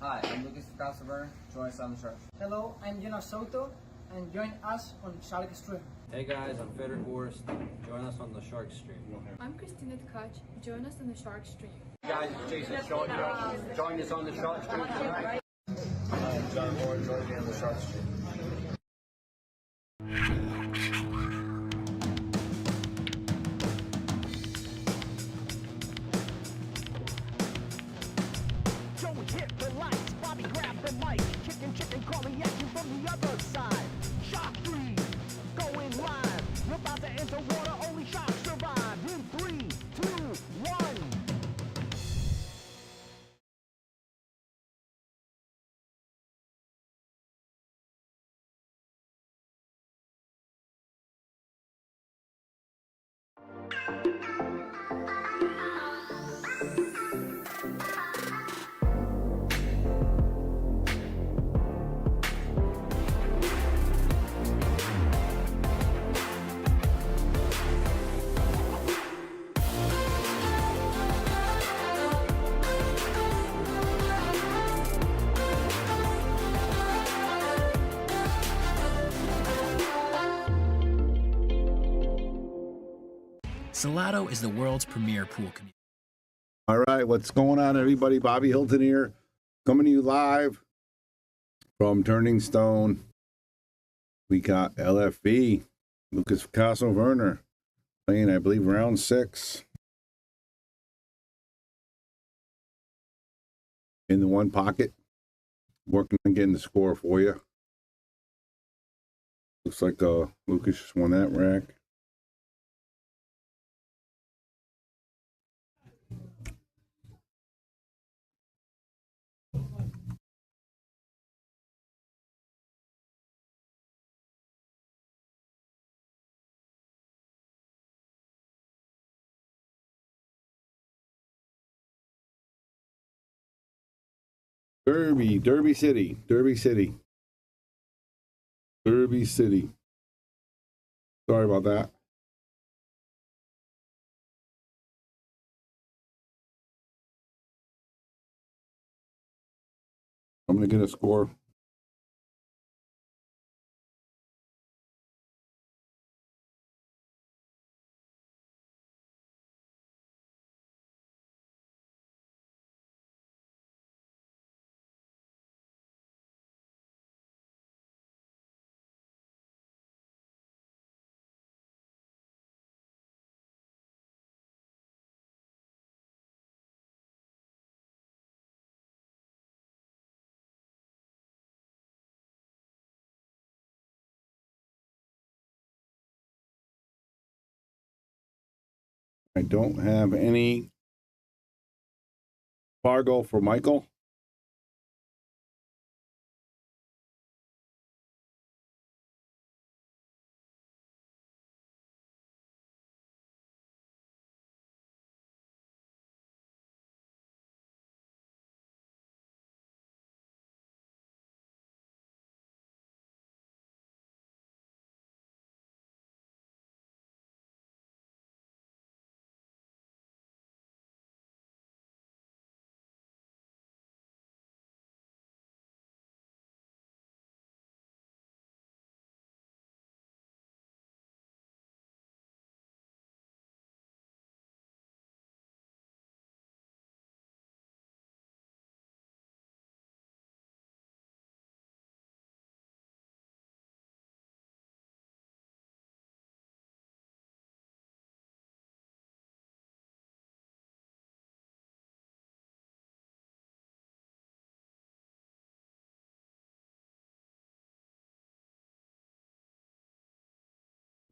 Hi, I'm Lucas the Crossover. Join us on the shark. Hello, I'm Jonas Soto, and join us on Shark Stream. Hey guys, I'm Frederick Horst. Join us on the Shark Stream. I'm Christina Tkach. Join us on the Shark Stream. Hey guys, it's Jason Short. Join us on the Shark Stream tonight. I'm John Moore. Join me on the shark stream. Joey hit the lights, Bobby grabbed the mic, chicken calling at you from the other side. Shark Stream, going live. We're about to enter water, only sharks survive. In 3, 2, 1. Salotto is the world's premier pool community. All right, what's going on, everybody? Bobby Hilton here, coming to you live from Turning Stone. We got LFV, Lucas Picasso Werner, playing, I believe, round 6 in the one pocket. Working on getting the score for you. Looks like Lucas just won that rack. Derby City. Sorry about that. I'm going to get a score. I don't have any Fargo for Michael.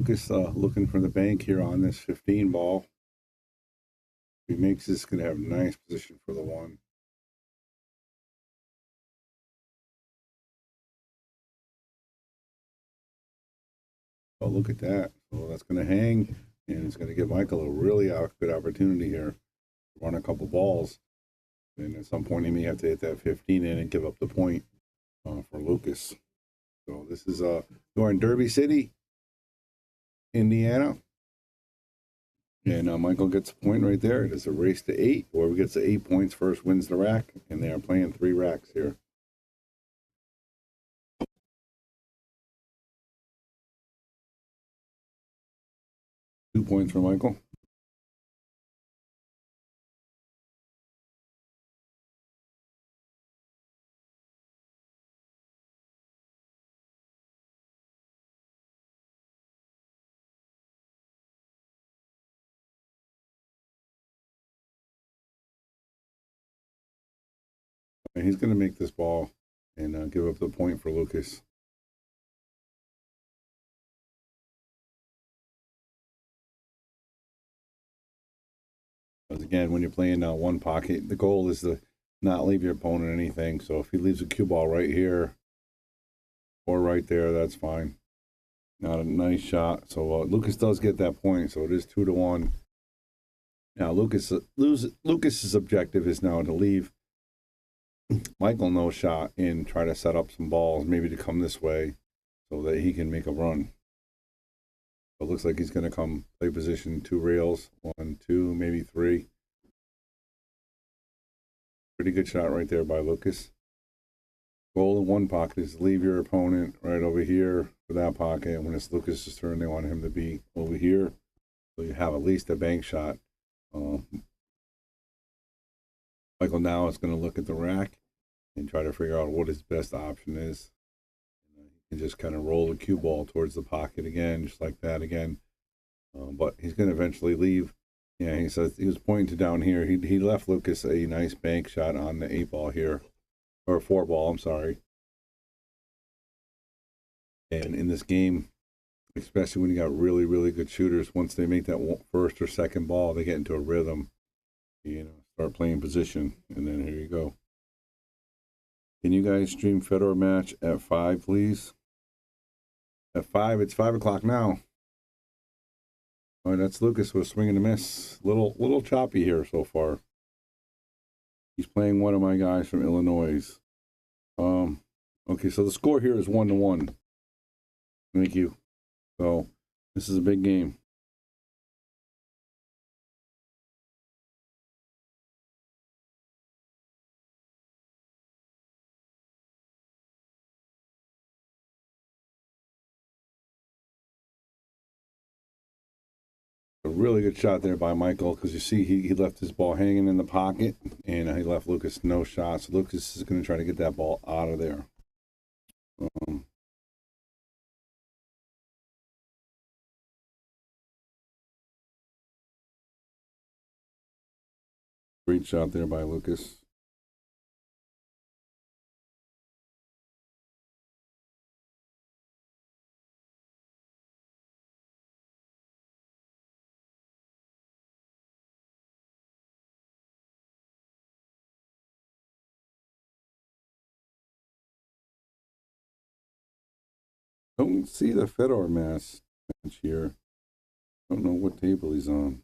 Lucas looking for the bank here on this 15 ball. If he makes this, going to have a nice position for the one. Oh, look at that. So that's going to hang, and it's going to give Michael a really good opportunity here to run a couple balls. And at some point, he may have to hit that 15 in and give up the point for Lucas. So this is you're in Derby City, Indiana. And Michael gets a point right there. It is a race to 8. Whoever gets the 8 points first wins the rack. And they are playing 3 racks here. Two points for Michael. And he's going to make this ball and give up the point for Lucas. Because again, when you're playing one pocket, the goal is to not leave your opponent anything. So if he leaves a cue ball right here or right there, that's fine. Not a nice shot. So Lucas does get that point. So it is 2-1. Now Lucas's objective is now to leave Michael no shot and try to set up some balls, maybe to come this way so that he can make a run. So it looks like he's going to come play position 2 rails, 1, 2, maybe 3. Pretty good shot right there by Lucas. Goal in one pocket is to leave your opponent right over here for that pocket. And when it's Lucas's turn, they want him to be over here. So you have at least a bank shot. Michael now is going to look at the rack and try to figure out what his best option is. He can just kind of roll the cue ball towards the pocket again, just like that again. But he's going to eventually leave. Yeah, he says he was pointing to down here. He left Lucas a nice bank shot on the 8 ball here, or 4 ball, I'm sorry. And in this game, especially when you got really, really good shooters, once they make that first or second ball, they get into a rhythm. Start playing position, and then here you go. Can you guys stream Federer match at 5, please? At 5, it's 5 o'clock now. All right, that's Lucas with a swing and a miss. Little choppy here so far. He's playing one of my guys from Illinois. Okay, so the score here is 1-1. Thank you. So this is a big game. A really good shot there by Michael, because you see he left his ball hanging in the pocket, and he left Lucas no shot. So Lucas is going to try to get that ball out of there. Great shot there by Lucas. Don't see the Fedor match here. Don't know what table he's on.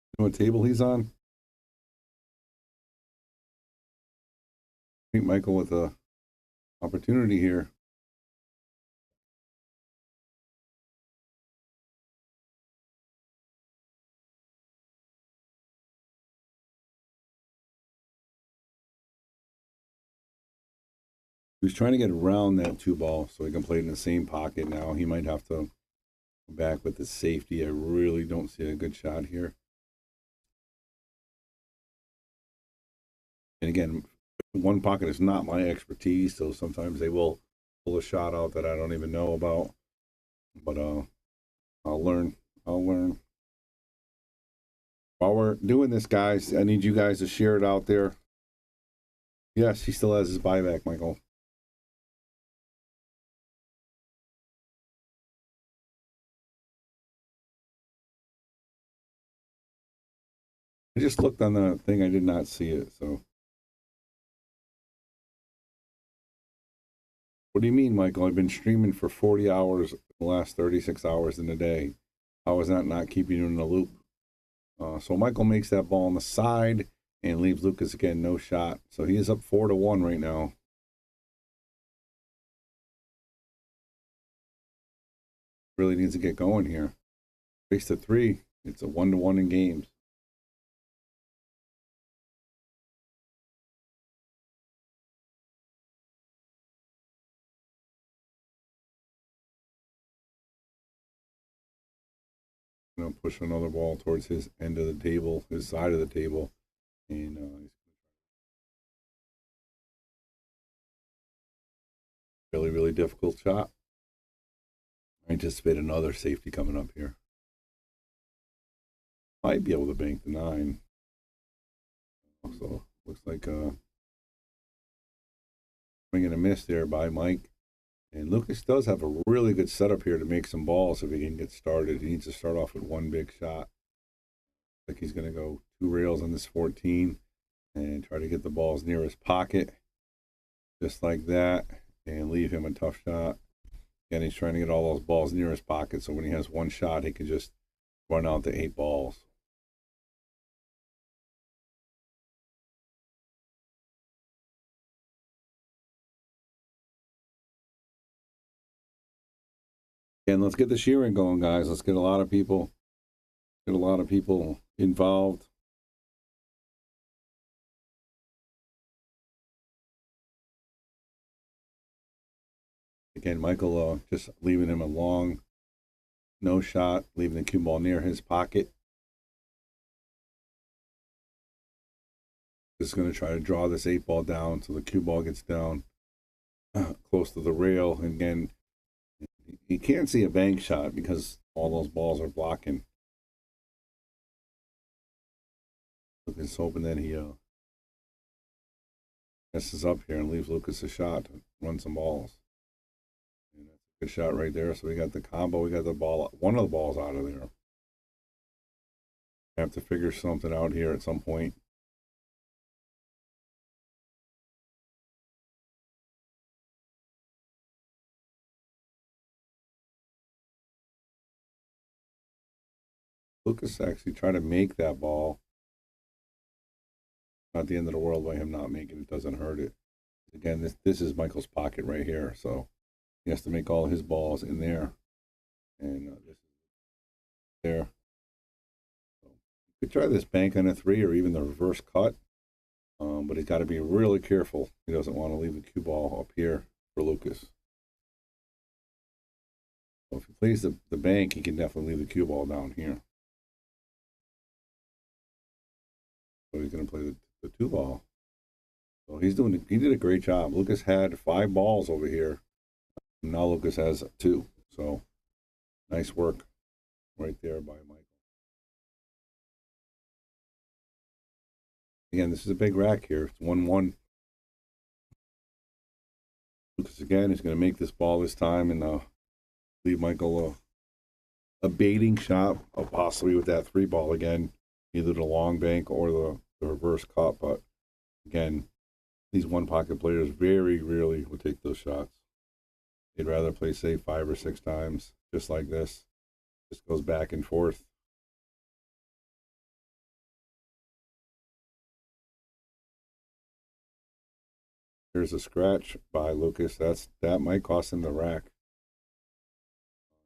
You know what table he's on? I think Michael with a opportunity here. He was trying to get around that 2 ball so he can play it in the same pocket now. He might have to go back with the safety. I really don't see a good shot here. And again, one pocket is not my expertise, so sometimes they will pull a shot out that I don't even know about. But I'll learn. While we're doing this, guys, I need you guys to share it out there. Yes, he still has his buyback, Michael. I just looked on the thing. I did not see it. So, what do you mean, Michael? I've been streaming for 40 hours, the last 36 hours in a day. How is that not keeping you in the loop? So Michael makes that ball on the side. and leaves Lucas again no shot. So he is up 4-1 right now. Really needs to get going here. Race to 3. It's a 1-1 in games. Push another ball towards his end of the table, his side of the table, and really difficult shot. I anticipate another safety coming up here. Might be able to bank the 9. So looks like swing and a miss there by Mike. And Lucas does have a really good setup here to make some balls if he can get started. He needs to start off with one big shot. Like he's going to go 2 rails on this 14 and try to get the balls near his pocket. Just like that. And leave him a tough shot. Again, he's trying to get all those balls near his pocket. So when he has one shot, he can just run out the 8 balls. And let's get the shearing going, guys. Let's get a lot of people involved. Again, Michael just leaving him a long no shot, leaving the cue ball near his pocket. Just going to try to draw this 8 ball down so the cue ball gets down close to the rail. And again, you can't see a bank shot because all those balls are blocking. Lucas hoping that he messes up here and leaves Lucas a shot to run some balls. And that's a good shot right there. So we got the combo. We got the ball, one of the balls out of there. Have to figure something out here at some point. Lucas actually tried to make that ball. Not the end of the world by him not making it. Doesn't hurt it. Again, this is Michael's pocket right here. So he has to make all his balls in there. And this is there. So you could try this bank on a 3 or even the reverse cut. But he's got to be really careful. He doesn't want to leave the cue ball up here for Lucas. So if he plays the bank, he can definitely leave the cue ball down here. So he's going to play the 2 ball. So he did a great job. Lucas had 5 balls over here. Now Lucas has 2. So nice work right there by Michael. Again, this is a big rack here. It's 1-1. Lucas again is going to make this ball this time and leave Michael a baiting shot, possibly with that 3 ball again. Either the long bank or the reverse cut. But again, these one pocket players very rarely will take those shots. They'd rather play, say, 5 or 6 times, just like this. Just goes back and forth. Here's a scratch by Lucas. That might cost him the rack.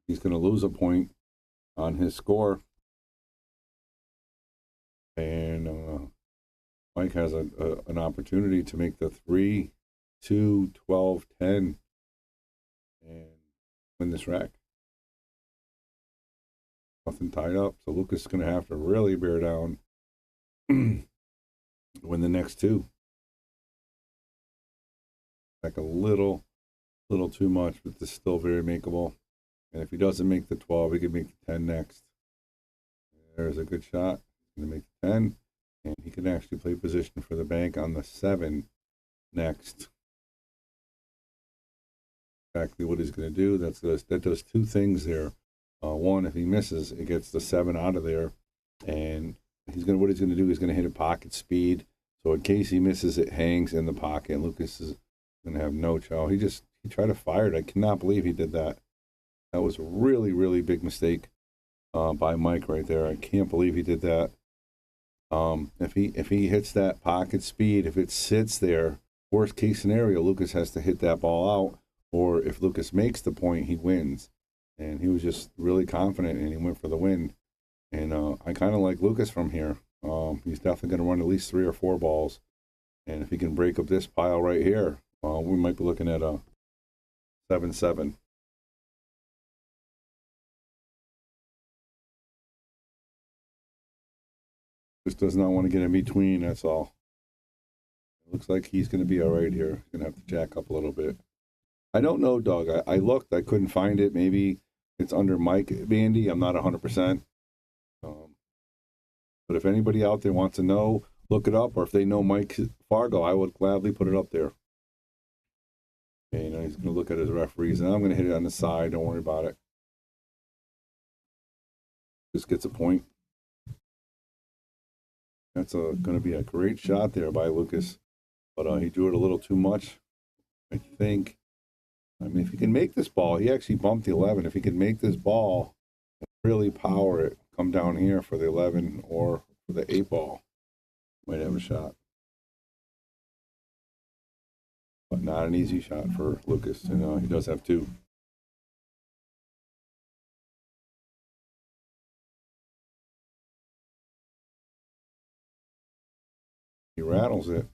He's going to lose a point on his score. And Mike has an opportunity to make the 3, 2, 12, 10 and win this rack. Nothing tied up. So Lucas is going to have to really bear down to win the next 2. Like a little too much, but this is still very makeable. And if he doesn't make the 12, he can make the 10 next. There's a good shot. He's going to make the 10. And he can actually play position for the bank on the 7 next. Exactly what he's going to do. That does 2 things there. One, if he misses, it gets the 7 out of there. And what he's going to do is going to hit a pocket speed. So in case he misses, it hangs in the pocket. And Lucas is going to have no chow. He tried to fire it. I cannot believe he did that. That was a really big mistake by Mike right there. I can't believe he did that. If he hits that pocket speed, if it sits there, worst case scenario, Lucas has to hit that ball out, or if Lucas makes the point, he wins. And he was just really confident, and he went for the win. And I kind of like Lucas from here. He's definitely going to run at least 3 or 4 balls. And if he can break up this pile right here, we might be looking at a 7-7. Just does not want to get in between, that's all. It looks like he's going to be all right here. He's going to have to jack up a little bit. I don't know, Doug. I looked. I couldn't find it. Maybe it's under Mike Bandy. I'm not 100%. But if anybody out there wants to know, look it up. Or if they know Mike Fargo, I would gladly put it up there. Okay, he's going to look at his referees. And I'm going to hit it on the side. Don't worry about it. Just gets a point. That's going to be a great shot there by Lucas. But he drew it a little too much, I think. I mean, if he can make this ball, he actually bumped the 11. If he can make this ball and really power it, come down here for the 11 or for the 8 ball, might have a shot. But not an easy shot for Lucas. He does have 2. He rattles it.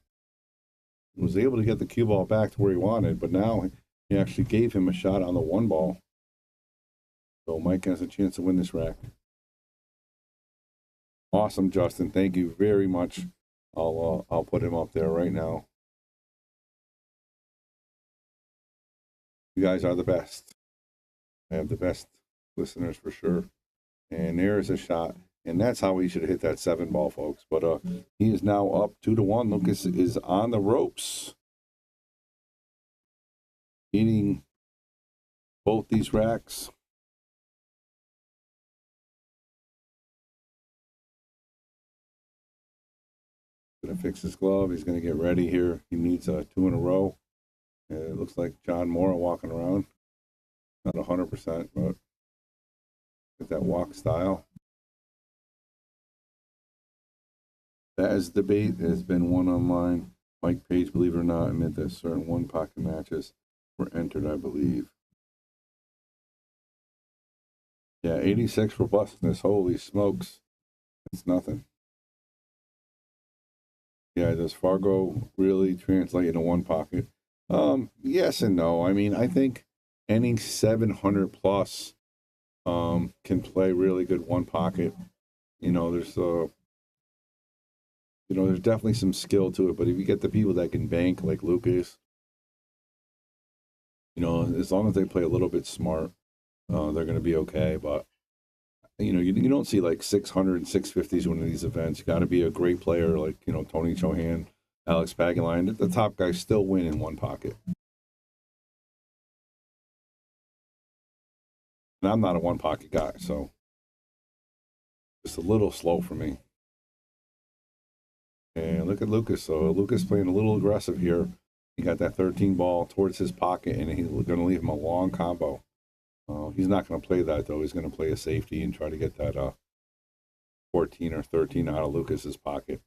He was able to get the cue ball back to where he wanted, but now he actually gave him a shot on the 1 ball. So Mike has a chance to win this rack. Awesome, Justin. Thank you very much. I'll put him up there right now. You guys are the best. I have the best listeners for sure. And there's a shot. And that's how he should have hit that 7 ball, folks. But he is now up 2-1. Lucas is on the ropes. Eating both these racks. Going to fix his glove. He's going to get ready here. He needs 2 in a row. It looks like John Moore walking around. Not 100%, but get that walk style. As debate has been won online. Mike Page, believe it or not, admit that certain 1 pocket matches were entered, I believe. Yeah, 86 robustness. Holy smokes. It's nothing. Yeah, does Fargo really translate into 1 pocket? Yes and no. I mean, I think any 700 plus can play really good 1 pocket. There's definitely some skill to it, but if you get the people that can bank like Lucas, as long as they play a little bit smart, they're going to be okay. But you don't see like 600 and 650s winning these events. You got to be a great player like Tony Chohan, Alex Pagaline. The top guys still win in 1 pocket. And I'm not a 1 pocket guy, so just a little slow for me. And look at Lucas. So Lucas playing a little aggressive here. He got that 13 ball towards his pocket, and he's going to leave him a long combo. He's not going to play that, though. He's going to play a safety and try to get that 14 or 13 out of Lucas's pocket.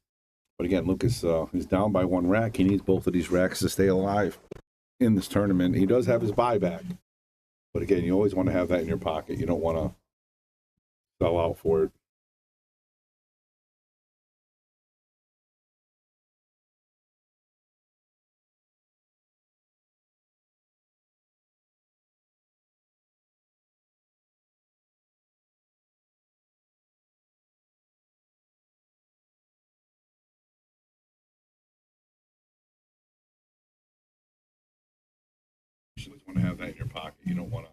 But again, Lucas is down by 1 rack. He needs both of these racks to stay alive in this tournament. He does have his buyback. But again, you always want to have that in your pocket. You don't want to sell out for it. You always want to have that in your pocket. You don't want to.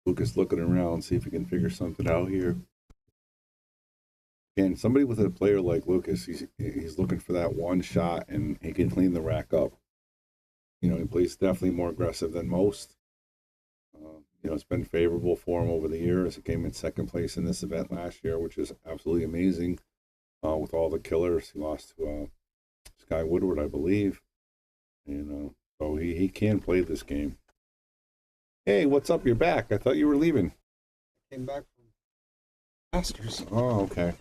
Lucas looking around, see if he can figure something out here. Again, somebody with a player like Lucas, he's looking for that 1 shot, and he can clean the rack up. He plays definitely more aggressive than most. It's been favorable for him over the years. He came in 2nd place in this event last year, which is absolutely amazing. With all the killers, he lost to Sky Woodward, I believe. And so he can play this game. Hey, what's up? You're back. I thought you were leaving. Came back from Masters. Oh, okay.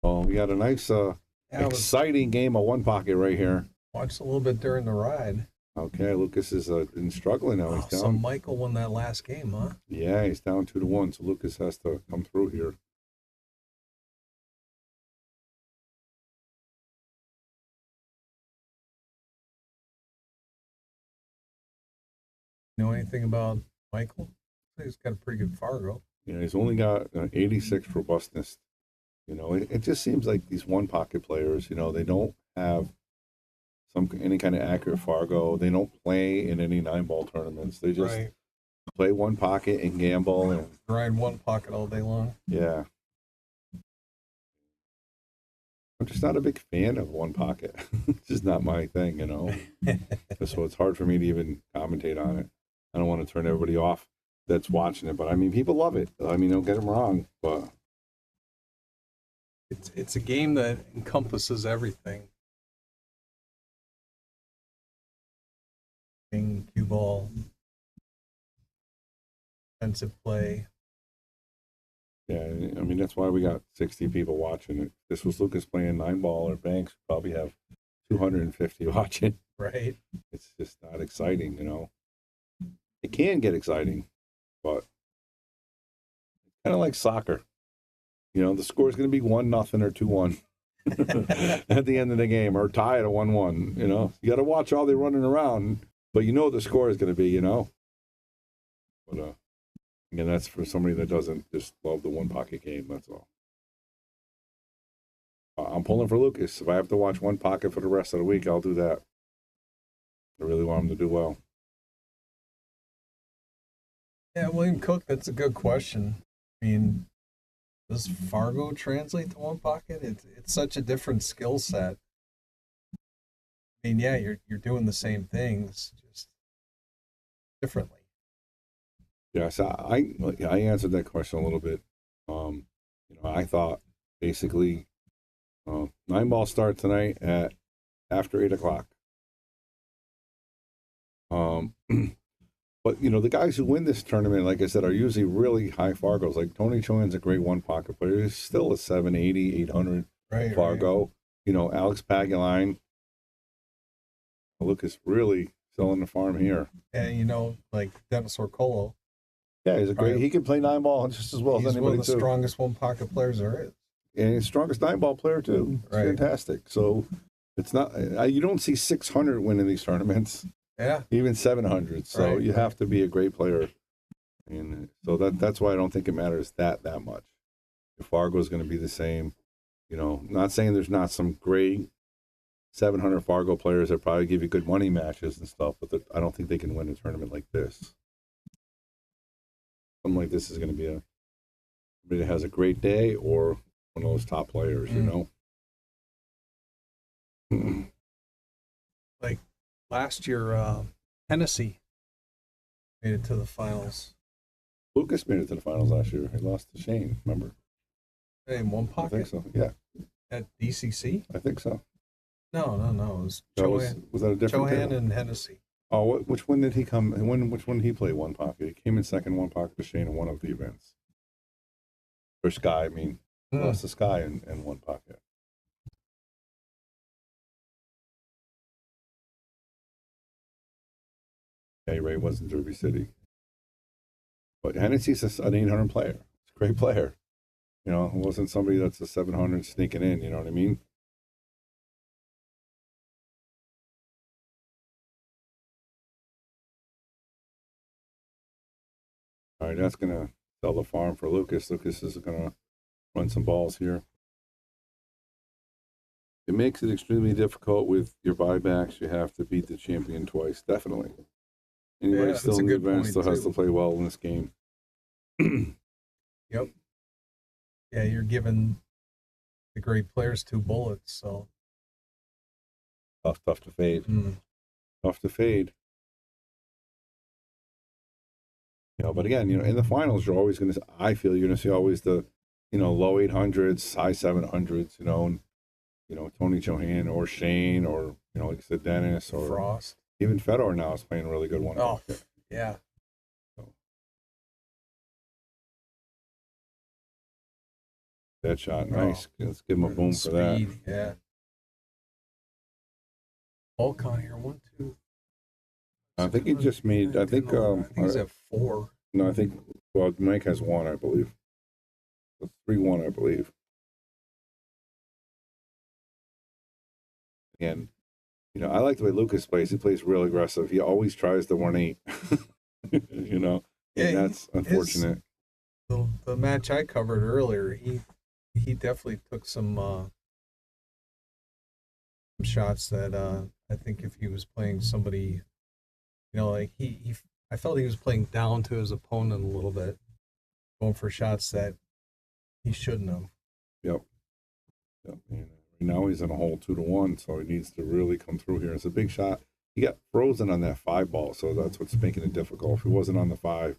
Well, we got a nice, Yeah, exciting game of One Pocket right here. watched a little bit during the ride. Okay, Lucas is been struggling now. He's So down. Michael won that last game, huh? Yeah, he's down 2-1. So Lucas has to come through here. Know anything about Michael? He's got a pretty good Fargo. He's only got 86 robustness. It just seems like these One Pocket players, they don't have any kind of accurate Fargo. They don't play in any 9-ball tournaments. They just Right. play One Pocket and gamble. And Grind one pocket all day long. yeah. I'm just not a big fan of One Pocket. It's just not my thing, So it's hard for me to even commentate on it. I don't want to turn everybody off that's watching it, but I mean, people love it. I mean, don't get them wrong, but It's a game that encompasses everything. Cue ball, defensive play. yeah, I mean, that's why we got 60 people watching it. If this was Lucas playing 9-ball or Banks, we'd probably have 250 watching. Right. It's just not exciting, It can get exciting, but kind of like soccer. The score is going to be 1-0 or 2-1 at the end of the game, or tie at a 1-1. You got to watch all they running around, but the score is going to be. But again, that's for somebody that doesn't just love the One Pocket game. That's all. I'm pulling for Lucas. If I have to watch One Pocket for the rest of the week, I'll do that. I really want him to do well. Yeah, William Cook, that's a good question. I mean, does Fargo translate to One Pocket? It's such a different skill set. I mean, yeah, you're doing the same things, just differently. Yeah, so I answered that question a little bit. I thought basically 9-ball start tonight at after 8:00. But the guys who win this tournament, like I said, are usually really high Fargos. Like Tony Chohan's a great One Pocket player. He's still a 780, 800 Right, Fargo. Alex Paguline. Lucas really selling the farm here. And like Dennis Orcolo, Yeah, he's a great. He can play 9-ball just as well as he's anybody one of the too. strongest One Pocket players there is. And he's the strongest 9-ball player too. It's Right. fantastic. So it's not. You don't see 600 winning these tournaments. Yeah. Even 700. So Right. you have to be a great player, and so that's why I don't think it matters that much. If Fargo is going to be the same, not saying there's not some great 700 Fargo players that probably give you good money matches and stuff, but I don't think they can win a tournament like this. Something like this is going to be somebody that has a great day or one of those top players, Like last year, Hennessy made it to the finals. Lucas made it to the finals last year. He lost to Shane, remember? In One I think Pocket so. Yeah, at DCC? I think so. No. It was That Johan, was that a different Johan table? and Hennessy. Oh, which one did he come? Which one did he play One Pocket? He came in second One Pocket to Shane in one of the events. Or Sky, I mean. Lost to Sky in One Pocket. Yeah, Ray was in Derby City. But Hennessy's an 800 player. He's a great player. It wasn't somebody that's a 700 sneaking in, you know what I mean? All right, that's going to sell the farm for Lucas. Lucas is going to run some balls here. It makes it extremely difficult with your buybacks. You have to beat the champion twice, definitely. Anybody that's still a in the good event point, still has too. to play well in this game. Yep. Yeah, you're giving the great players 2 bullets, so. Tough to fade. Tough to fade. But again, in the finals, you're always going to, I feel you're going to see always the, low 800s, high 700s, and, Tony Chohan or Shane or, You know, like I said, Dennis or Frost. even Fedor now is playing a really good one. Oh, yeah. That shot, nice. Let's give him a boom for that. Speed, yeah. Bulk on here, 1, 2. I think he just made. I think he's at 4. No, I think. Well, Mike has 1, I believe. So 3-1, I believe. And you know, I like the way Lucas plays. He plays real aggressive. He always tries the 1-8. You know, and that's unfortunate. The match I covered earlier, he definitely took some shots that I think if he was playing somebody, you know, like I felt he was playing down to his opponent a little bit, going for shots that he shouldn't have. Yep. And now he's in a hole 2-1, so he needs to really come through here. It's a big shot. He got frozen on that 5 ball, so that's what's making it difficult. If he wasn't on the 5,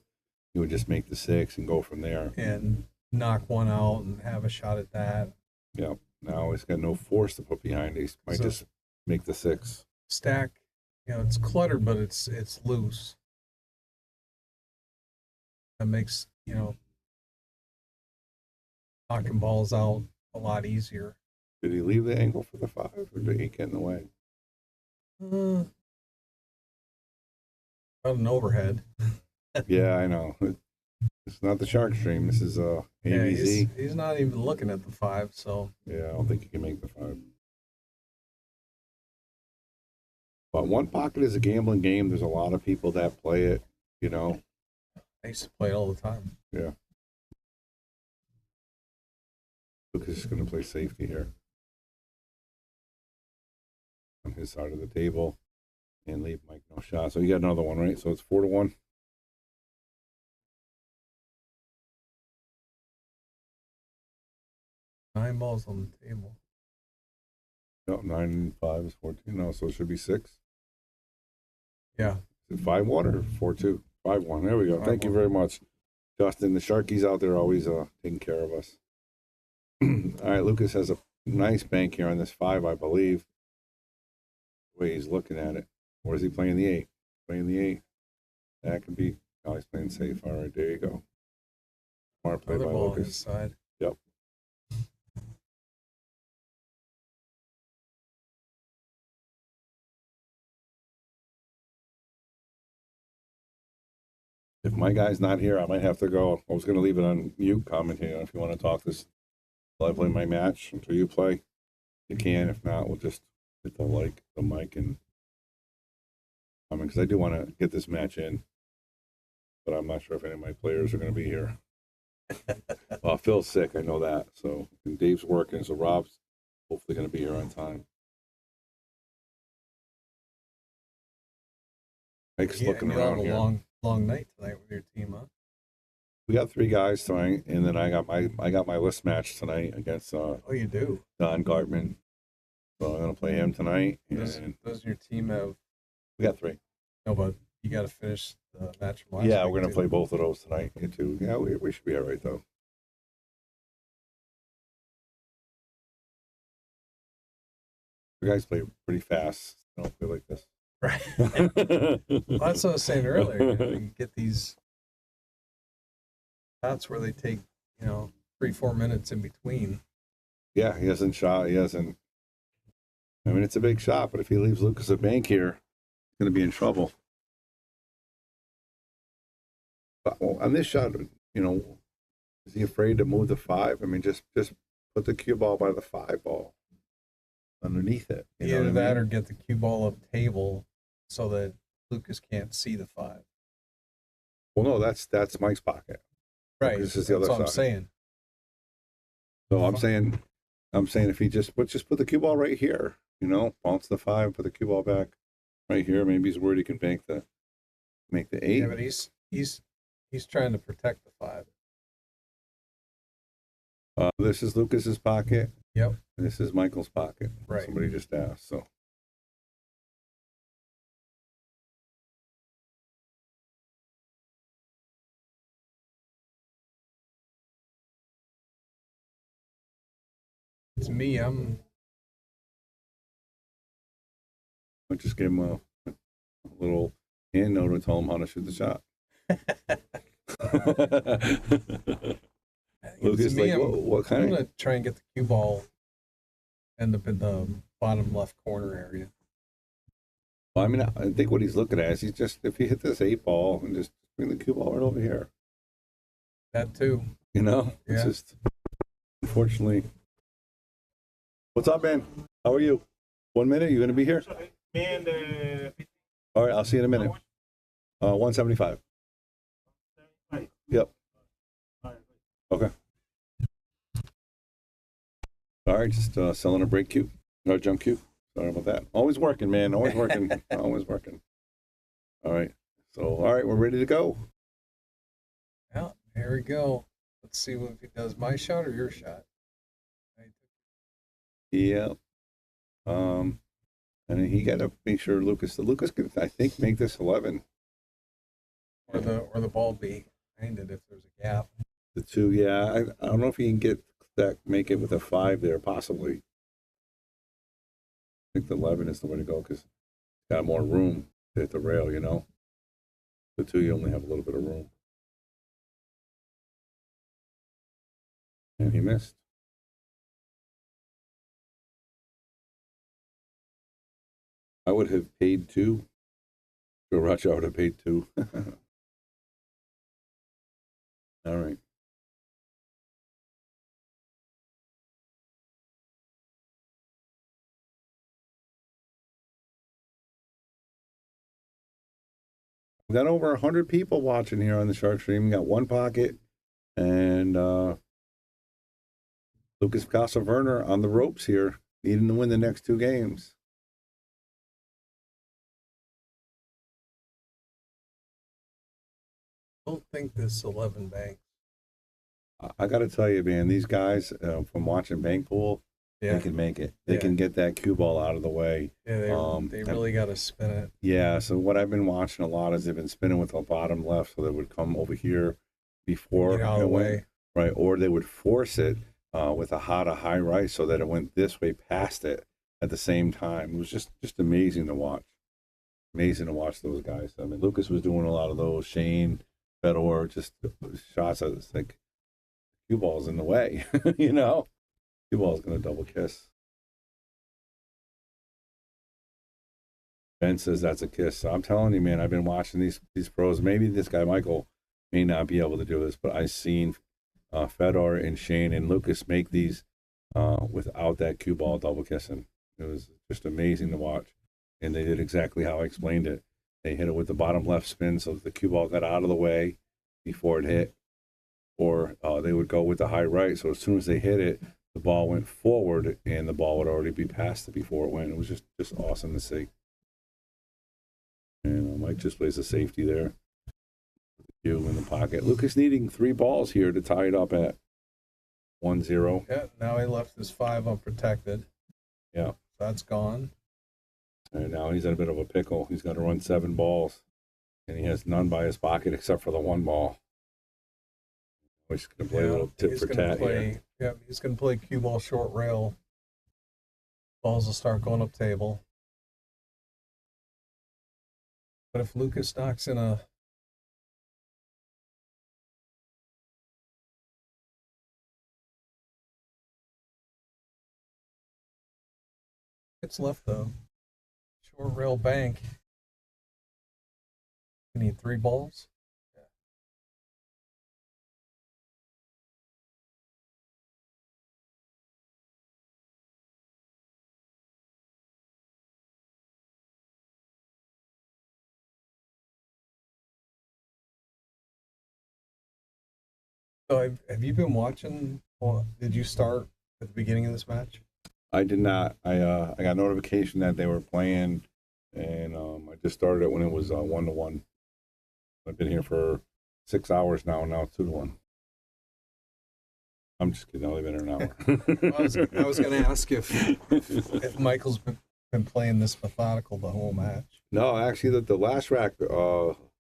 he would just make the 6 and go from there. And knock one out and have a shot at that. Yep. Now he's got no force to put behind it. He might just make the 6. Stack, you know, it's cluttered, but it's loose. That makes, you know, knocking balls out a lot easier. Did he leave the angle for the 5, or did he get in the way? Not an overhead. Yeah, I know. It's not the shark stream. This is ABZ. Yeah, he's not even looking at the 5, so. Yeah, I don't think he can make the 5. But One Pocket is a gambling game. There's a lot of people that play it, you know. I used to play it all the time. Yeah. Lucas is going to play safety here. On his side of the table. And leave Mike no shot. So you got another one, right? So it's 4-1. Nine balls on the table. No, 9 and 5 is 14. No, so it should be 6. Yeah. Is it 5-1 or 4-2? 5-1. There we go. Thank you very much, Justin. The Sharkies out there always taking care of us. All right, Lucas has a nice bank here on this 5, I believe. The way he's looking at it. Or is he playing the 8? Playing the 8. That could be. Oh, he's playing safe. All right, there you go. Smart play by ball Lucas. inside. Yep. If my guy's not here, I might have to go. I was going to leave it on mute commentating. If you want to talk this, while I play my match until you play, you can. If not, we'll just hit the mic and comment, because I do want to get this match in, but I'm not sure if any of my players are going to be here. Well, Phil's sick, I know that. So, and Dave's working, so Rob's hopefully going to be here on time. Mike's looking you around have a here. long night tonight with your team, huh? We got 3 guys tonight, and then I got my list match tonight against Oh, you do. Don Gartman. So I'm gonna play him tonight. And Does your team have? we got 3. No, but you got to finish the match from last Yeah, week, we're gonna too. play both of those tonight too. Yeah, we should be all right though. You guys play pretty fast. I don't play like this. Right. Well, that's what I was saying earlier. You get these shots where they take, 3-4 minutes in between. Yeah, he hasn't shot. He hasn't. I mean, it's a big shot, but if he leaves Lucas a bank here, he's going to be in trouble. But, well, on this shot, is he afraid to move the 5? I mean, just put the cue ball by the 5 ball underneath it. You know Either what I that mean? or get the cue ball up table so that Lucas can't see the 5. Well, no, that's Mike's pocket. Right. This is the That's other what I'm side. saying. So I'm saying if he just put the cue ball right here, bounce the 5, put the cue ball back right here. Maybe he's worried he can make the 8. Yeah, but he's trying to protect the 5. This is Lucas's pocket. Yep. And this is Michael's pocket. Right. Somebody just asked. So. To me, I'm I just gave him a little hand note and tell him how to shoot the shot. Lucas, To me, like, what I'm kind gonna try and get the cue ball end up in the bottom left corner area. Well, I mean, I think what he's looking at is he's just, if he hit this 8-ball and just bring the cue ball right over here, That too. you know? It's Yeah. just, unfortunately. What's up, man? How are you? 1 minute? You going to be here? All right, I'll see you in a minute. 175. Yep. Okay. All right, just selling a break cue, or jump cue. Sorry about that. Always working, man. Always working. Always working. All right. So, all right, we're ready to go. Yeah, here we go. Let's see if he does my shot or your shot. Yeah. And he got to make sure Lucas could, I think, make this 11. Or the ball be behind it if there's a gap. The 2, yeah. I don't know if he can get that, make it with a 5 there, possibly. I think the 11 is the way to go because it's got more room to hit the rail, you know. The 2, you only have a little bit of room. And he missed. I would have paid 2. Go rush, I would have paid 2. All right. We got over 100 people watching here on the Shark Stream. We got One Pocket and Lucas Casa-Werner on the ropes here, needing to win the next 2 games. I don't think this 11 banks. I got to tell you, man, these guys from watching Bank Pool, Yeah. they can make it. They can get that cue ball out of the way. Yeah, they really got to spin it. Yeah, so what I've been watching a lot is they've been spinning with the bottom left, so they would come over here before Get out of the way. right? Or they would force it with a high right, so that it went this way past it at the same time. It was just amazing to watch. Amazing to watch those guys. I mean, Lucas was doing a lot of those. Shane, Fedor, just shots. I was like, cue ball's in the way, you know. Cue ball's gonna double kiss. Ben says that's a kiss. So I'm telling you, man, I've been watching these pros. Maybe this guy Michael may not be able to do this, but I've seen Fedor and Shane and Lucas make these without that cue ball double kissing. It was just amazing to watch, and they did exactly how I explained it. They hit it with the bottom left spin so that the cue ball got out of the way before it hit, or they would go with the high right. So as soon as they hit it, the ball went forward, and the ball would already be past it before it went. It was just awesome to see. And Mike just plays a safety there. You in the pocket. Lucas needing 3 balls here to tie it up at 1-0. Yeah, now he left his 5 unprotected. Yeah. That's gone. And now he's in a bit of a pickle. He's got to run 7 balls, and he has none by his pocket except for the 1 ball. He's going to play a little tit for tat here. Yeah, he's going to play cue ball short rail. Balls will start going up table. But if Lucas knocks in a it's left though. Short rail bank. You need 3 balls. So have you been watching? Well, did you start at the beginning of this match? I did not. I got notification that they were playing, and I just started it when it was 1-1. I've been here for 6 hours now, and now it's 2-1. I'm just kidding. I've only been here an hour. I was going to ask if Michael's been playing this methodical the whole match. No, actually, the last rack,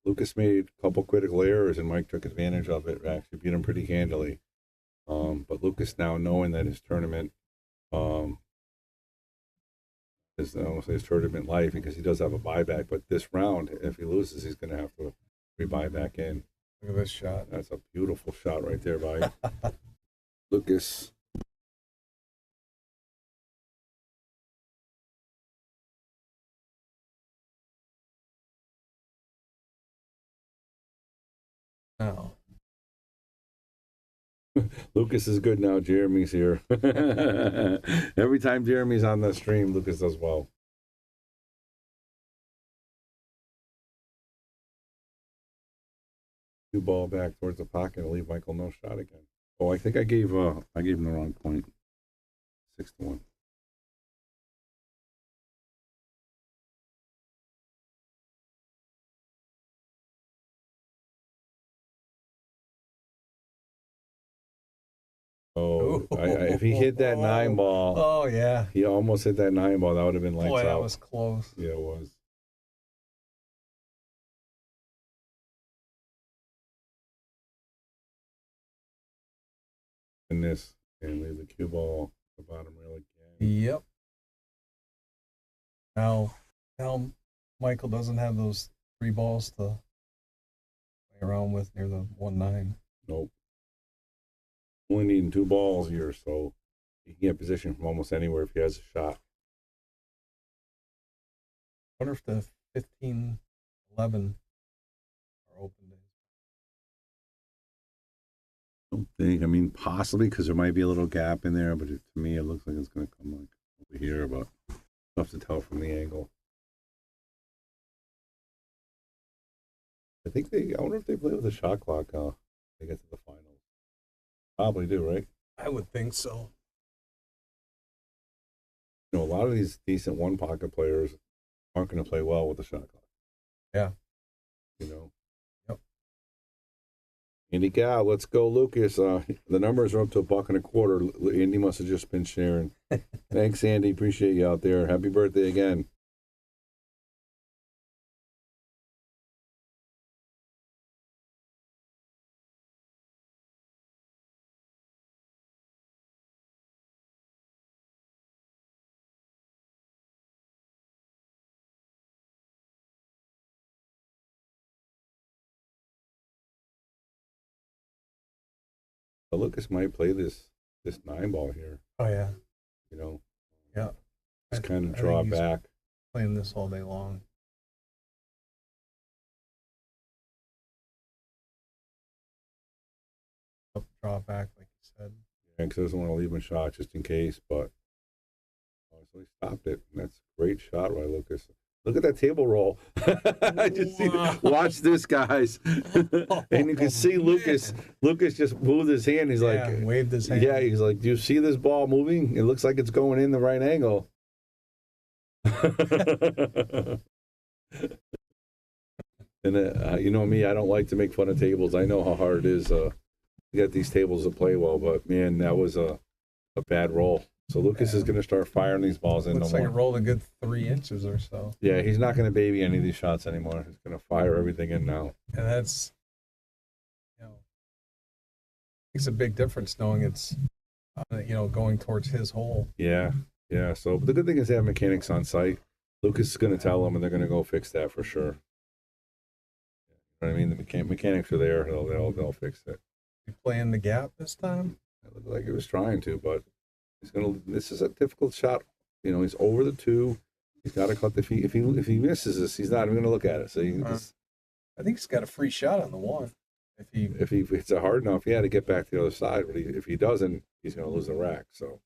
Lucas made a couple critical errors, and Mike took advantage of it. Actually, beat him pretty handily. But Lucas now knowing that his tournament, his, I don't say his tournament life, because he does have a buyback. But this round, if he loses, he's going to have to re-buy back in. Look at this shot. That's a beautiful shot right there by Lucas. Oh. Lucas is good now. Jeremy's here. Every time Jeremy's on the stream, Lucas does well. Cue ball back towards the pocket and leave Michael no shot again. Oh, I think I gave him the wrong point. 6-1. Oh, if he hit that 9 ball, oh yeah, he almost hit that 9 ball. That would have been lights boy, out. that was close. Yeah, it was. And this, and leave the cue ball at the bottom rail again. Yep. Now Michael doesn't have those 3 balls to play around with near the 1-9. Nope. Only needing 2 balls here, so he can get position from almost anywhere if he has a shot. I wonder if the 15-11 are open days. I don't think. I mean, possibly, because there might be a little gap in there, but to me, it looks like it's going to come like over here, but tough to tell from the angle. I wonder if they play with a shot clock they get to the finals. Probably do, right? I would think so. You know, a lot of these decent one pocket players aren't going to play well with the shot clock. Yeah. You know. Yep. Andy Gal, let's go, Lucas. The numbers are up to $1.25. Andy must have just been sharing. Thanks, Andy. Appreciate you out there. Happy birthday again. But Lucas might play this 9 ball here. Oh yeah. You know. Yeah. Just kind of draw back. Playing this all day long. Up, draw back, like you said. Yeah, because I doesn't want to leave him a shot just in case, but so he stopped it. And that's a great shot by Lucas. Look at that table roll. Watch this, guys. And you can see Lucas. Lucas just moved his hand. He's like, waved his hand. Yeah, he's like, do you see this ball moving? It looks like it's going in the right angle. And you know me, I don't like to make fun of tables. I know how hard it is to get these tables to play well, but man, that was a bad roll. So Lucas is going to start firing these balls in. Looks like it rolled a good 3 inches or so. Yeah, he's not going to baby any of these shots anymore. He's going to fire everything in now. And that's, makes a big difference knowing it's, going towards his hole. Yeah. So but the good thing is they have mechanics on site. Lucas is going to tell them, and they're going to go fix that for sure. You know what I mean? The mechanics are there. They'll fix it. You playing the gap this time? It looked like he was trying to, but this is a difficult shot. You know, he's over the 2. He's got to cut the feet. If he misses this, he's not even going to look at it. So I think he's got a free shot on the 1. If he hits it hard enough, to get back to the other side. But if he doesn't, he's going to lose the rack. So.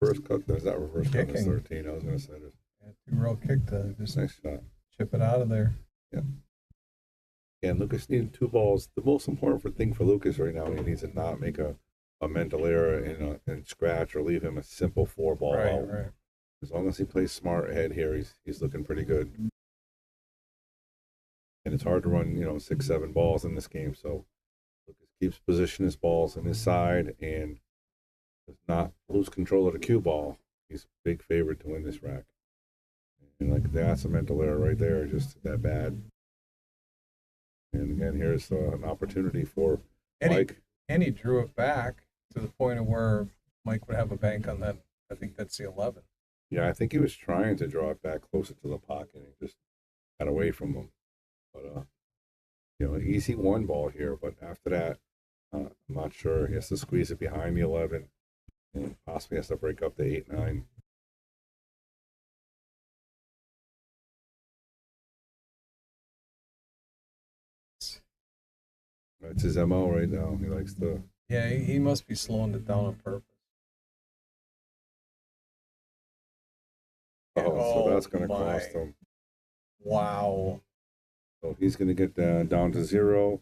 First cut, there's that reverse cut is 13. I was going to say this. Yeah, 2-row kick to just Nice shot. chip it out of there. Yeah. And Lucas needed 2 balls. The most important thing for Lucas right now, he needs to not make a mental error and scratch or leave him a simple 4 ball out. Right. As long as he plays smart ahead here, he's looking pretty good. And it's hard to run, 6, 7 balls in this game. So Lucas keeps position his balls on his side and does not lose control of the cue ball, he's a big favorite to win this rack. And like that's a mental error right there, just that bad. And again, here's an opportunity for Mike. And he drew it back to the point of where Mike would have a bank on that. I think that's the 11. Yeah, I think he was trying to draw it back closer to the pocket. And he just got away from him. But, easy one ball here. But after that, I'm not sure. He has to squeeze it behind the 11 and possibly has to break up the 8-9. That's his MO right now. He likes to. Yeah, he must be slowing it down on purpose. So that's going to cost him. Wow. So he's going to get down to 0.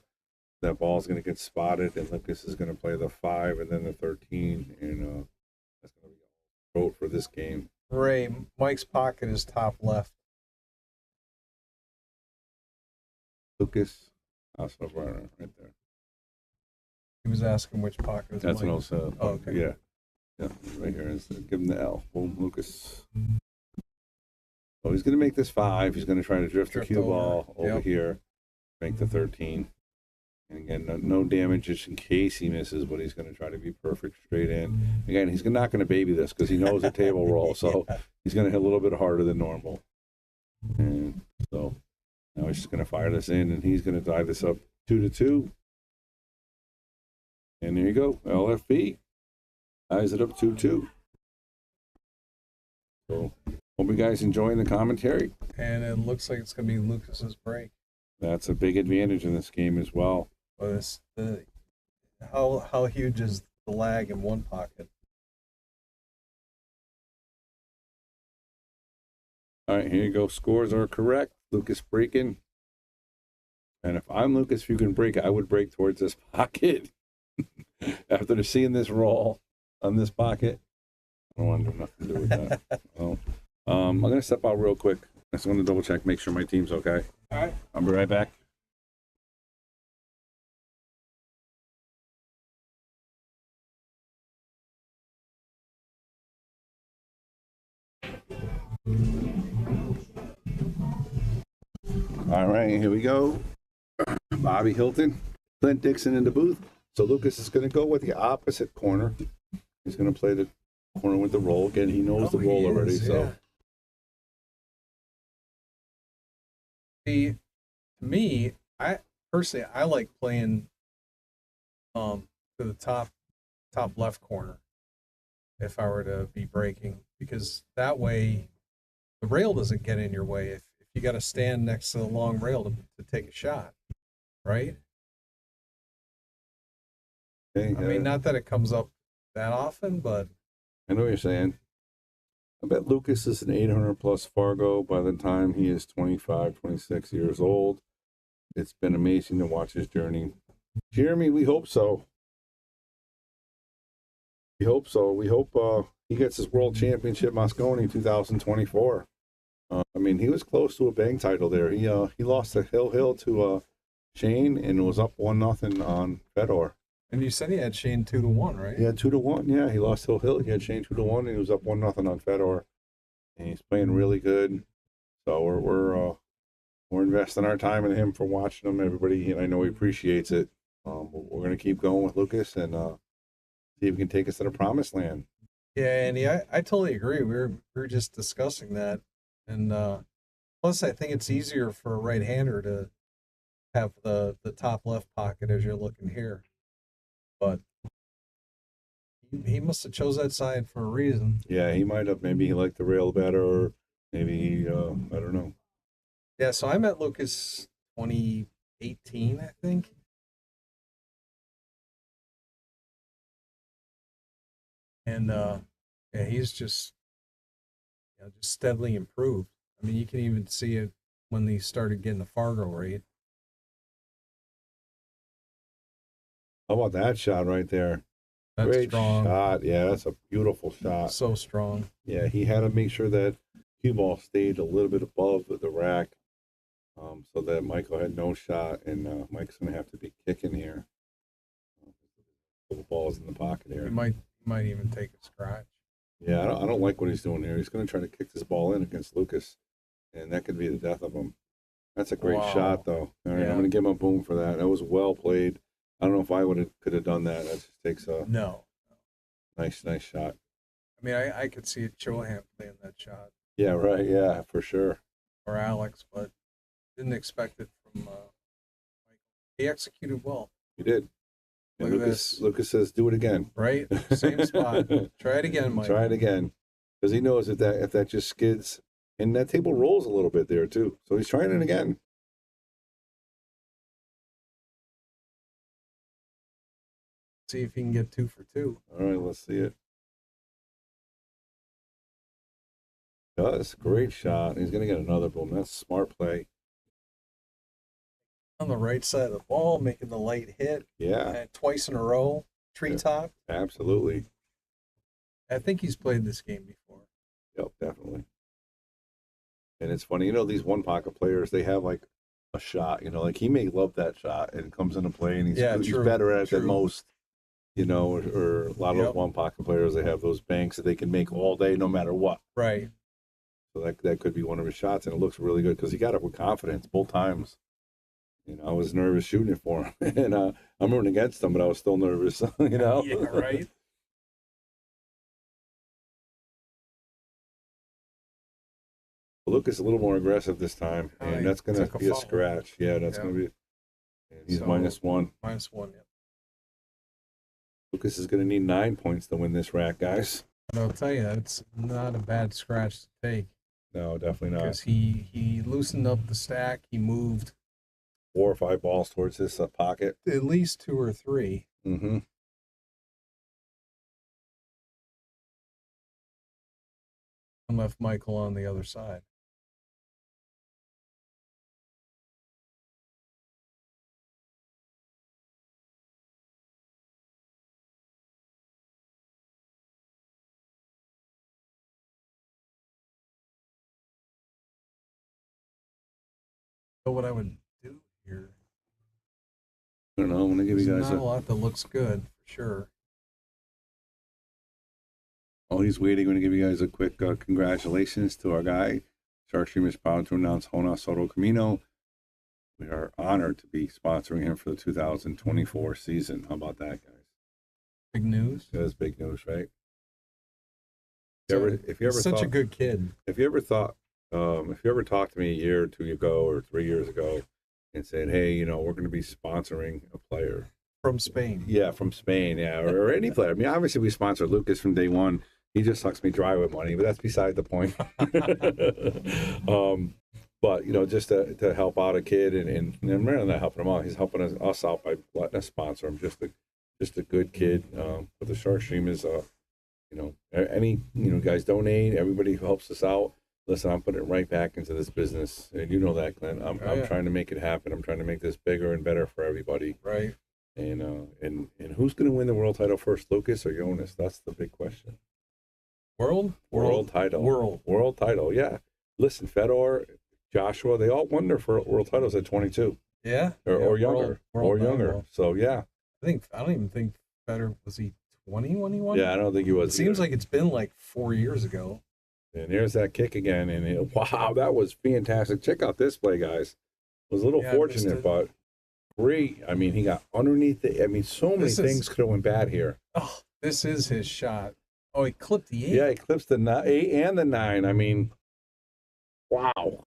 That ball's going to get spotted, and Lucas is going to play the 5 and then the 13, and that's going to be a vote for this game. Ray, Mike's pocket is top left. Lucas, right there. He was asking which pocket is That's Mike. what I was saying. Oh, okay. Yeah, right here. Give him the L. Boom, Lucas. So he's going to make this 5. He's going to try to drift the cue ball over here, make the 13. And again, no damage just in case he misses, but he's going to try to be perfect straight in. Again, he's not going to baby this because he knows a table roll, so he's going to hit a little bit harder than normal. And so now he's just going to fire this in, and he's going to tie this up 2-2. And there you go, LFB. Ties it up 2-2. So hope you guys enjoying the commentary. And it looks like it's going to be Lucas's break. That's a big advantage in this game as well. But how huge is the lag in one pocket? All right, here you go. Scores are correct. Lucas breaking. And if I'm Lucas, if you can break, I would break towards this pocket. After seeing this roll on this pocket, I don't want to do nothing to do with that. Well, I'm going to step out real quick. I just want to double check, make sure my team's okay. All right. I'll be right back. All right, here we go. Bobby Hilton, Clint Dixon in the booth. So Lucas is going to go with the opposite corner. He's going to play the corner with the roll. Again, he knows the roll already. Yeah. So See, to me, I personally like playing to the top left corner if I were to be breaking, because that way the rail doesn't get in your way if you got to stand next to the long rail to take a shot, right? okay, I mean, not that it comes up that often, but I know what you're saying. I bet Lucas is an 800 plus Fargo by the time he is 25, 26 years old. It's been amazing to watch his journey. Jeremy, we hope so. We hope so. We hope he gets his world championship Moscone 2024. I mean, he was close to a bang title there. He lost to Hill to Shane and was up 1-0 on Fedor. and you said he had Shane 2-1, right? He had 2-1. Yeah, he lost Hill. He had Shane 2-1, and he was up 1-0 on Fedor. And he's playing really good. So we're investing our time in him for watching him. Everybody, and I know he appreciates it. We're going to keep going with Lucas and see if he can take us to the promised land. Yeah, Andy, I totally agree. We were just discussing that, and plus I think it's easier for a right-hander to have the top left pocket as you're looking here. But he must have chose that side for a reason. Yeah, he might have. Maybe he liked the rail better, or maybe he, I don't know. Yeah, so I met Lucas 2018, I think. And yeah, he's just steadily improved. I mean, you can even see it when he started getting the Fargo rate. How about that shot right there? That's Great strong. shot. Yeah, that's a beautiful shot. So strong. Yeah, he had to make sure that cue ball stayed a little bit above the rack, so that Michael had no shot, and Mike's going to have to be kicking here. couple balls in the pocket here. He might even take a scratch. Yeah, I don't like what he's doing here. He's going to try to kick this ball in against Lucas, and that could be the death of him. That's a great shot, though. All right, Yeah. I'm going to give him a boom for that. That was well played. I don't know if I could have done that. That just takes a nice shot. I mean, I could see it Chohan playing that shot. Yeah, right. Yeah, for sure. Or Alex, but didn't expect it from Michael. He executed well. He did. And Look at Lucas says, "Do it again." Right? Same spot. Try it again, Mike. Try it again, because he knows if that just skids, and that table rolls a little bit there too. So he's trying it again. See if he can get 2 for 2. All right, let's see it. Does great shot. He's gonna get another boom. That's smart play. On the right side of the ball, making the light hit. Yeah, Twice in a row. Treetop. absolutely. I think he's played this game before. Yep, definitely. And it's funny, these one pocket players, they have like a shot, like he may love that shot and it comes into play and he's true, better at it true. than most, or a lot of those one pocket players, they have those banks that they can make all day no matter what. Right. So that could be one of his shots, and it looks really good because he got it with confidence both times. I was nervous shooting it for him, and I'm rooting against him, but I was still nervous, Yeah, right. Lucas is a little more aggressive this time, and that's going to be a foul. scratch. Yeah, that's going to be. And he's So, -1. -1, yeah. Lucas is going to need 9 points to win this rack, guys. But I'll tell you, it's not a bad scratch to take. No, definitely not. Because he loosened up the stack. He moved 4 or 5 balls towards this pocket. at least 2 or 3. Mm-hmm. And left Michael on the other side. So what I would do here, I don't know. I'm going to give you there's guys not a lot that looks good, for sure. While he's waiting, I'm going to give you guys a quick congratulations to our guy. Sharkstream is proud to announce Jonas Soto Camino. We are honored to be sponsoring him for the 2024 season. How about that, guys? Big news. That is big news, right? So, If you ever such thought, a good kid. If you ever talked to me a year or 2 ago or 3 years ago and said, hey, we're going to be sponsoring a player. From Spain. Yeah, from Spain, yeah, or any player. I mean, obviously we sponsor Lucas from day one. He just sucks me dry with money, but that's beside the point. But, just to help out a kid, and I'm really not helping him out. He's helping us out by letting us sponsor him. Just a good kid. But the Sharkstream is, any, guys donate. Everybody who helps us out. Listen, I'm putting it right back into this business. And you know that, Glenn. I'm trying to make it happen. I'm trying to make this bigger and better for everybody. Right. And who's going to win the world title first, Lucas or Jonas? That's the big question. World title. World title. Yeah. Listen, Fedor, Joshua, they all won their world titles at 22. Yeah. Or younger. World younger. title. So yeah. I don't even think Federer was he 20 when he won? Yeah, I don't think he was. It seems like it's been like 4 years ago. And here's that kick again, and wow, that was fantastic. Check out this play, guys. It was a little fortunate, but great. I mean, he got underneath so many things could have went bad here. Oh, this is his shot. Oh, he clipped the 8. Yeah, he clips the 8 and the 9. I mean, wow.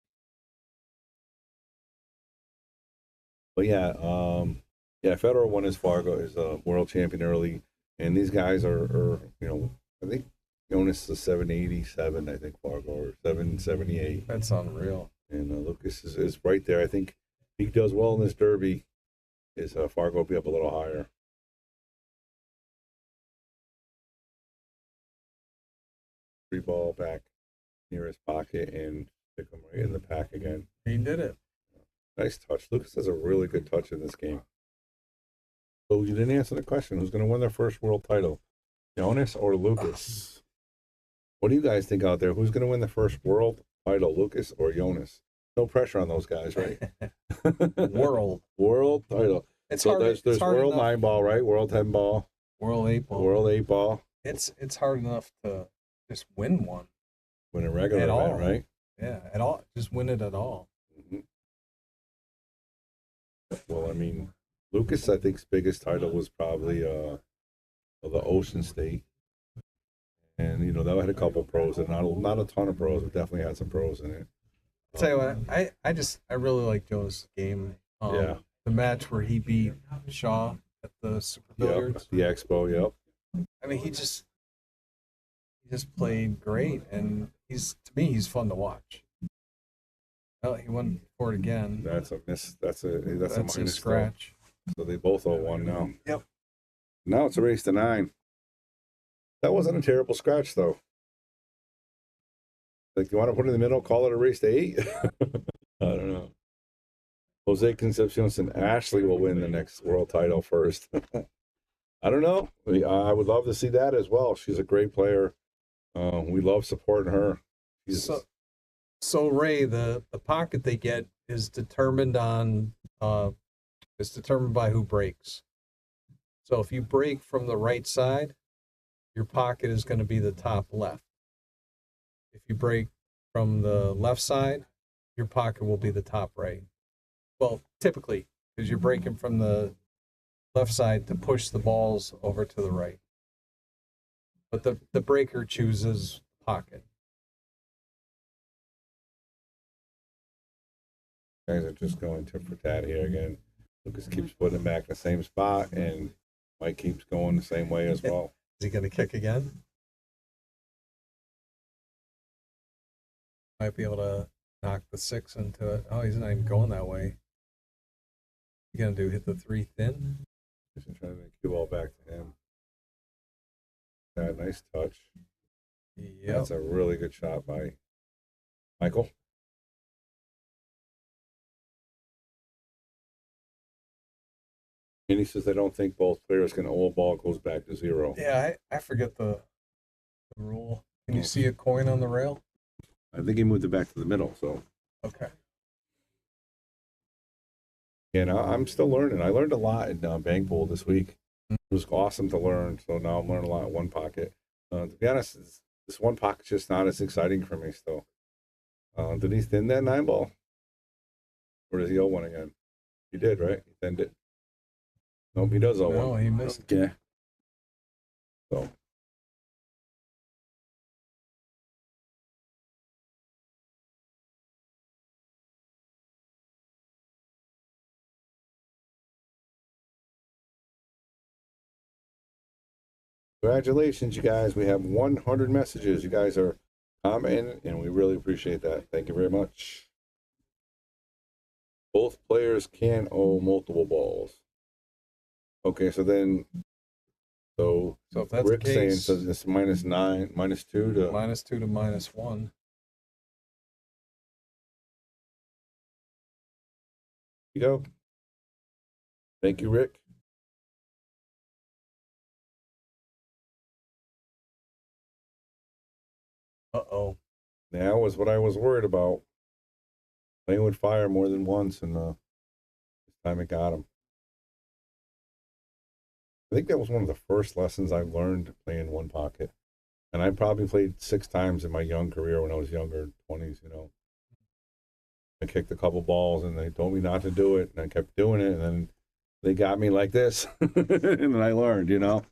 But yeah, Federer won his Fargo, is a world champion early, and these guys are I think Jonas is 787, I think Fargo, or 778. That's unreal. And Lucas is right there. I think if he does well in this derby, his Fargo will be up a little higher. Free ball back near his pocket and stick him right in the pack again. He did it. Nice touch. Lucas has a really good touch in this game. So you didn't answer the question. Who's going to win their first world title? Jonas or Lucas? What do you guys think out there? Who's going to win the first world title, Lucas or Jonas? No pressure on those guys, right? World title. It's so hard. There's it's hard world enough. 9 ball, right? World 10 ball. World 8 ball. World 8 ball. It's hard enough to just win one. Win a regular At event, all. right? Yeah, at all. Just win it at all. Mhm. Well, I mean, Lucas, I think's biggest title was probably the Ocean State. And, you know, that had a couple pros, and not a ton of pros, but definitely had some pros in it. I'll tell you what, I really like Joe's game. Yeah. The match where he beat Shaw at the Super Billiards. Yep, the Expo, yep. I mean, he just played great, and to me he's fun to watch. Well, he won for it again. That's a miss. That's a minus scratch. Though. So they both owe one now. Yep. Now it's a race to 9. That wasn't a terrible scratch, though. Like, you want to put it in the middle, call it a race to 8? I don't know. Jose Concepcion and Ashley will win the next world title first. I don't know. I would love to see that as well. She's a great player. We love supporting her. So Ray, the pocket they get is determined by who breaks. So if you break from the right side, your pocket is going to be the top left. If you break from the left side, your pocket will be the top right. Well, typically, because you're breaking from the left side to push the balls over to the right. But the breaker chooses pocket. Guys are just going tit for tat here again. Lucas keeps putting it back in the same spot, and Mike keeps going the same way as well. Is he going to kick again? Might be able to knock the 6 into it. Oh, he's not even going that way. You going to do hit the 3 thin? Just trying to make cue ball back to him. That nice touch. Yeah, That's a really good shot by Michael. And he says, I don't think both players can owe a ball goes back to 0. Yeah, I forget the rule. Can you see a coin on the rail? I think he moved it back to the middle, so. Okay. And I'm still learning. I learned a lot in bank pool this week. It was awesome to learn. So now I'm learning a lot in one pocket. To be honest, this one pocket's just not as exciting for me still. Did he thin that 9 ball? Or does he owe one again? He did, right? He thinned it. Nope, he does owe one. No, he missed. Okay. So. Congratulations, you guys. We have 100 messages. You guys are commenting, and we really appreciate that. Thank you very much. Both players can owe multiple balls. Okay, so if that's Rick's the saying case, so it's -2 to -2 to -1. you go. Thank you, Rick. Uh-oh. That was what I was worried about. Playing with fire more than once, and this time it got him. I think that was one of the first lessons I learned playing one pocket. And I probably played 6 times in my young career when I was younger, 20s, you know. I kicked a couple balls, and they told me not to do it, and I kept doing it, and then they got me like this, and then I learned, you know.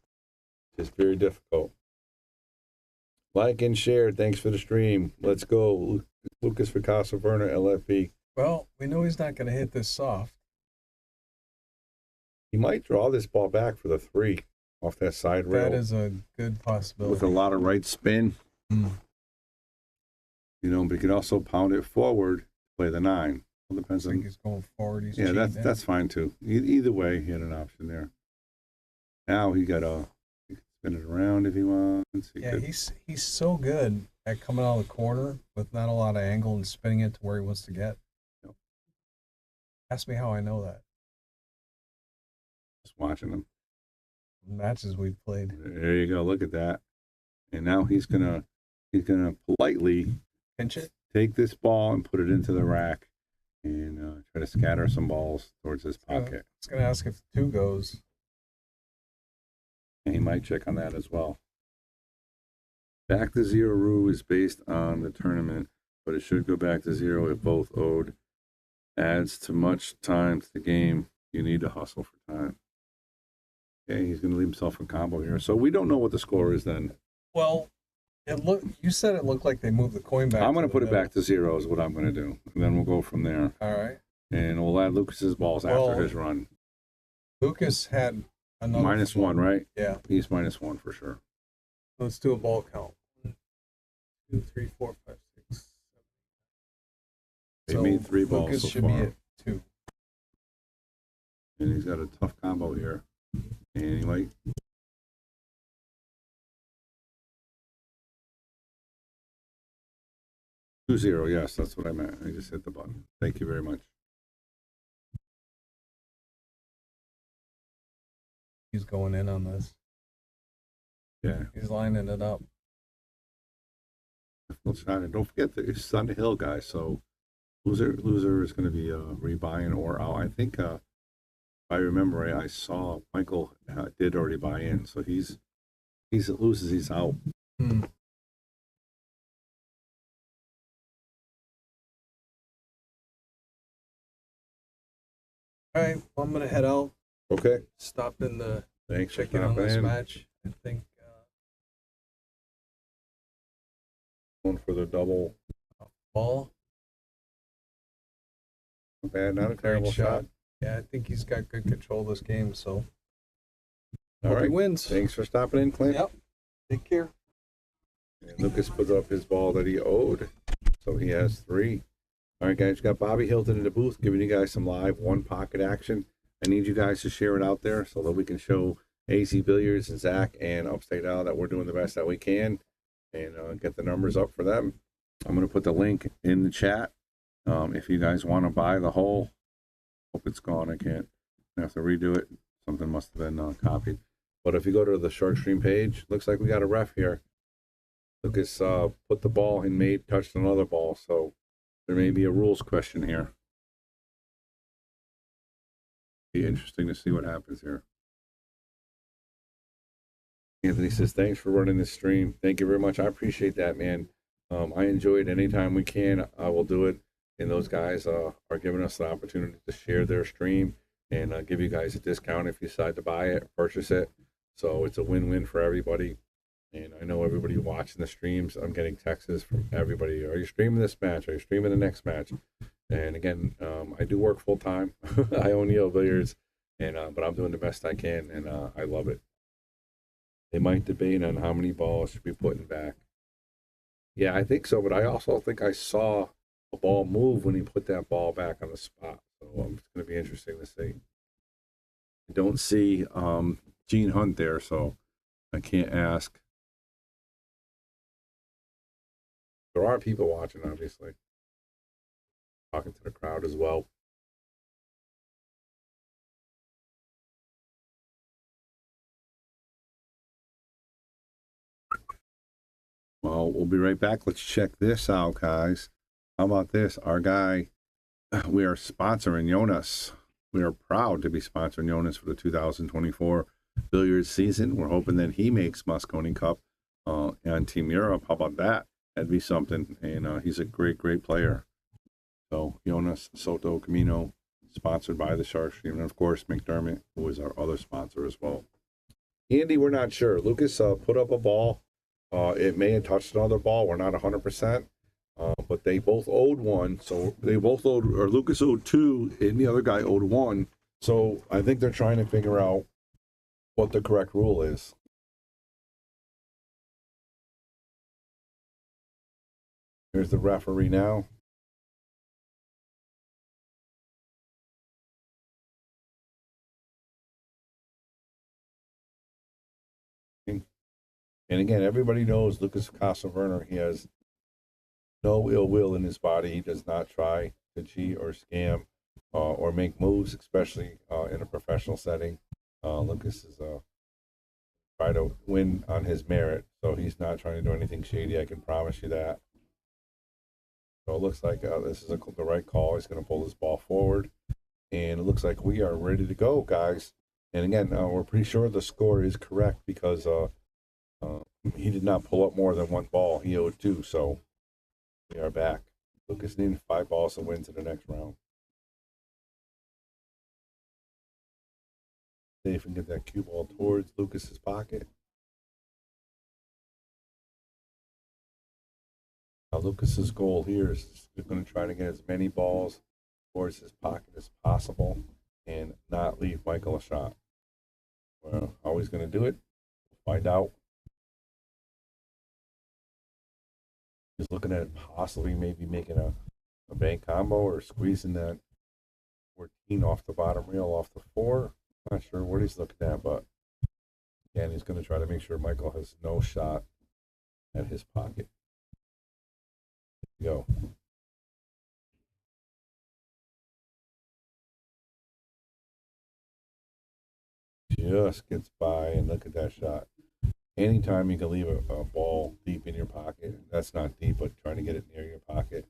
Just very difficult. Like and share. Thanks for the stream. Let's go. Lucas Picasso Verna, LFP. Well, we know he's not going to hit this soft. He might draw this ball back for the 3 off that side rail. That is a good possibility. With a lot of right spin. Mm. You know, but he can also pound it forward, play the 9. It depends I think on. he's going forward. He's Yeah, cheating that's fine too. Either way, he had an option there. Now he can spin it around if he wants. Yeah, he's so good at coming out of the corner with not a lot of angle and spinning it to where he wants to get. Yep. Ask me how I know that. Just watching him. Matches we've played. There you go. Look at that. And now he's gonna politely Pinch it. take this ball and put it into the rack and try to scatter some balls towards his pocket. It's going to ask if 2 goes. And he might check on that as well. Back to zero rule is based on the tournament, but it should go back to zero if both owed. Adds too much time to the game. You need to hustle for time. Okay, he's going to leave himself a combo here. So we don't know what the score is then. Well, you said it looked like they moved the coin back. I'm going to put it back to zero is what I'm going to do. And then we'll go from there. All right. And we'll add Lucas's balls after his run. Lucas had another -1, right? Yeah. He's -1 for sure. Let's do a ball count. 1, 2, 3, 4, 5, 6, 7. They made 3 balls Lucas so should far. be at 2. And he's got a tough combo here. And he might. Two zero, yes, that's what I meant. I just hit the button. Thank you very much. He's going in on this. Yeah. He's lining it up. Difficult shot. And don't forget that it's on the hill, guys. So loser is going to be rebuying or out. I think if I remember right, I saw Michael did already buy in. So he's loses, he's out. All right, well, I'm gonna head out. Okay. Stop in the Thanks for check in on this stopping in. match. I think Going for the double ball. Not bad, not a Great terrible shot. Yeah, I think he's got good control of this game. So All hope he right. wins. Thanks for stopping in, Clint. Yep. Take care. And Lucas put up his ball that he owed. So he has 3. All right, guys, we got Bobby Hilton in the booth giving you guys some live one pocket action. I need you guys to share it out there so that we can show AZ Billiards and Zach and Upstate Down that we're doing the best that we can and get the numbers up for them. I'm going to put the link in the chat. If you guys want to buy the whole, hope it's gone. I can't. I have to redo it. Something must have been copied. But if you go to the Shark Stream page, looks like we got a ref here. Lucas put the ball and touched another ball, so there may be a rules question here. Be interesting to see what happens here. Anthony says, thanks for running this stream. Thank you very much. I appreciate that, man. I enjoy it anytime we can. I will do it. And those guys are giving us the opportunity to share their stream and give you guys a discount if you decide to buy it, purchase it. So it's a win-win for everybody. And I know everybody watching the streams, I'm getting texts from everybody. Are you streaming this match? Are you streaming the next match? And again, I do work full time. I own Yale Billiards, and but I'm doing the best I can, and I love it. They might debate on how many balls should be putting back. Yeah, I think so, but I also think I saw a ball move when he put that ball back on the spot. So it's going to be interesting to see. I don't see Gene Hunt there, so I can't ask. There are people watching, obviously. Talking to the crowd as well. Well, we'll be right back. Let's check this out, guys. How about this? Our guy, we are sponsoring Jonas. We are proud to be sponsoring Jonas for the 2024 billiards season. We're hoping that he makes Moscone Cup on Team Europe. How about that? That'd be something. And he's a great, great player. So Jonas Soto Camino, sponsored by the Shark Stream. And of course, McDermott, who is our other sponsor as well. Andy, we're not sure. Lucas put up a ball. It may have touched another ball. We're not 100%. But they both owed 1. So they both owed, or Lucas owed 2, and the other guy owed 1. So I think they're trying to figure out what the correct rule is. Here's the referee now. And again, everybody knows Lucas Casa-Werner. He has no ill will in his body. He does not try to cheat or scam or make moves, especially in a professional setting. Lucas is try to win on his merit, so he's not trying to do anything shady. I can promise you that. So it looks like this is the right call. He's going to pull this ball forward, and it looks like we are ready to go, guys. And again, we're pretty sure the score is correct because he did not pull up more than one ball. He owed 2, so we are back. Lucas needed 5 balls to win to the next round. See if we can get that cue ball towards Lucas's pocket. Now Lucas's goal here is going to try to get as many balls towards his pocket as possible and not leave Michael a shot. Well, how he's going to do it, we'll find out. He's looking at possibly maybe making a bank combo or squeezing that 14 off the bottom rail off the 4. Not sure what he's looking at, but again, he's going to try to make sure Michael has no shot at his pocket. Go. Just gets by, and look at that shot. Anytime you can leave a ball deep in your pocket, that's not deep, but trying to get it near your pocket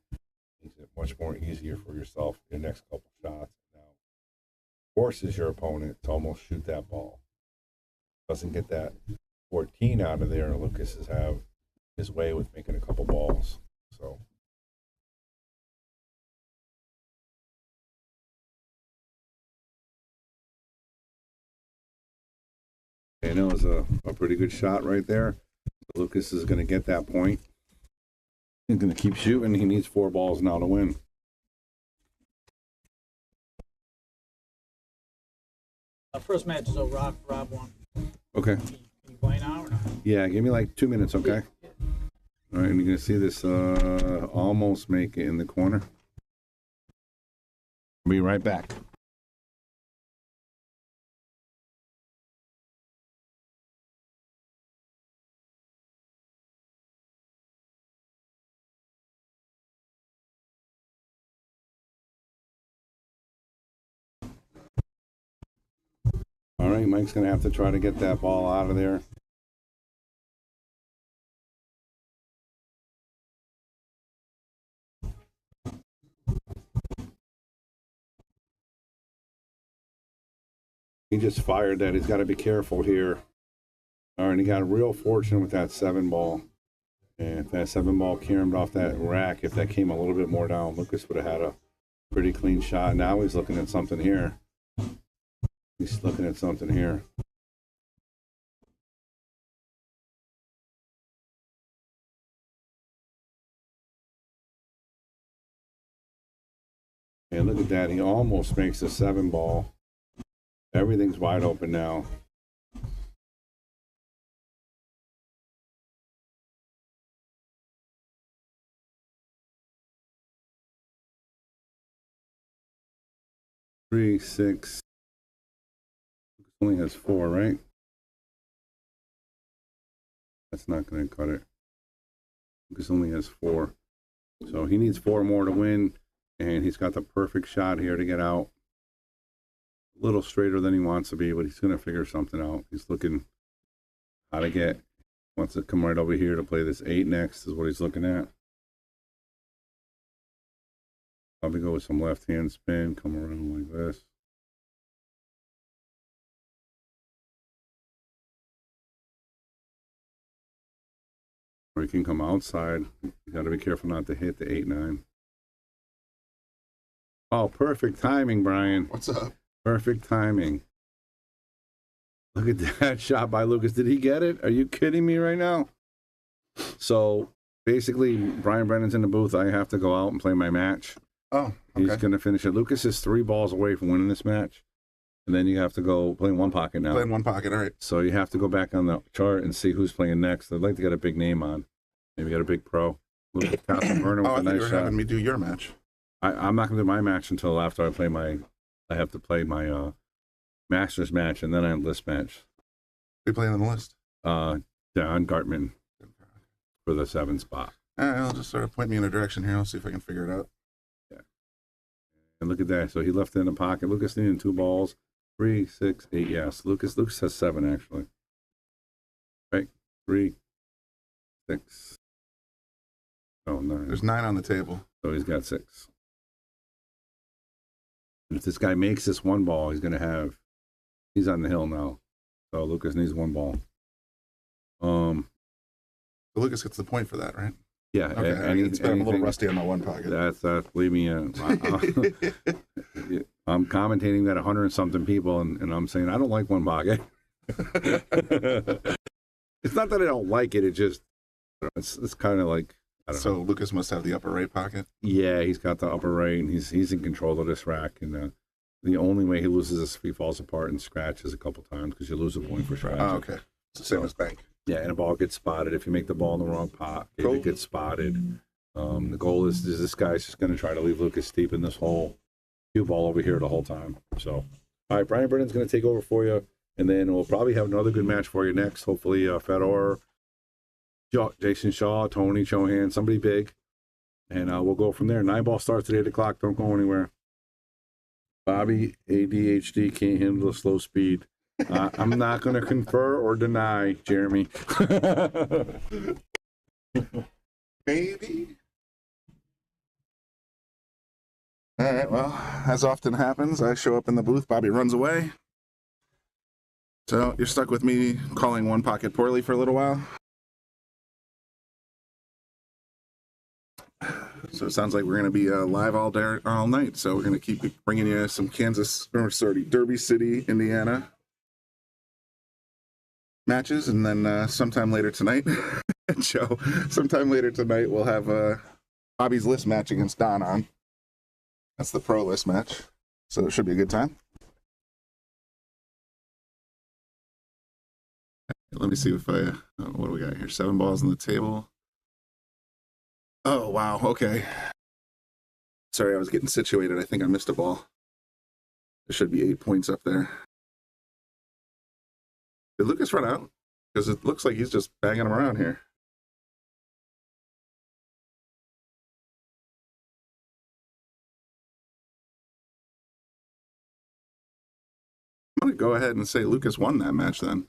makes it much more easier for yourself your next couple shots. Now, forces your opponent to almost shoot that ball. Doesn't get that 14 out of there. Lucas has have his way with making a couple balls. So. And it was a pretty good shot right there. Lucas is going to get that point. He's going to keep shooting. He needs 4 balls now to win. First match is over. Rob won. Okay. Can you play now or not? Yeah, give me like 2 minutes, okay? Yeah. All right, and you're going to see this almost make it in the corner. I'll be right back. All right, Mike's going to have to try to get that ball out of there. He just fired that. He's got to be careful here. All right, he got real fortunate with that 7 ball. And if that 7 ball caromed off that rack, if that came a little bit more down, Lucas would have had a pretty clean shot. Now he's looking at something here. He's looking at something here. And look at that. He almost makes a 7 ball. Everything's wide open now. Three, 6. Only has 4, right? That's not going to cut it. Lucas only has 4. So he needs 4 more to win, and he's got the perfect shot here to get out. A little straighter than he wants to be, but he's going to figure something out. He's looking how to get, wants to come right over here to play this 8 next is what he's looking at. Probably go with some left-hand spin, come around like this. Or he can come outside. You got to be careful not to hit the 8-9. Oh, perfect timing, Brian. What's up? Perfect timing. Look at that shot by Lucas. Did he get it? Are you kidding me right now? So basically, Brian Brennan's in the booth. I have to go out and play my match. Oh, okay. He's going to finish it. Lucas is 3 balls away from winning this match. And then you have to go play in 1 pocket now. Play in 1 pocket, all right. So you have to go back on the chart and see who's playing next. I'd like to get a big name on. Maybe get a big pro. Lucas Castleverne with I a think nice you were shot. having me do your match. I'm not going to do my match until after I play my... I have to play my Masters match, and then I enlist match. Who you playing on the list? Don Gartman for the 7 spot. All right, I'll just sort of point me in a direction here. I'll see if I can figure it out. Yeah. And look at that. So he left it in the pocket. Lucas needed 2 balls. 3, 6, 8. Yes. Lucas has 7, actually. Right? 3, 6. Oh, 9. There's 9 on the table. So he's got 6. And if this guy makes this 1 ball, he's going to have He's on the hill now. So Lucas needs one ball. So Lucas gets the point for that, right? Yeah. Okay. It's been a little rusty on my one pocket. That's believe me. I'm commentating that 100 and something people, and I'm saying I don't like one pocket. It's not that I don't like it. It just it's kind of like I don't know. Lucas must have the upper right pocket. Yeah, he's got the upper right, and he's in control of this rack. And the only way he loses is if he falls apart and scratches a couple times because you lose a point for scratching. Oh, okay. It's the same as bank. Yeah, and a ball gets spotted. If you make the ball in the wrong pot, it gets spotted. The goal is this guy's just going to try to leave Lucas deep in this hole. Cue ball over here the whole time. So, all right, Brian Brennan's going to take over for you, and then we'll probably have another good match for you next. Hopefully, Fedor, Jason Shaw, Tony Chohan, somebody big, and we'll go from there. 9-ball starts at 8 o'clock. Don't go anywhere. Bobby, ADHD, can't handle the slow speed. I'm not going to confer or deny, Jeremy. Maybe. All right, well, as often happens, I show up in the booth, Bobby runs away. So you're stuck with me calling one pocket poorly for a little while. So it sounds like we're going to be live all night. So we're going to keep bringing you some Derby City, Indiana matches, and then sometime later tonight, Joe, sometime later tonight, we'll have Bobby's list match against Don on. That's the pro list match, so it should be a good time. Let me see if what do we got here? 7 balls on the table. Oh, wow, okay. Sorry, I was getting situated. I think I missed a ball. There should be 8 points up there. Did Lucas run out? Because it looks like he's just banging them around here. I'm going to go ahead and say Lucas won that match then.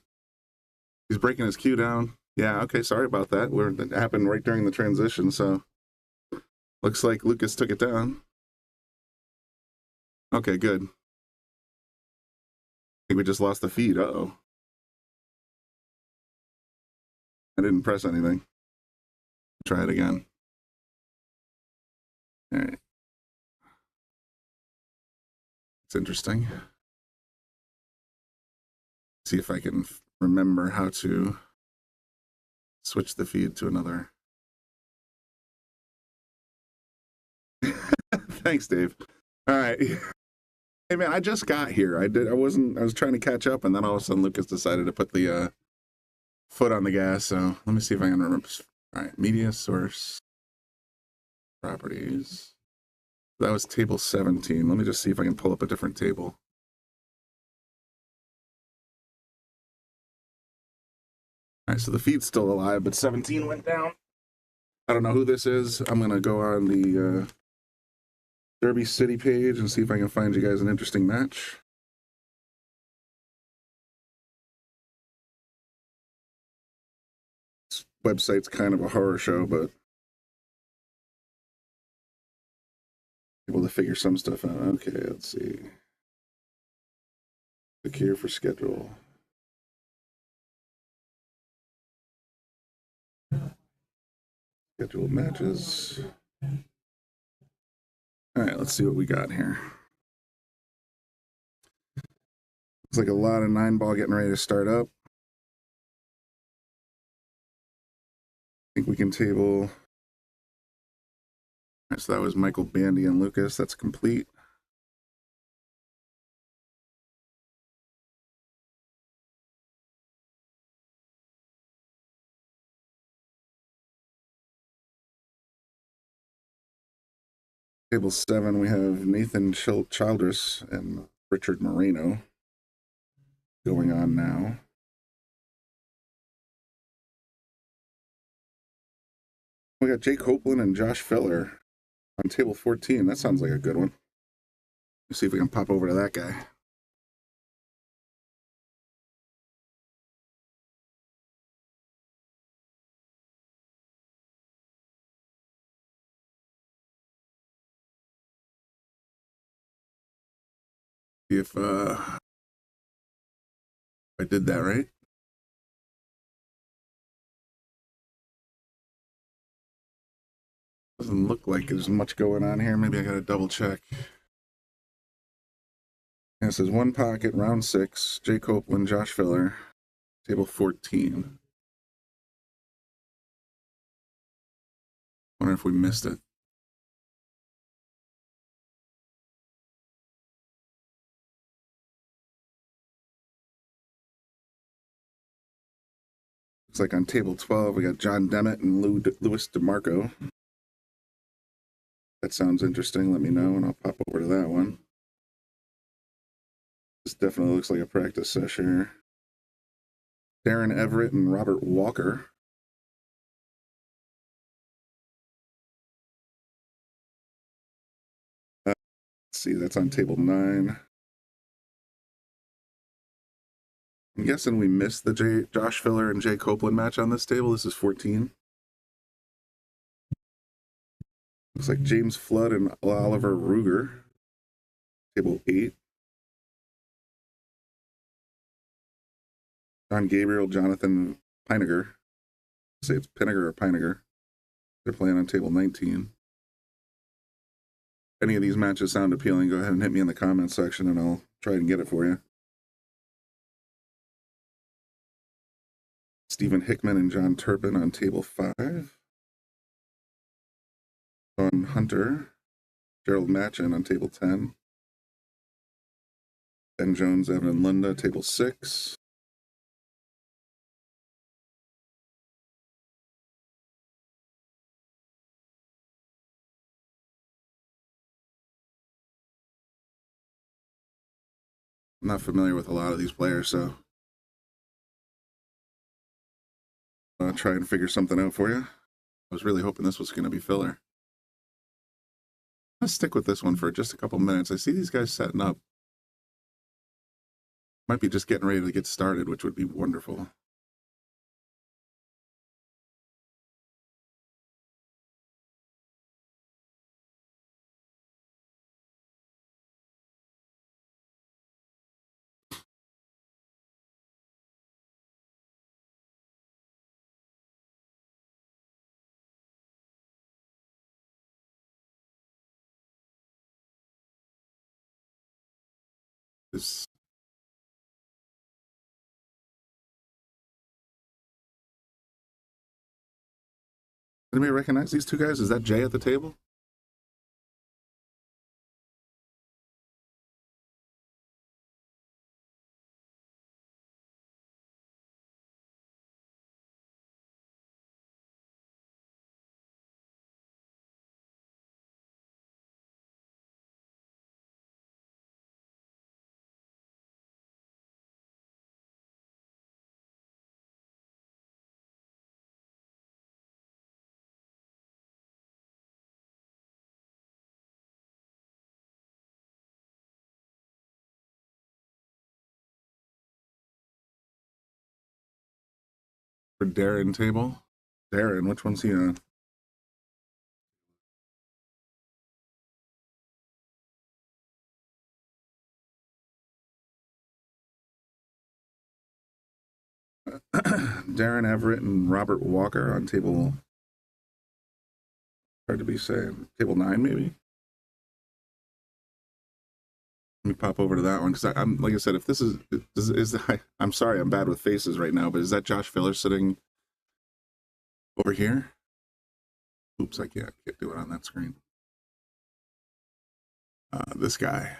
He's breaking his cue down. Yeah, okay, sorry about that. That happened right during the transition, so looks like Lucas took it down. Okay, good. I think we just lost the feed. Uh-oh. I didn't press anything. Try it again. All right. It's interesting. See if I can remember how to switch the feed to another. Thanks, Dave. All right. Hey man, I just got here. I was trying to catch up, and then all of a sudden Lucas decided to put the foot on the gas. So let me see if I can remember. All right, media source properties. That was table 17. Let me just see if I can pull up a different table. All right, so the feed's still alive, but 17 went down. I don't know who this is. I'm going to go on the Derby City page and see if I can find you guys an interesting match. This website's kind of a horror show, but able to figure some stuff out. Okay, let's see. Click here for schedule. Scheduled matches. All right, let's see what we got here. Looks like a lot of 9-ball getting ready to start up. I think we can table. All right, so that was Michael, Bandy, and Lucas. That's complete. Table 7, we have Nathan Childress and Richard Moreno going on now. We got Jake Copeland and Josh Filler on table 14. That sounds like a good one. Let's see if we can pop over to that guy. See if I did that right. Doesn't look like there's much going on here. Maybe I gotta double check. Yeah, it says One Pocket, round 6, Jay Copeland, Josh Filler, table 14. Wonder if we missed it. Looks like on table 12, we got John Demmett and Louis DeMarco. That sounds interesting. Let me know, and I'll pop over to that one. This definitely looks like a practice session here. Darren Everett and Robert Walker. Let's see, that's on table 9. I'm guessing we missed the Josh Filler and Jay Copeland match on this table. This is 14. Looks like James Flood and Oliver Ruger. Table 8. John Gabriel, Jonathan Pinegar. Say it's Pinegar or Pinegar. They're playing on table 19. If any of these matches sound appealing, go ahead and hit me in the comments section and I'll try and get it for you. Stephen Hickman and John Turpin on table 5. Sean Hunter, Gerald Matchin on table 10. Ben Jones, Evan and Linda, table 6. I'm not familiar with a lot of these players, so I'll try and figure something out for you. I was really hoping this was going to be filler. Let's stick with this one for just a couple minutes. I see these guys setting up. Might be just getting ready to get started, which would be wonderful. This Anybody recognize these two guys? Is that Jay at the table? For Darren table? Darren, which one's he on? Darren Everett and Robert Walker on table, hard to be saying, table 9 maybe? Let me pop over to that one, because I'm like I said, if this is I'm sorry, I'm bad with faces right now, but is that Josh Filler sitting over here? Oops, I can't do it on that screen. This guy.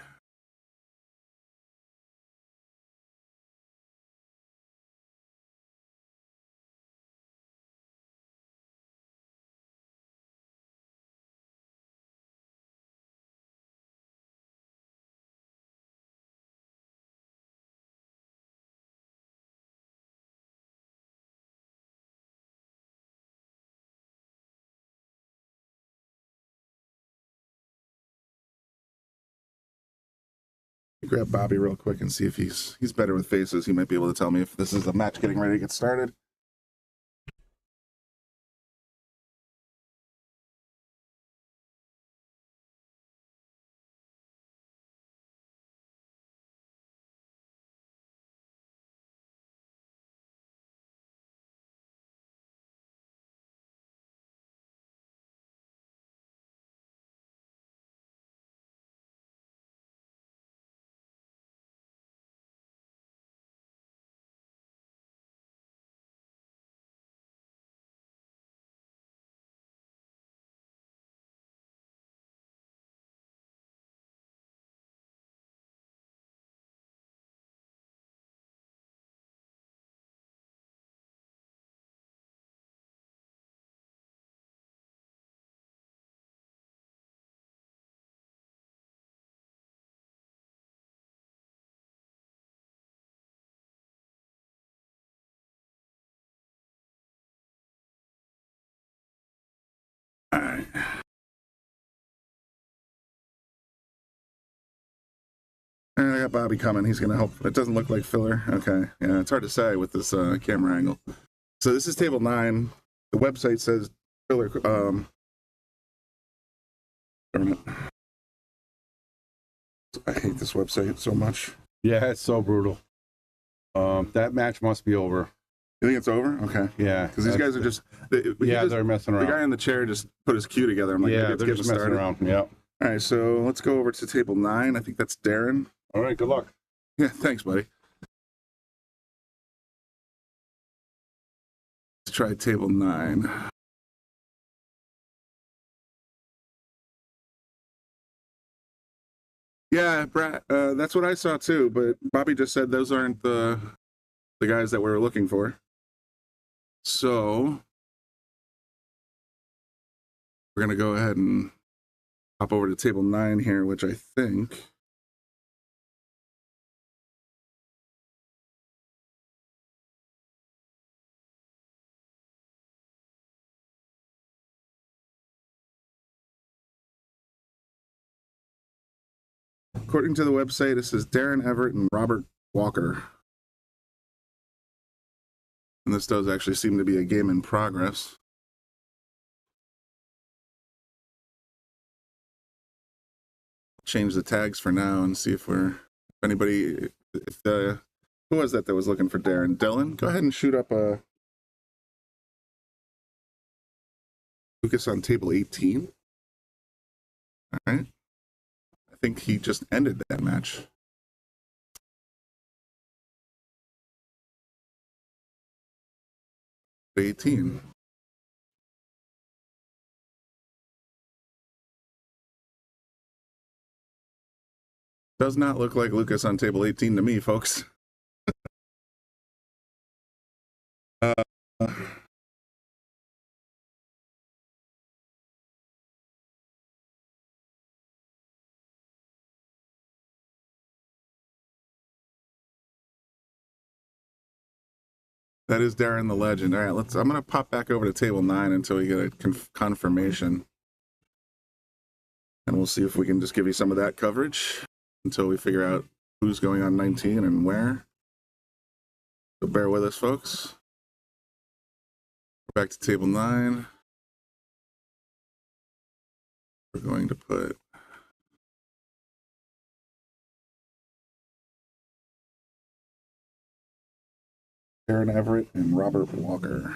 Grab Bobby real quick and see if he's better with faces. He might be able to tell me if this is a match getting ready to get started. All right. And I got Bobby coming. He's going to help. It doesn't look like filler. Okay. Yeah, it's hard to say with this camera angle. So this is table 9. The website says filler. Darn it. I hate this website so much. Yeah, it's so brutal. That match must be over. You think it's over? Okay. Yeah. Because these guys are just... they're messing around. The guy in the chair just put his cue together. I'm like, yeah, it's they're just messing started. around. Yeah. All right, so let's go over to table 9. I think that's Darren. All right, good luck. Yeah, thanks, buddy. Let's try table 9. Yeah, Brad, that's what I saw too, but Bobby just said those aren't the guys that we're looking for. So we're going to go ahead and hop over to table 9 here, which I think... According to the website, it says Darren Everett and Robert Walker. And this does actually seem to be a game in progress. Change the tags for now and see if who was that was looking for Darren? Dylan, go ahead and shoot up Lucas on table 18. All right. I think he just ended that match. '18. Does not look like Lucas on table 18 to me, folks. That is Darren the Legend. All right, I'm going to pop back over to table 9 until we get a confirmation. And we'll see if we can just give you some of that coverage until we figure out who's going on 19 and where. So bear with us, folks. Back to table 9. We're going to put Darren Everett and Robert Walker.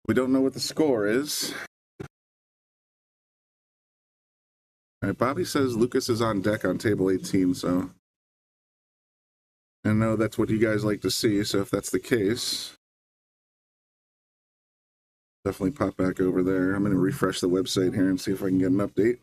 We don't know what the score is. All right, Bobby says Lucas is on deck on table 18, so I know that's what you guys like to see, so if that's the case, definitely pop back over there. I'm going to refresh the website here and see if I can get an update.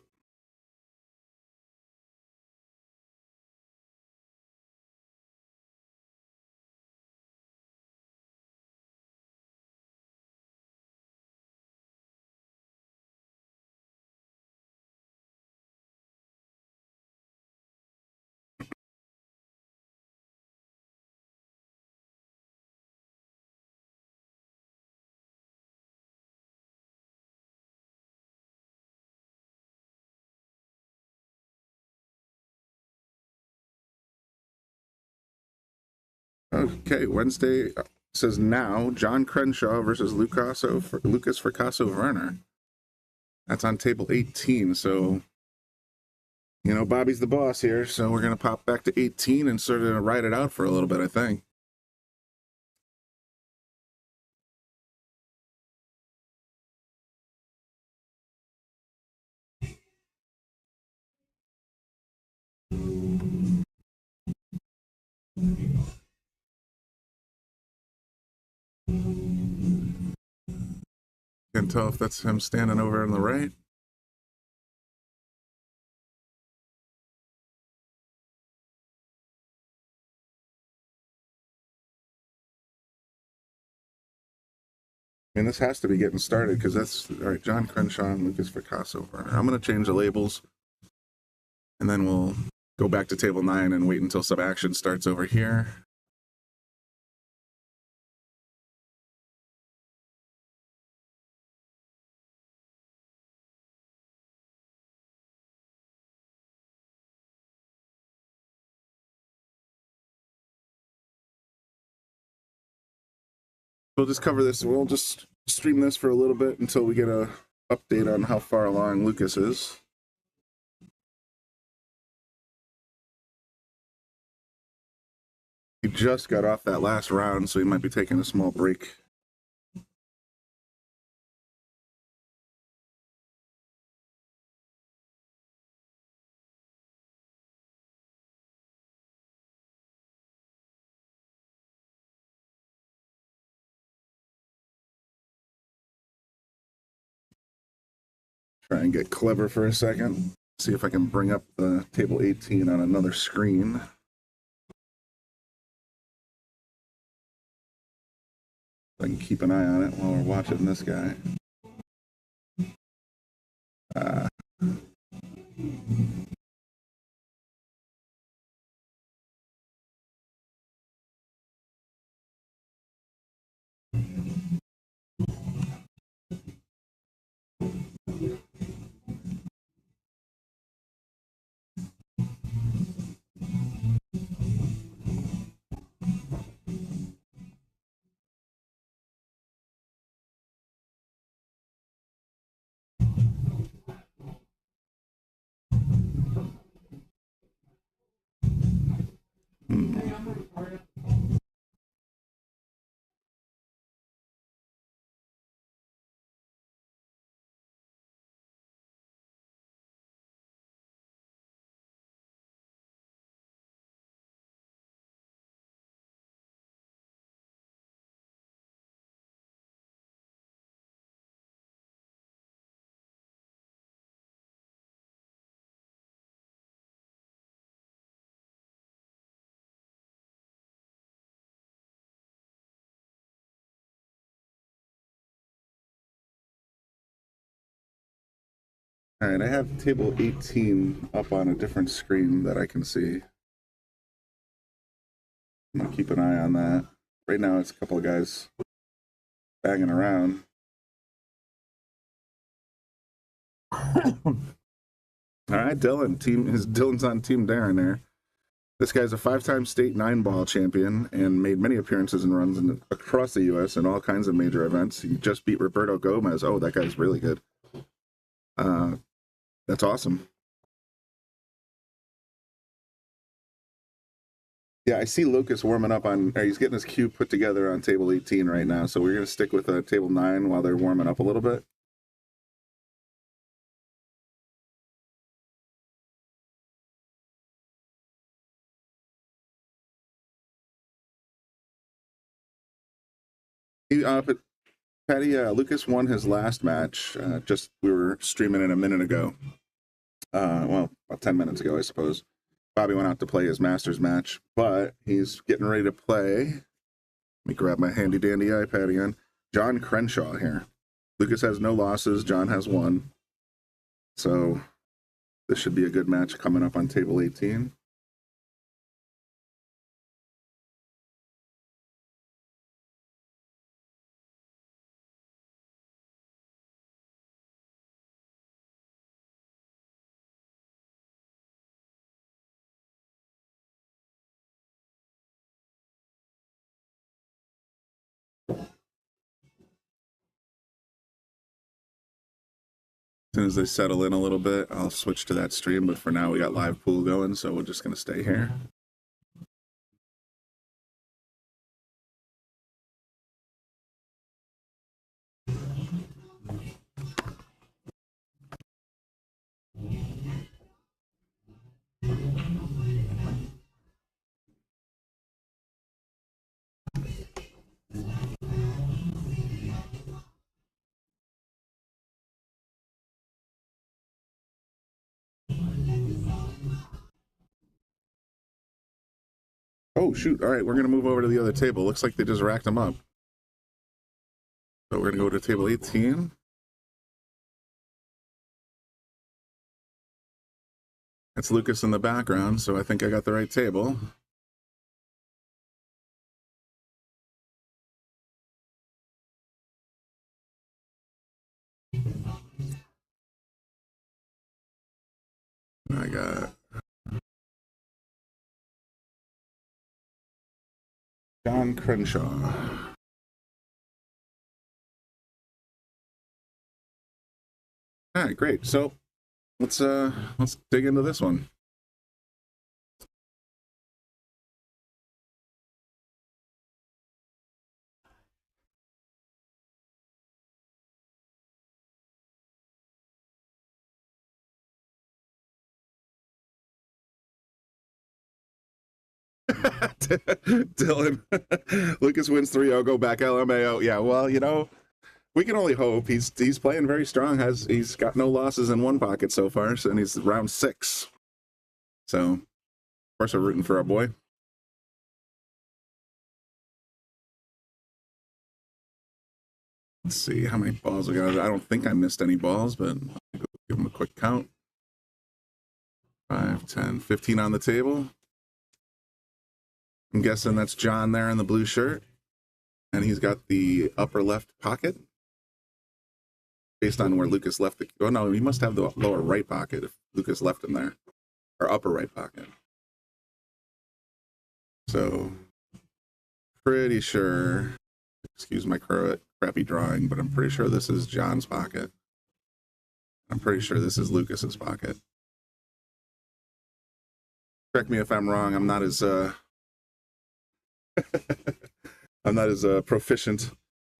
Okay, Wednesday says now John Krenshaw versus Lucas Fracasso Werner. That's on table 18. So, you know, Bobby's the boss here. So we're going to pop back to 18 and sort of ride it out for a little bit, I think. Can't tell if that's him standing over on the right. I mean, this has to be getting started because that's all right. John Krenshaw and Lucas Picasso. I'm going to change the labels, and then we'll go back to table 9 and wait until some action starts over here. We'll just cover this. We'll just stream this for a little bit until we get a update on how far along Lucas is. He just got off that last round, so he might be taking a small break. Try and get clever for a second. See if I can bring up the table 18 on another screen. I can keep an eye on it while we're watching this guy. All right, I have table 18 up on a different screen that I can see. I'm gonna keep an eye on that. Right now, it's a couple of guys banging around. All right, Dylan's on Team Darren there. This guy's a 5-time state 9-ball champion and made many appearances and runs across the U.S. in all kinds of major events. He just beat Roberto Gomez. Oh, that guy's really good. That's awesome. Yeah, I see Lucas warming up he's getting his cue put together on table 18 right now. So we're going to stick with table 9 while they're warming up a little bit. Patty, Lucas won his last match. We were streaming it a minute ago. Well, about 10 minutes ago, I suppose. Bobby went out to play his Masters match, but he's getting ready to play. Let me grab my handy dandy iPad again. John Krenshaw here. Lucas has no losses. John has 1. So this should be a good match coming up on table 18. As soon as they settle in a little bit, I'll switch to that stream. But for now, we got live pool going, so we're just going to stay here. Oh, shoot. All right, we're going to move over to the other table. Looks like they just racked them up. So we're going to go to table 18. That's Lucas in the background, so I think I got the right table. I got John Krenshaw. All right, great. So let's dig into this one. Dylan, Lucas wins 3-0, go back LMAO. Yeah, well, you know, we can only hope. He's playing very strong. He's got no losses in one pocket so far, and he's round 6. So, of course, we're rooting for our boy. Let's see how many balls we got. I don't think I missed any balls, but I'll give him a quick count. 5, 10, 15 on the table. I'm guessing that's John there in the blue shirt. And he's got the upper left pocket. Based on where Lucas left the... Oh, no, he must have the lower right pocket if Lucas left him there. Or upper right pocket. So, pretty sure... Excuse my crappy drawing, but I'm pretty sure this is John's pocket. I'm pretty sure this is Lucas's pocket. Correct me if I'm wrong. I'm not as... I'm not as proficient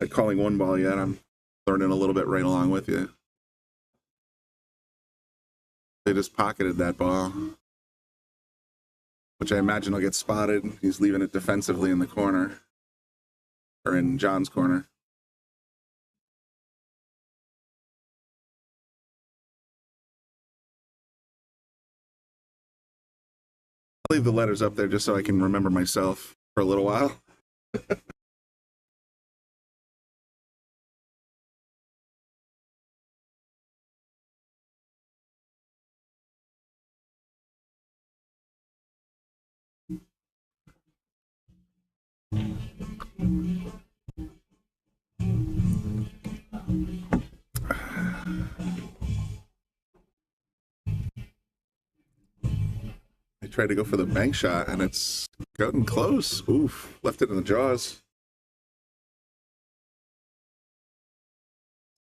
at calling one ball yet. I'm learning a little bit right along with you. They just pocketed that ball, which I imagine will get spotted. He's leaving it defensively in the corner, or in John's corner. I'll leave the letters up there just so I can remember myself for a little while. I tried to go for the bank shot, and it's gotten close. Oof, left it in the jaws.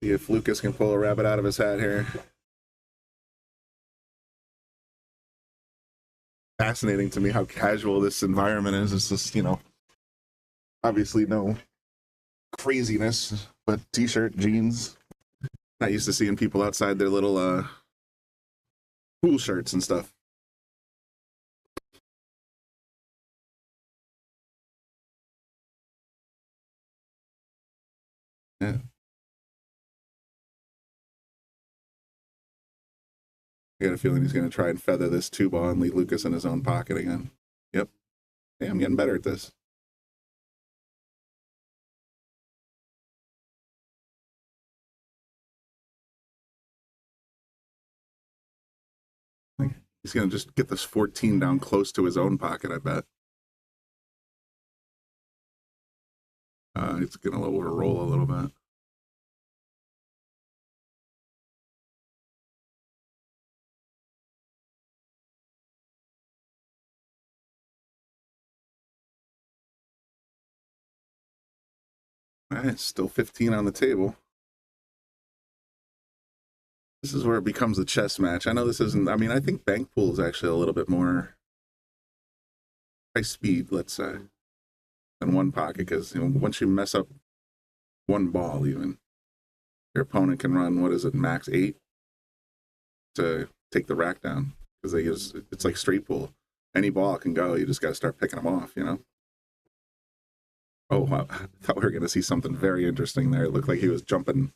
See if Lucas can pull a rabbit out of his hat here. Fascinating to me how casual this environment is. It's just, you know, obviously no craziness, but t-shirt, jeans. Not used to seeing people outside their little pool shirts and stuff. Yeah. I got a feeling he's going to try and feather this 2-ball and leave Lucas in his own pocket again. Yep. Hey, I'm getting better at this. He's going to just get this 14 down close to his own pocket, I bet. It's going to overroll a little bit. All right, still 15 on the table. This is where it becomes a chess match. I know this isn't, I mean, I think bank pool is actually a little bit more high speed, let's say, than one pocket, because, you know, once you mess up one ball even, your opponent can run, what is it, max 8 to take the rack down, because they use, it's like straight pool. Any ball can go, you just got to start picking them off, you know? Oh, wow. I thought we were going to see something very interesting there. It looked like he was jumping.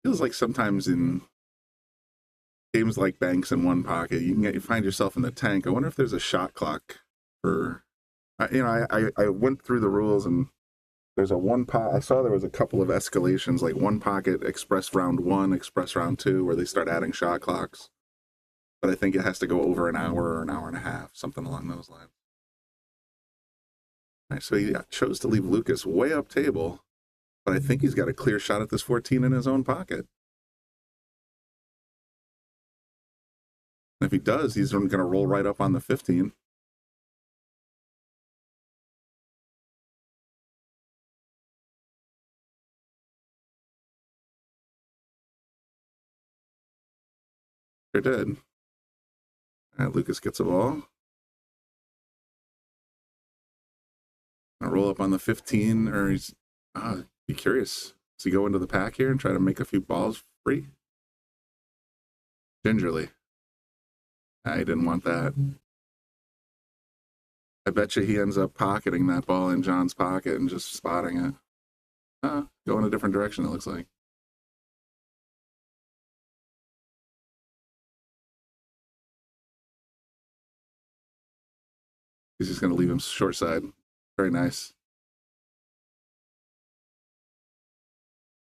feels like sometimes in games like Banks in One Pocket, you find yourself in the tank. I wonder if there's a shot clock for, I went through the rules and there's a I saw there was a couple of escalations, like One Pocket Express Round 1, Express Round 2, where they start adding shot clocks. But I think it has to go over an hour or an hour and a half, something along those lines. All right, so he chose to leave Lucas way up table, but I think he's got a clear shot at this 14 in his own pocket. And if he does, he's going to roll right up on the 15. Sure did. All right, Lucas gets a ball. Gonna roll up on the 15, or he's be curious. Does he go into the pack here and try to make a few balls free? Gingerly. I didn't want that. I bet you he ends up pocketing that ball in John's pocket and just spotting it. Go in a different direction, it looks like. He's just going to leave him short side. Very nice.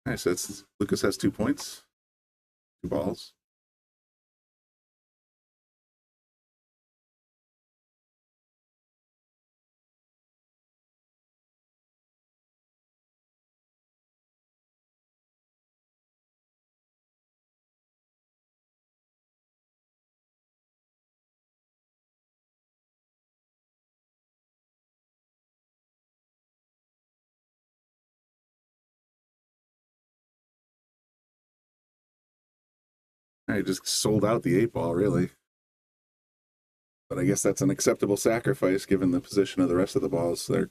All right, so Lucas has 2 points, 2 balls. I just sold out the 8-ball, really. But I guess that's an acceptable sacrifice given the position of the rest of the balls. They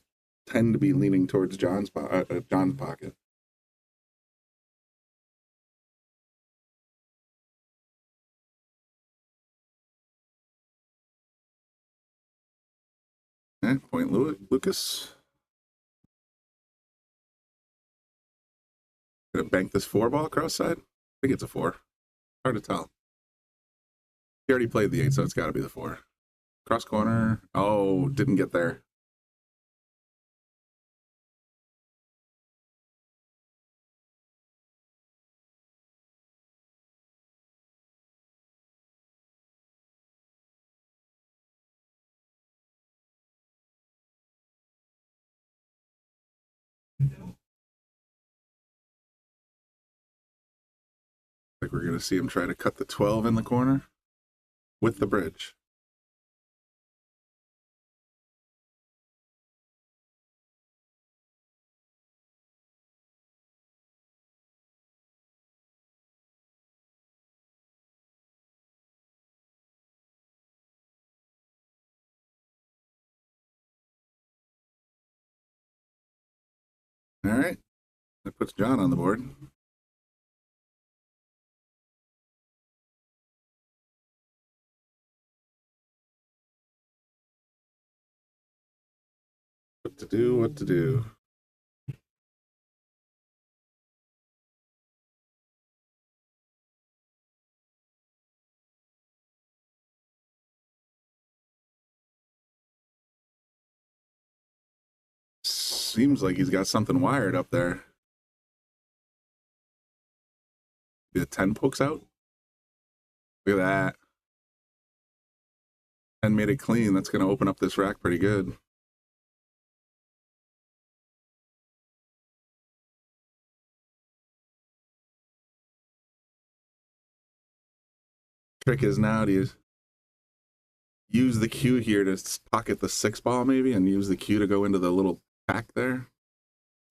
tend to be leaning towards John's pocket. Point Lucas. Gonna bank this 4-ball cross side. I think it's a 4. Hard to tell. He already played the 8, so it's got to be the 4. Cross corner. Oh, didn't get there. Like we're going to see him try to cut the 12 in the corner with the bridge. All right, that puts John on the board. What to do. Seems like he's got something wired up there. The 10 pokes out. Look at that. 10 made it clean. That's going to open up this rack pretty good. Trick is now to use the cue here to pocket the 6-ball maybe, and use the cue to go into the little pack there.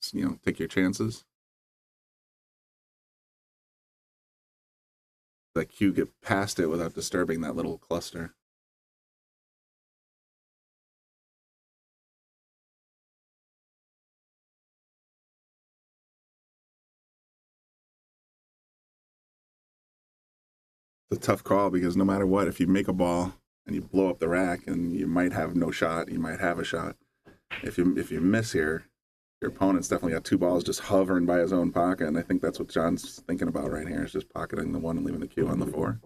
So, take your chances. That cue get past it without disturbing that little cluster. It's a tough call because no matter what, if you make a ball and you blow up the rack, and you might have no shot, you might have a shot. If you miss here, Your opponent's definitely got 2 balls just hovering by his own pocket, and I think that's what John's thinking about right here, is just pocketing the 1 and leaving the cue on the 4.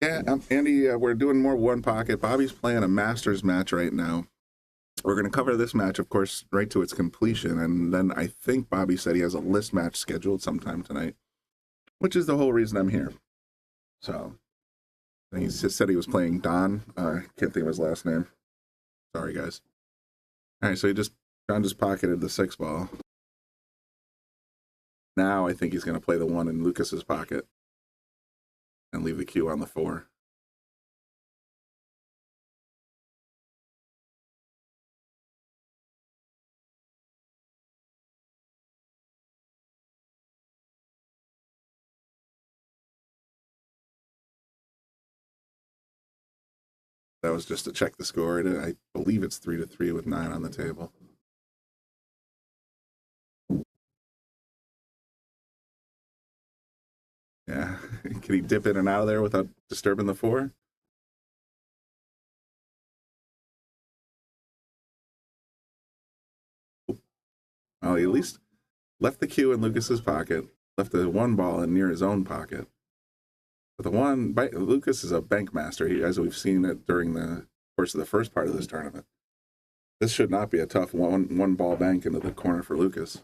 Yeah, Andy, we're doing more 1 pocket. Bobby's playing a Masters match right now. We're going to cover this match, of course, right to its completion, and then I think Bobby said he has a list match scheduled sometime tonight, which is the whole reason I'm here. So, he just said he was playing Don. I can't think of his last name. Sorry, guys. All right, so John just pocketed the 6 ball. Now I think he's going to play the 1 in Lucas's pocket and leave the cue on the 4. That was just to check the score. I believe it's 3-3 with 9 on the table. Yeah, can he dip in and out of there without disturbing the 4? Well, he at least left the cue in Lucas's pocket, left the 1 ball in near his own pocket. But Lucas is a bank master, as we've seen it during the course of the first part of this tournament. This should not be a tough one ball bank into the corner for Lucas.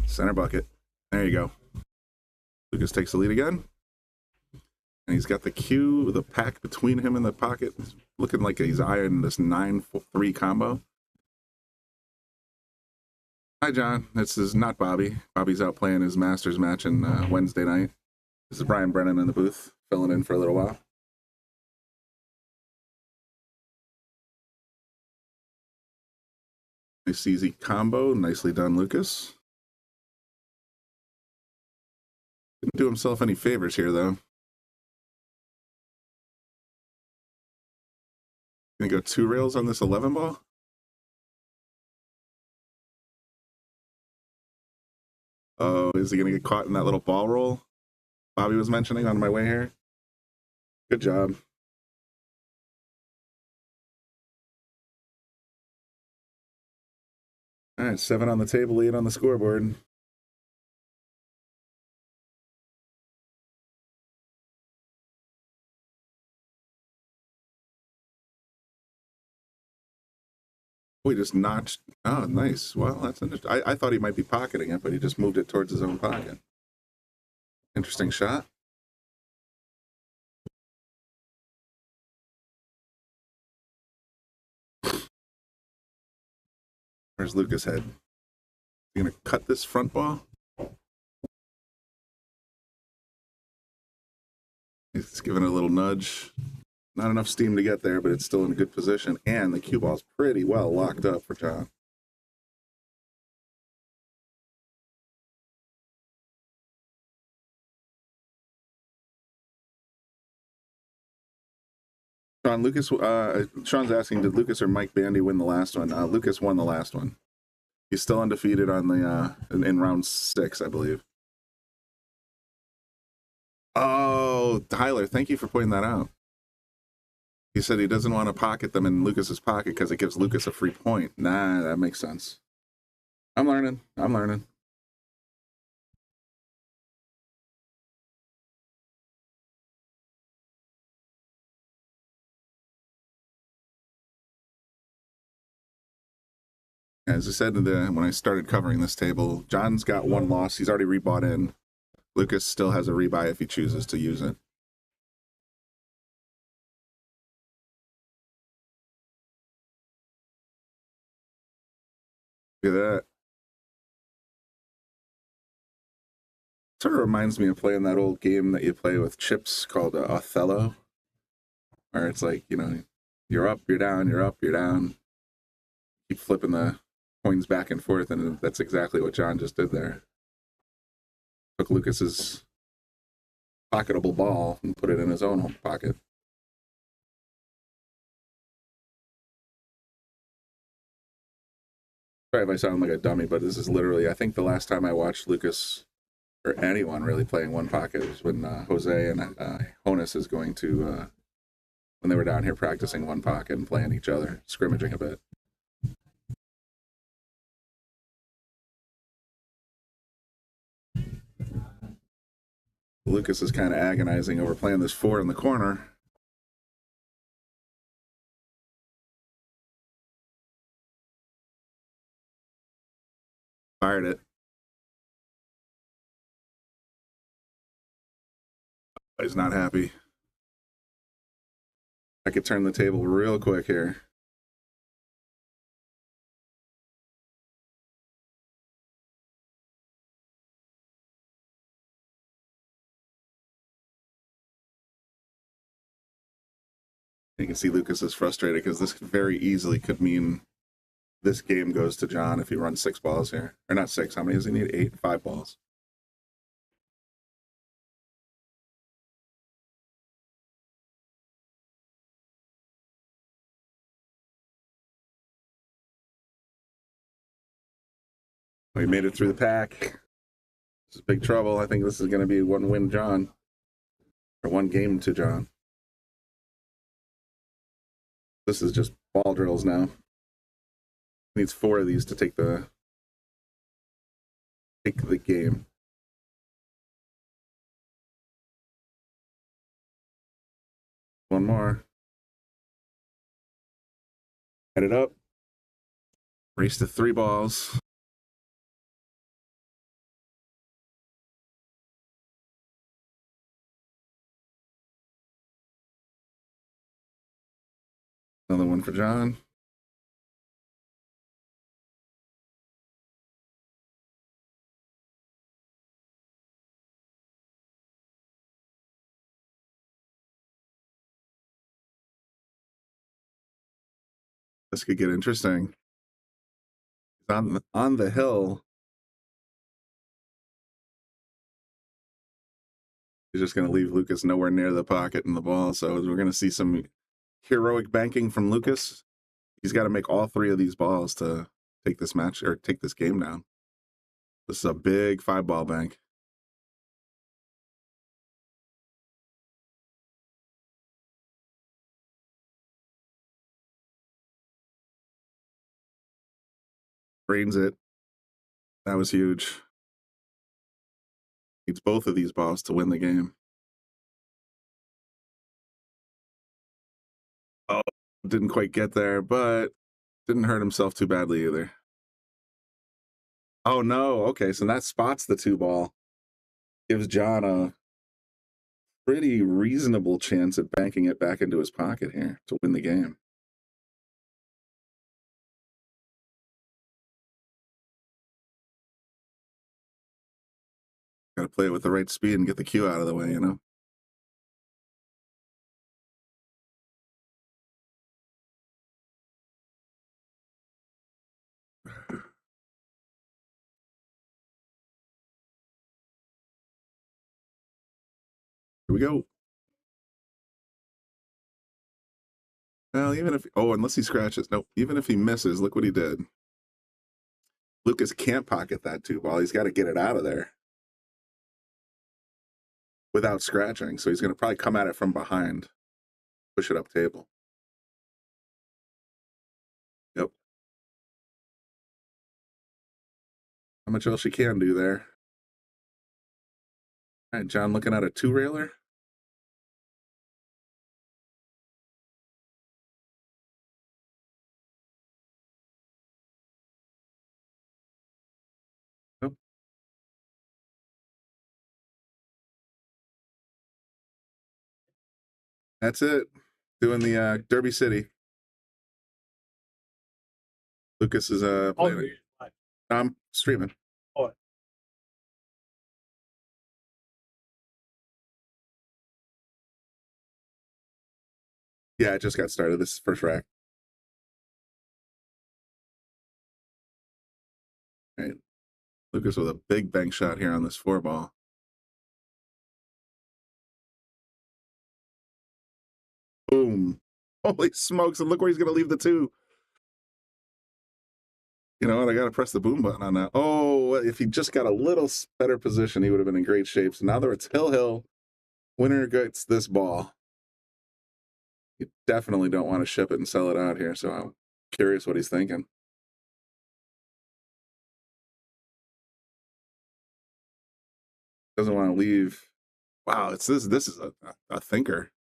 Center bucket. There you go. Lucas takes the lead again. And he's got the cue, the pack between him and the pocket. It's looking like he's eyeing this 9-3 combo. Hi, John. This is not Bobby. Bobby's out playing his Masters match on Wednesday night. This is Brian Brennan in the booth, filling in for a little while. Nice easy combo. Nicely done, Lucas. Didn't do himself any favors here, though. Gonna go 2 rails on this 11 ball? Oh, is he gonna get caught in that little ball roll Bobby was mentioning on my way here? Good job. All right, 7 on the table, 8 on the scoreboard. Oh, he just notched. Oh, nice. Well, that's interesting. I thought he might be pocketing it, but he just moved it towards his own pocket. Interesting shot. Where's Lucas' head? Is he going to cut this front ball? He's giving it a little nudge. Not enough steam to get there, but it's still in a good position. And the cue ball's pretty well locked up for John. Sean's asking, did Lucas or Mike Bandy win the last one? Lucas won the last one. He's still undefeated on the in round 6, I believe. Oh, Tyler, thank you for pointing that out. He said he doesn't want to pocket them in Lucas's pocket because it gives Lucas a free point. Nah, that makes sense. I'm learning. As I said when I started covering this table, John's got 1 loss. He's already rebought in. Lucas still has a rebuy if he chooses to use it. Look at that. Sort of reminds me of playing that old game that you play with chips called Othello, where it's like, you're up, you're down, you're up, you're down. Keep flipping the coins back and forth, and that's exactly what John just did there. took Lucas's pocketable ball and put it in his own pocket. Sorry if I sound like a dummy, but this is literally, I think the last time I watched Lucas or anyone really playing one pocket was when Jose and Honus is going to, when they were down here practicing one pocket and playing each other, scrimmaging a bit. Lucas is kind of agonizing over playing this 4 in the corner. Fired it. He's not happy. I could turn the table real quick here. You can see Lucas is frustrated because this very easily could mean this game goes to John if he runs 6 balls here. Or not 6, how many does he need? 8, 5 balls. We made it through the pack. This is big trouble. I think this is going to be 1 win John. Or 1 game to John. This is just ball drills now. Needs 4 of these to take the game. One more. Head it up. Race to 3 balls. Another one for John. This could get interesting. He's on the hill. He's just going to leave Lucas nowhere near the pocket and the ball. So we're going to see some heroic banking from Lucas. He's got to make all 3 of these balls to take this match or take this game down. This is a big 5-ball bank. Brains it. That was huge. Needs both of these balls to win the game. Oh, didn't quite get there, but didn't hurt himself too badly either. Oh no, okay, so that spots the 2-ball. Gives John a pretty reasonable chance at banking it back into his pocket here to win the game. Got to play it with the right speed and get the cue out of the way, you know? Here we go. Well, even if, oh, unless he scratches. Nope, even if he misses, look what he did. Lucas can't pocket that 2-ball. He's got to get it out of there without scratching. So he's going to probably come at it from behind, push it up table. Yep. How much else you can do there? All right, John looking at a 2-railer. Yep. That's it. Doing the Derby City. Lucas is playing it. I'm streaming. Oh. Yeah, I just got started. This is first rack. All right. Lucas with a big bank shot here on this 4-ball. Boom. Holy smokes, and look where he's going to leave the 2. You know what? I got to press the boom button on that. Oh, if he just got a little better position, he would have been in great shape. So now that it's hill, winner gets this ball. You definitely don't want to ship it and sell it out here. So I'm curious what he's thinking. Doesn't want to leave. Wow, it's this. This is a thinker.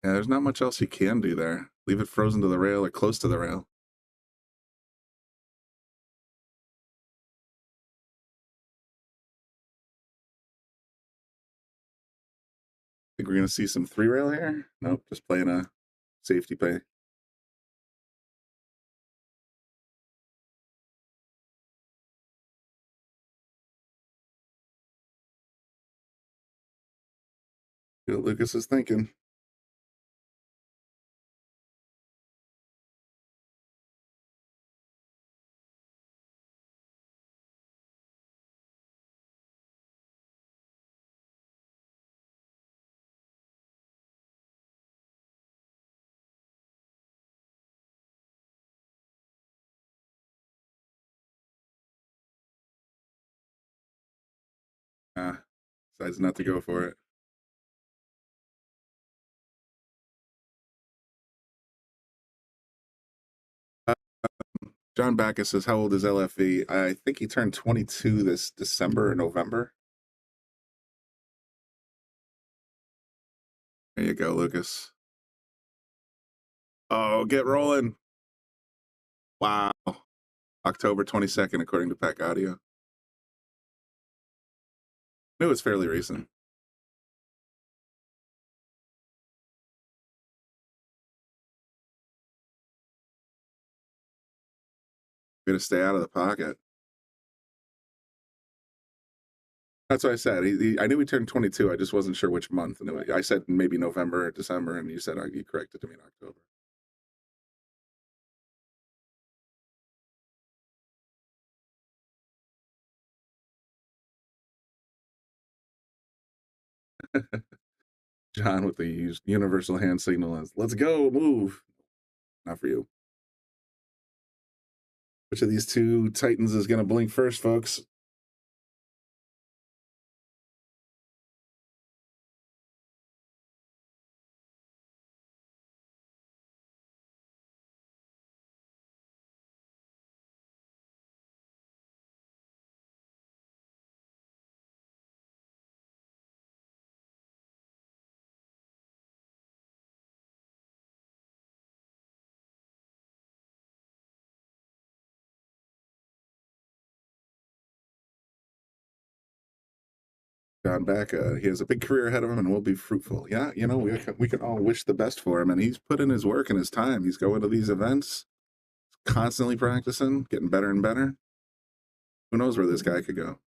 Yeah, there's not much else you can do there. Leave it frozen to the rail or close to the rail. Think we're going to see some 3-rail here? Nope, just playing a safety play. See what Lucas is thinking. Decides not to go for it. John Backus says, how old is LFV? I think he turned 22 this December or November. There you go, Lucas. Oh, get rolling. Wow. October 22nd, according to Pack Audio. It was fairly recent. Going to stay out of the pocket. That's what I said. I knew he turned 22. I just wasn't sure which month. And I said maybe November or December, and you said you corrected to me in October. John with the universal hand signal is, let's go, move. Not for you. Which of these 2 Titans is going to blink first, folks? John back. He has a big career ahead of him and will be fruitful. Yeah, you know, we can all wish the best for him. And he's put in his work and his time. He's going to these events, constantly practicing, getting better and better. Who knows where this guy could go?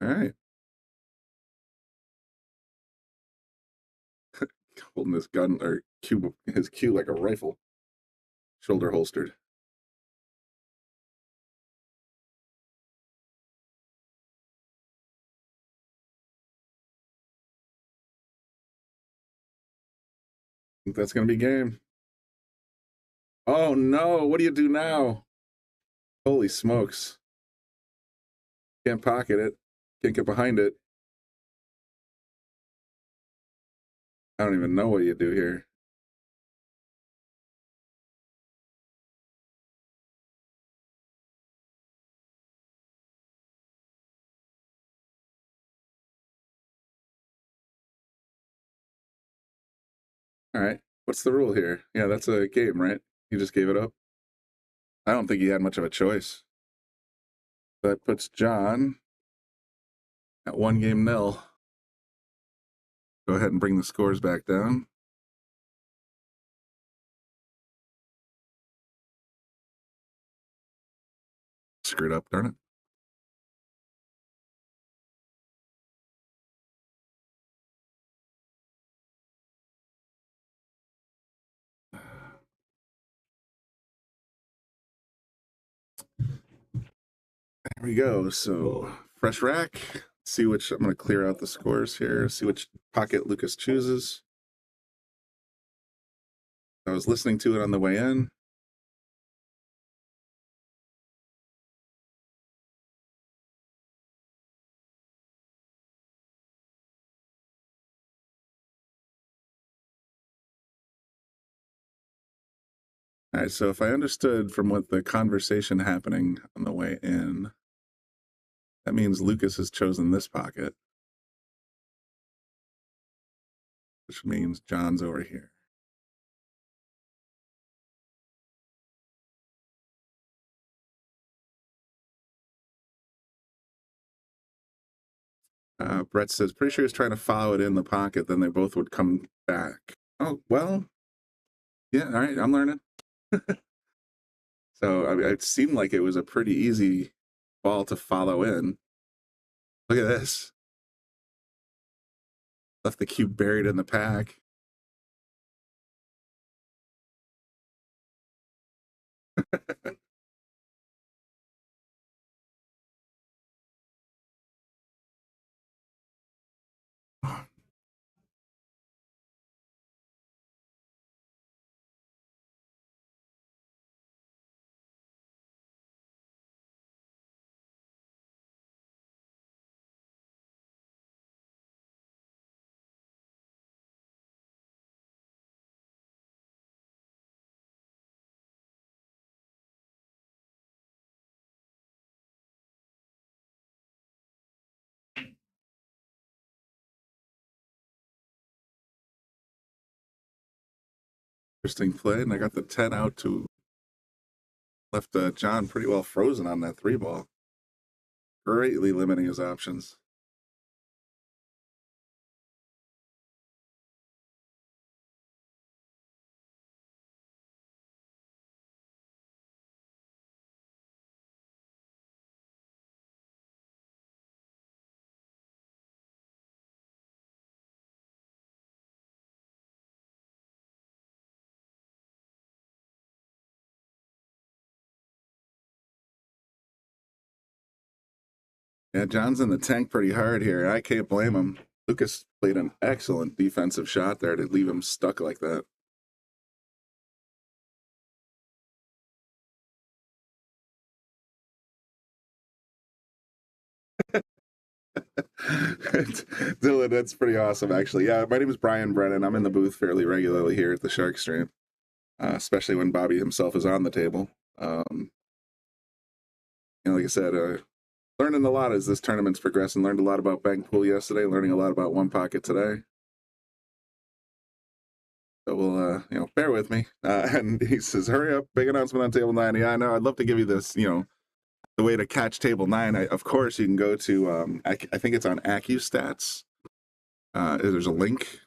All right. Holding this gun or his cue like a rifle, shoulder holstered. Think that's going to be game. Oh no, what do you do now? Holy smokes. Can't pocket it. Can't get behind it. I don't even know what you do here. All right. What's the rule here? Yeah, that's a game, right? You just gave it up. I don't think he had much of a choice. That puts John at 1-0. Go ahead and bring the scores back down. Screwed up, darn it. Here we go. So fresh rack. See which, I'm going to clear out the scores here. See which pocket Lucas chooses. I was listening to it on the way in. All right, so if I understood from what the conversation happening on the way in, that means Lucas has chosen this pocket, which means John's over here. Brett says, pretty sure he's trying to follow it in the pocket, then they both would come back. Oh, well, yeah, all right, I'm learning. So I mean, it seemed like it was a pretty easy ball to follow in. Look at this. Left the cue buried in the pack. Interesting play, and I got the 10 out to left John pretty well frozen on that 3 ball, greatly limiting his options. Yeah, John's in the tank pretty hard here. I can't blame him. Lucas played an excellent defensive shot there to leave him stuck like that. Dylan, that's pretty awesome, actually. Yeah, my name is Brian Brennan. I'm in the booth fairly regularly here at the Shark Stream, especially when Bobby himself is on the table. Like I said, learning a lot as this tournament's progressing. Learned a lot about bank pool yesterday. Learning a lot about One Pocket today. So we'll, bear with me. And he says, "Hurry up! Big announcement on table 9." Yeah, I know. I'd love to give you this, the way to catch table 9. Of course, you can go to, I think it's on AccuStats. There's a link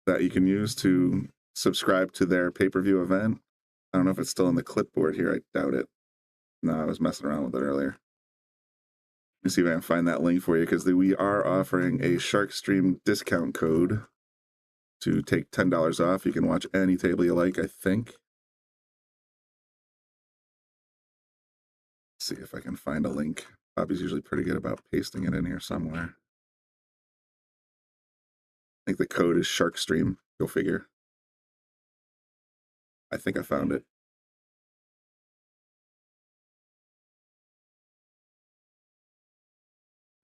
that you can use to subscribe to their pay-per-view event. I don't know if it's still in the clipboard here. I doubt it. No, I was messing around with it earlier. Let me see if I can find that link for you, because we are offering a Shark Stream discount code to take $10 off. You can watch any table you like, I think. Let's see if I can find a link. Bobby's usually pretty good about pasting it in here somewhere. I think the code is Shark Stream. Go figure. I think I found it.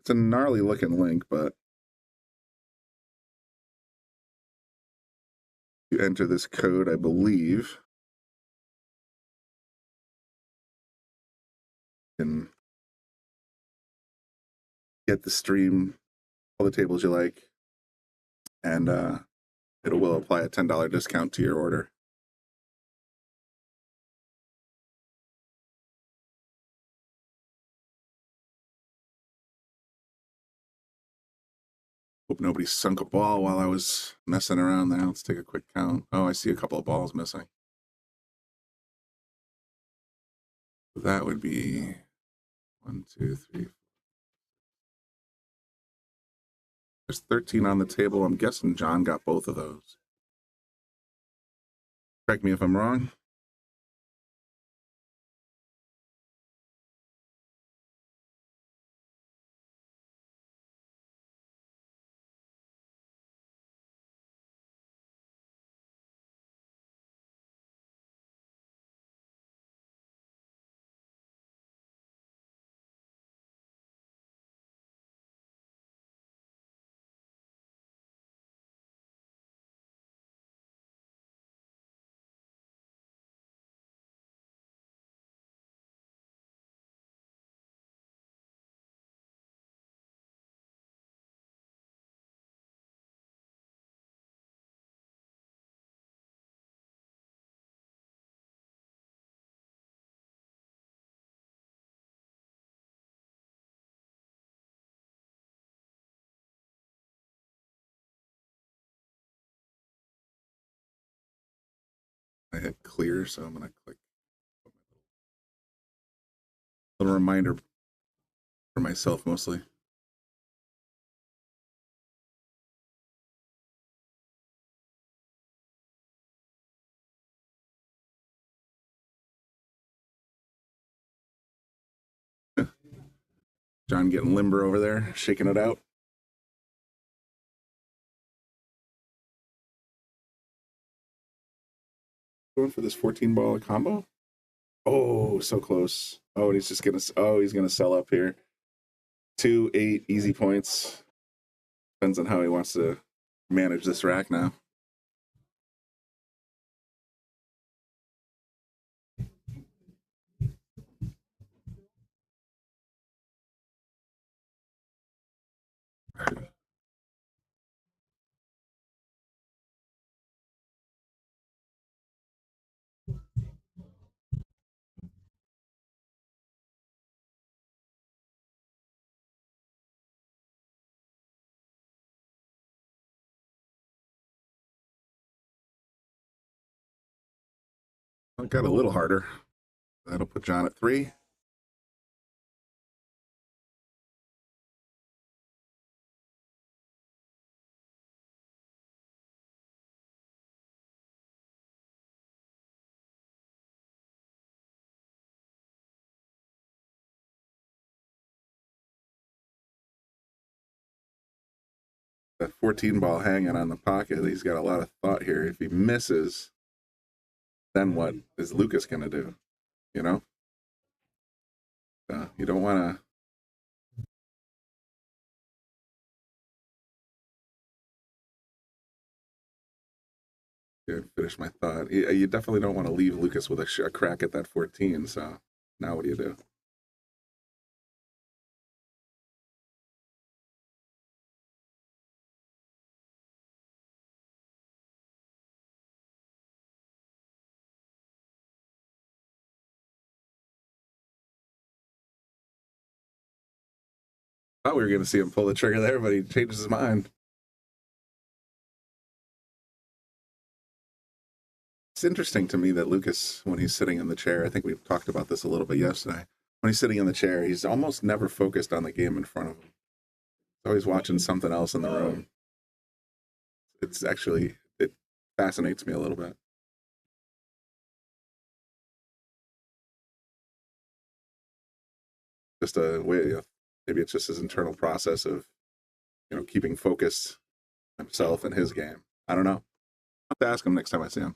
It's a gnarly looking link, but you enter this code, I believe, and get the stream, all the tables you like, and it will apply a $10 discount to your order. Hope nobody sunk a ball while I was messing around there. Let's take a quick count. Oh, I see a couple of balls missing. That would be 1, 2, 3. There's 13 on the table. I'm guessing John got both of those. Correct me if I'm wrong. I hit clear, so I'm going to click. Little reminder for myself mostly. John getting limber over there, shaking it out. Going for this 14 ball combo. Oh, so close. Oh, and he's just gonna. Oh, he's gonna sell up here. 2, 8 easy points. Depends on how he wants to manage this rack now. It got a little harder. That'll put John at 3. That 14 ball hanging on the pocket. He's got a lot of thought here. If he misses, then what is Lucas going to do? You know? You don't want to finish my thought. You definitely don't want to leave Lucas with a crack at that 14. So now what do you do? Thought we were going to see him pull the trigger there, but he changes his mind. It's interesting to me that Lucas, when he's sitting in the chair, I think we talked about this a little bit yesterday. When he's sitting in the chair, he's almost never focused on the game in front of him. He's always watching something else in the room. It's actually, it fascinates me a little bit. Just a way of, maybe it's just his internal process of, you know, keeping focused himself and his game. I don't know. I'll have to ask him next time I see him.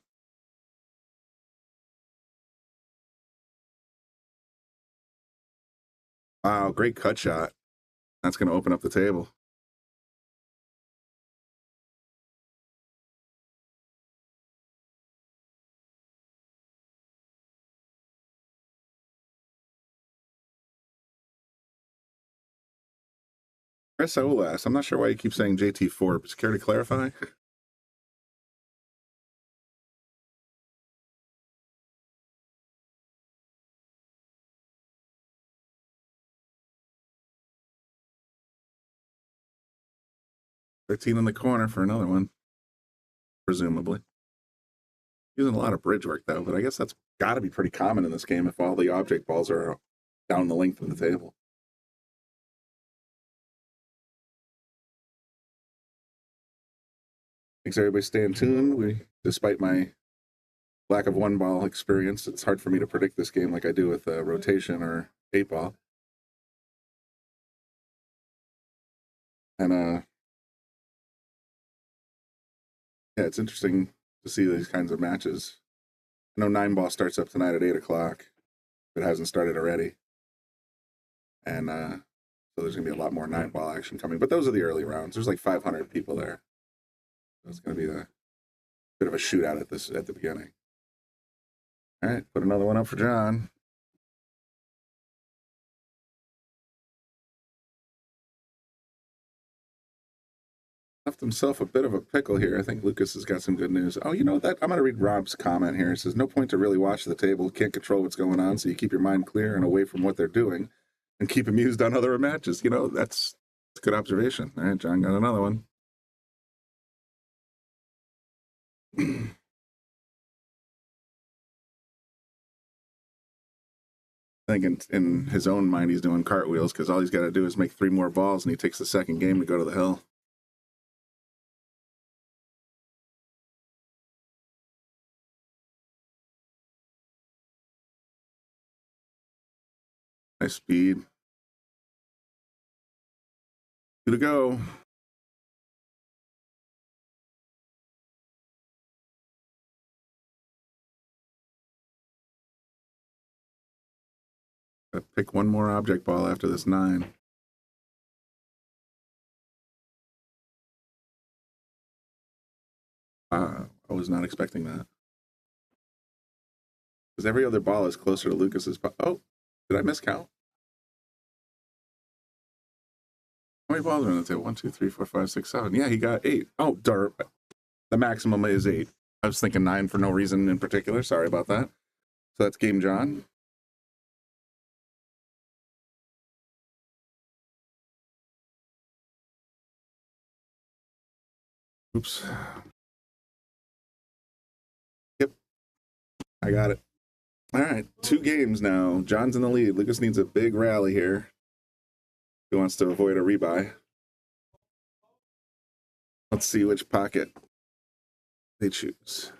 Wow, great cut shot. That's going to open up the table. Chris Olas, I'm not sure why you keep saying JT Forbes. Care to clarify? $13 in the corner for another one, presumably. Using a lot of bridge work, though, but I guess that's got to be pretty common in this game if all the object balls are down the length of the table. Thanks, everybody. Stay tuned. Despite my lack of one ball experience, it's hard for me to predict this game like I do with rotation or 8 ball. And yeah, it's interesting to see these kinds of matches. I know 9 ball starts up tonight at 8 o'clock. It hasn't started already. And so there's going to be a lot more 9 ball action coming. But those are the early rounds. There's like 500 people there. So it's going to be a bit of a shootout at the beginning. All right, put another one up for John. Left himself a bit of a pickle here. I think Lucas has got some good news. Oh, you know that? I'm going to read Rob's comment here. It says, no point to really watch the table. Can't control what's going on, so you keep your mind clear and away from what they're doing and keep amused on other matches. You know, that's a good observation. All right, John got another one. I think in his own mind he's doing cartwheels because all he's got to do is make 3 more balls and he takes the second game to go to the hill. Nice speed. 2 to go. Gotta pick 1 more object ball after this 9. I was not expecting that. Because every other ball is closer to Lucas's. Oh, did I miscount? How many balls are on the table? 1, 2, 3, 4, 5, 6, 7. Yeah, he got 8. Oh, darn. The maximum is 8. I was thinking 9 for no reason in particular. Sorry about that. So that's game John. Oops. Yep. I got it. All right. 2 games now. John's in the lead. Lucas needs a big rally here. He wants to avoid a rebuy. Let's see which pocket they choose.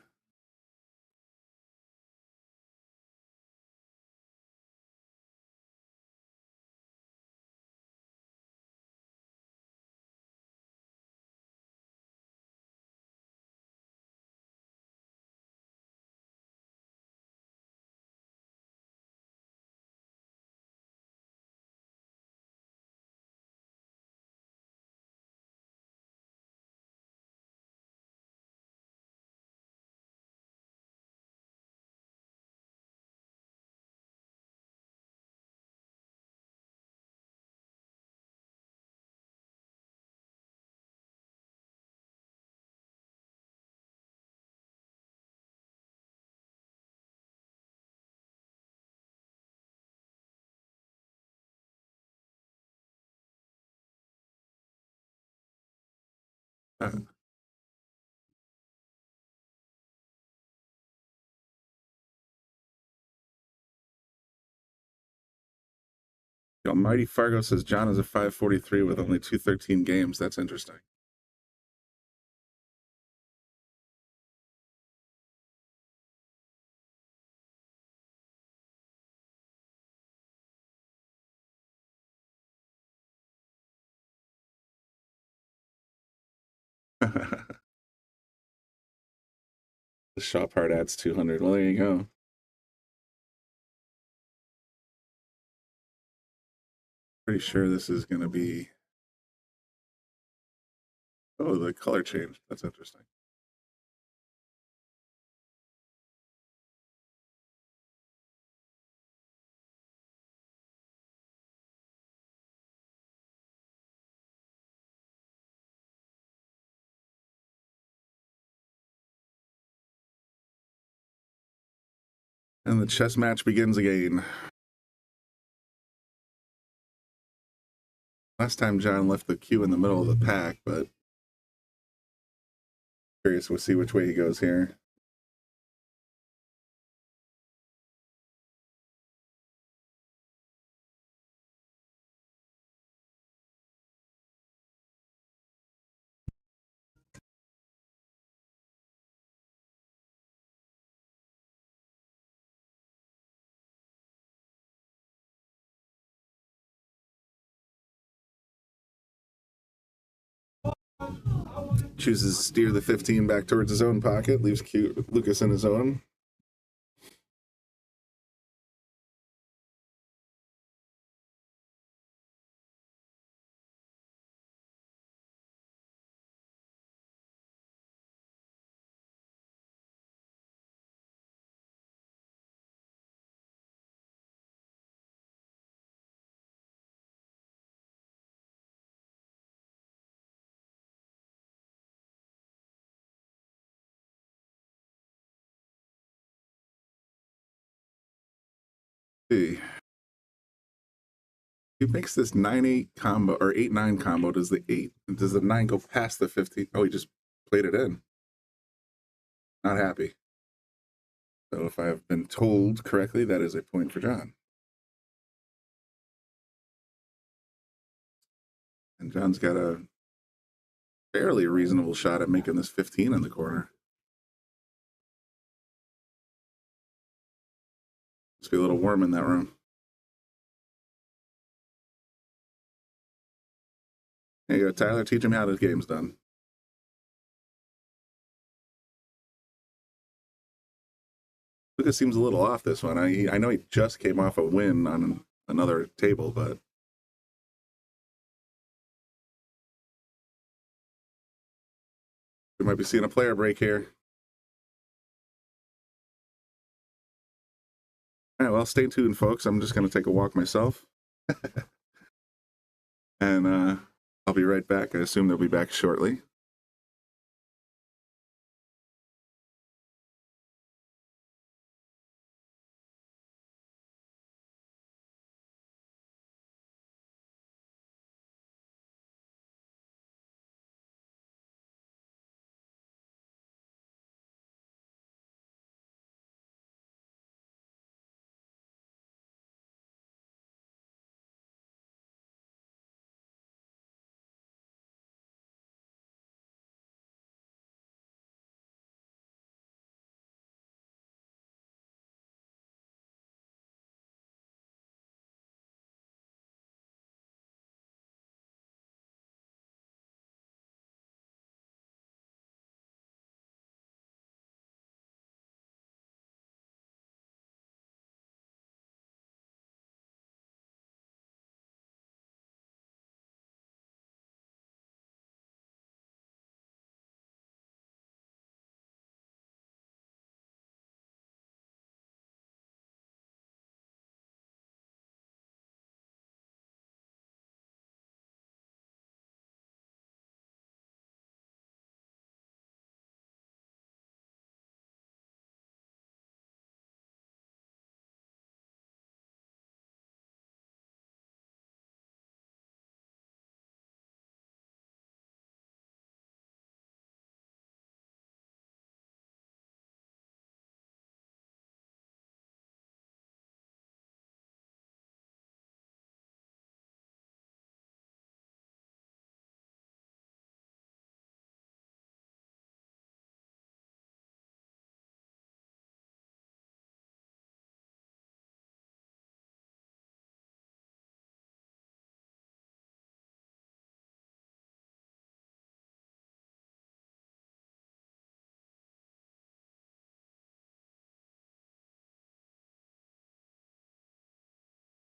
The Almighty Fargo says John is a 543 with only 213 games. That's interesting. The shop part adds 200. Well, there you go. Pretty sure this is going to be... Oh, the color changed. That's interesting. And the chess match begins again. Last time John left the cue in the middle of the pack, but curious we'll see which way he goes here. Chooses to steer the 15 back towards his own pocket, leaves Lucas in his own. See. He makes this 9-8 combo or 8-9 combo. Does the 8? Does the 9 go past the 15? Oh, he just played it in. Not happy. So if I have been told correctly, that is a point for John. And John's got a fairly reasonable shot at making this 15 in the corner. Must be a little warm in that room. There you go, Tyler. Teach him how the game's done. Lucas seems a little off this one. I know he just came off a win on another table, but we might be seeing a player break here. All right, well, stay tuned, folks. I'm just going to take a walk myself. And I'll be right back. I assume they'll be back shortly.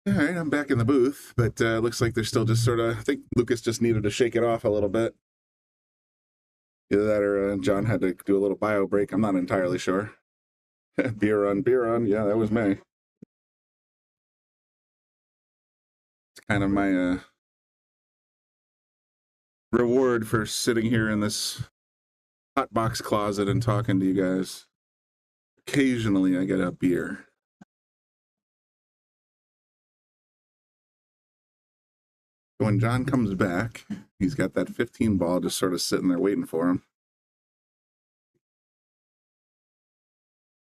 All right, I'm back in the booth, but looks like they're still just sort of, I think Lucas just needed to shake it off a little bit. Either that or John had to do a little bio break. I'm not entirely sure. Beer on. Yeah, that was me. It's kind of my reward for sitting here in this hot box closet and talking to you guys. Occasionally I get a beer. When John comes back, he's got that 15 ball just sort of sitting there waiting for him.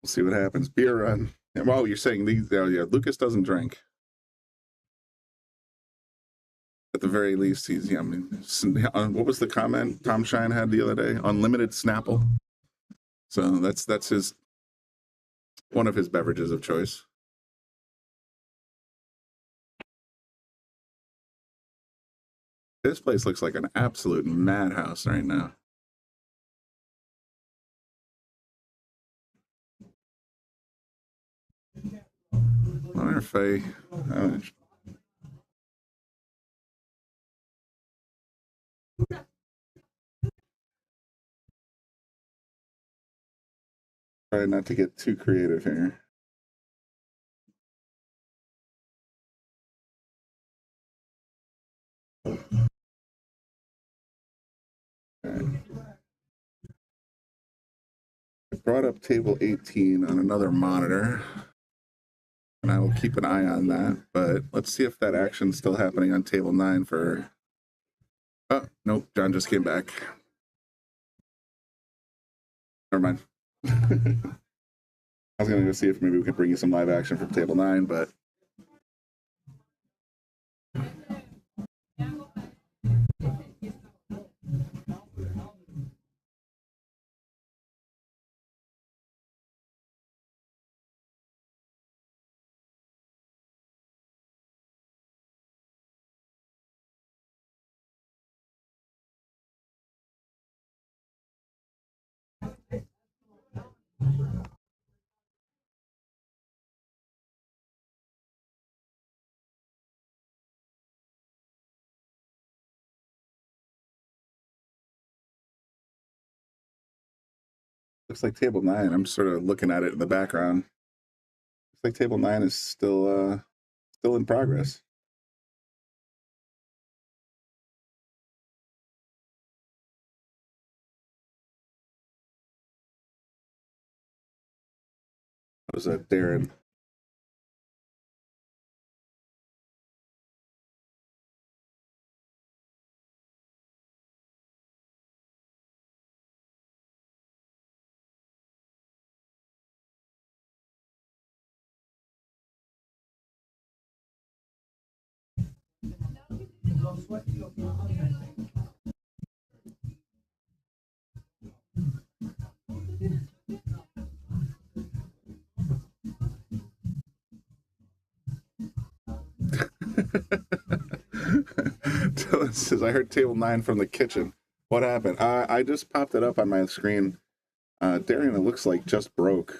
We'll see what happens. Beer run. Oh, you're saying these? Oh, yeah. Lucas doesn't drink. At the very least, he's. Yeah, I mean, what was the comment Tom Shine had the other day? Unlimited Snapple. So that's his one of his beverages of choice. This place looks like an absolute madhouse right now. I wonder if try not to get too creative here. I brought up table 18 on another monitor, and I will keep an eye on that, but let's see if that action's still happening on table 9 for... Oh, nope, John just came back. Never mind. I was going to go see if maybe we could bring you some live action from table 9, but... Looks like table 9. I'm sort of looking at it in the background. Looks like table 9 is still in progress. What was that, Darren? Dylan says, I heard table 9 from the kitchen. What happened? I just popped it up on my screen. Darian, it looks like just broke.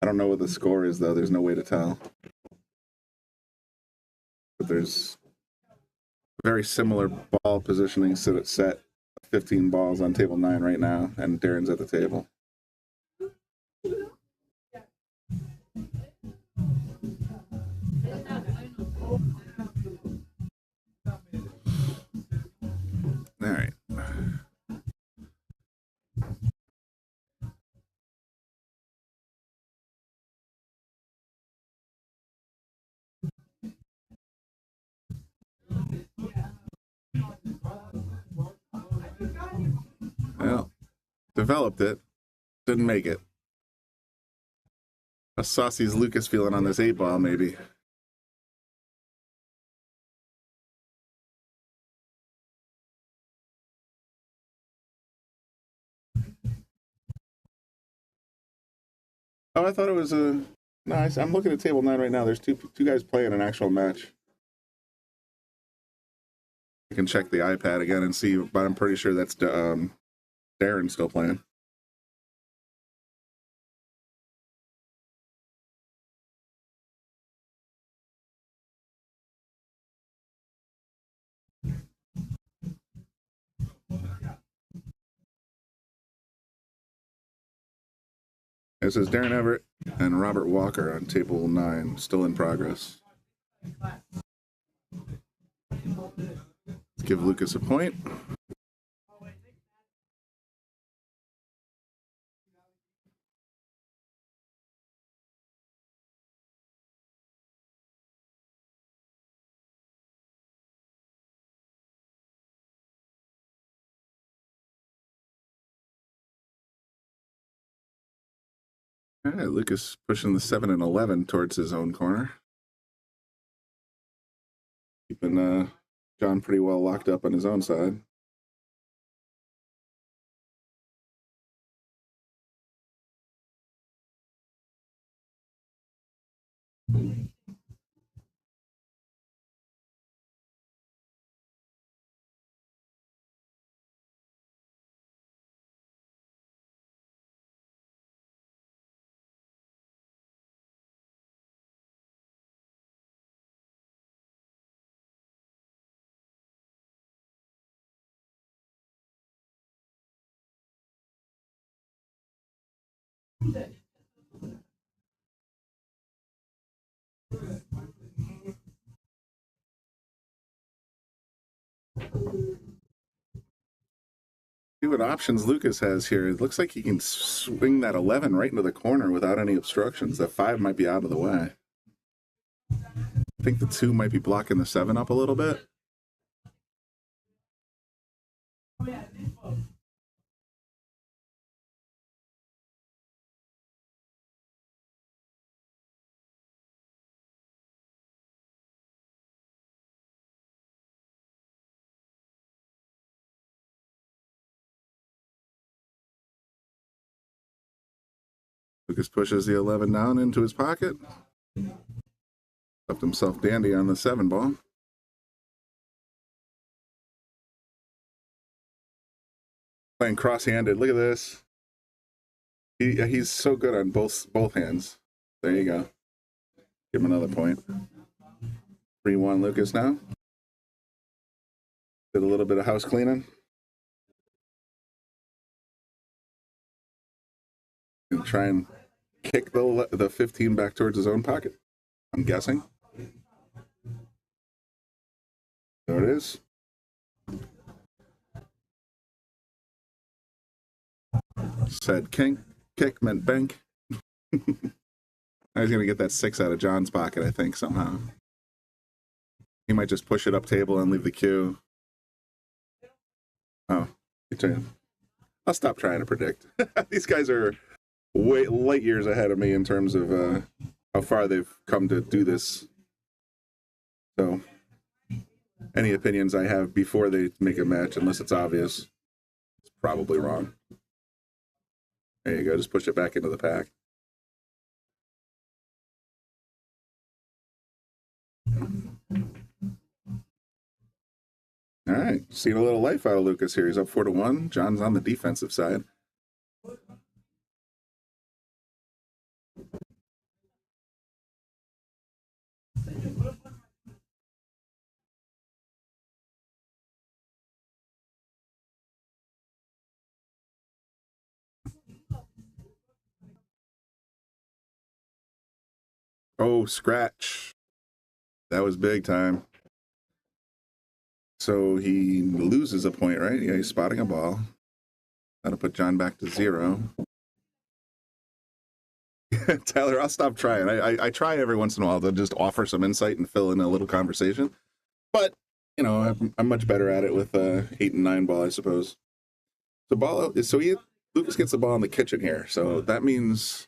I don't know what the score is, though. There's no way to tell. But there's very similar ball positioning set 15 balls on table 9 right now, and Darren's at the table. All right. Well, developed it, didn't make it. How saucy is Lucas feeling on this 8-ball, maybe? Oh, I thought it was a nice. I'm looking at table 9 right now. There's two guys playing an actual match. I can check the iPad again and see, but I'm pretty sure that's Darren still playing. This is Darren Everett and Robert Walker on table 9, still in progress. Let's give Lucas a point. All right, Lucas pushing the 7 and 11 towards his own corner. Keeping John pretty well locked up on his own side. See what options Lucas has here. It looks like he can swing that 11 right into the corner without any obstructions. That 5 might be out of the way. I think the 2 might be blocking the 7 up a little bit. Lucas pushes the 11 down into his pocket. Left himself dandy on the 7 ball. Playing cross-handed. Look at this. He's so good on both hands. There you go. Give him another point. 3-1 Lucas now. Did a little bit of house cleaning. Gonna try and kick the 15 back towards his own pocket. I'm guessing. There it is. Said kick meant bank. I was gonna get that 6 out of John's pocket, I think, somehow. He might just push it up table and leave the cue. Oh, I'll stop trying to predict. These guys are way light years ahead of me in terms of how far they've come to do this. So, any opinions I have before they make a match, unless it's obvious, it's probably wrong. There you go. Just push it back into the pack. All right, seeing a little life out of Lucas here. He's up 4-1. John's on the defensive side. Oh, scratch. That was big time. So he loses a point, right? Yeah, he's spotting a ball. That'll put John back to 0. Tyler, I'll stop trying. I try every once in a while to just offer some insight and fill in a little conversation. But, you know, I'm much better at it with 8 and 9 ball, I suppose. Lucas gets the ball in the kitchen here. So that means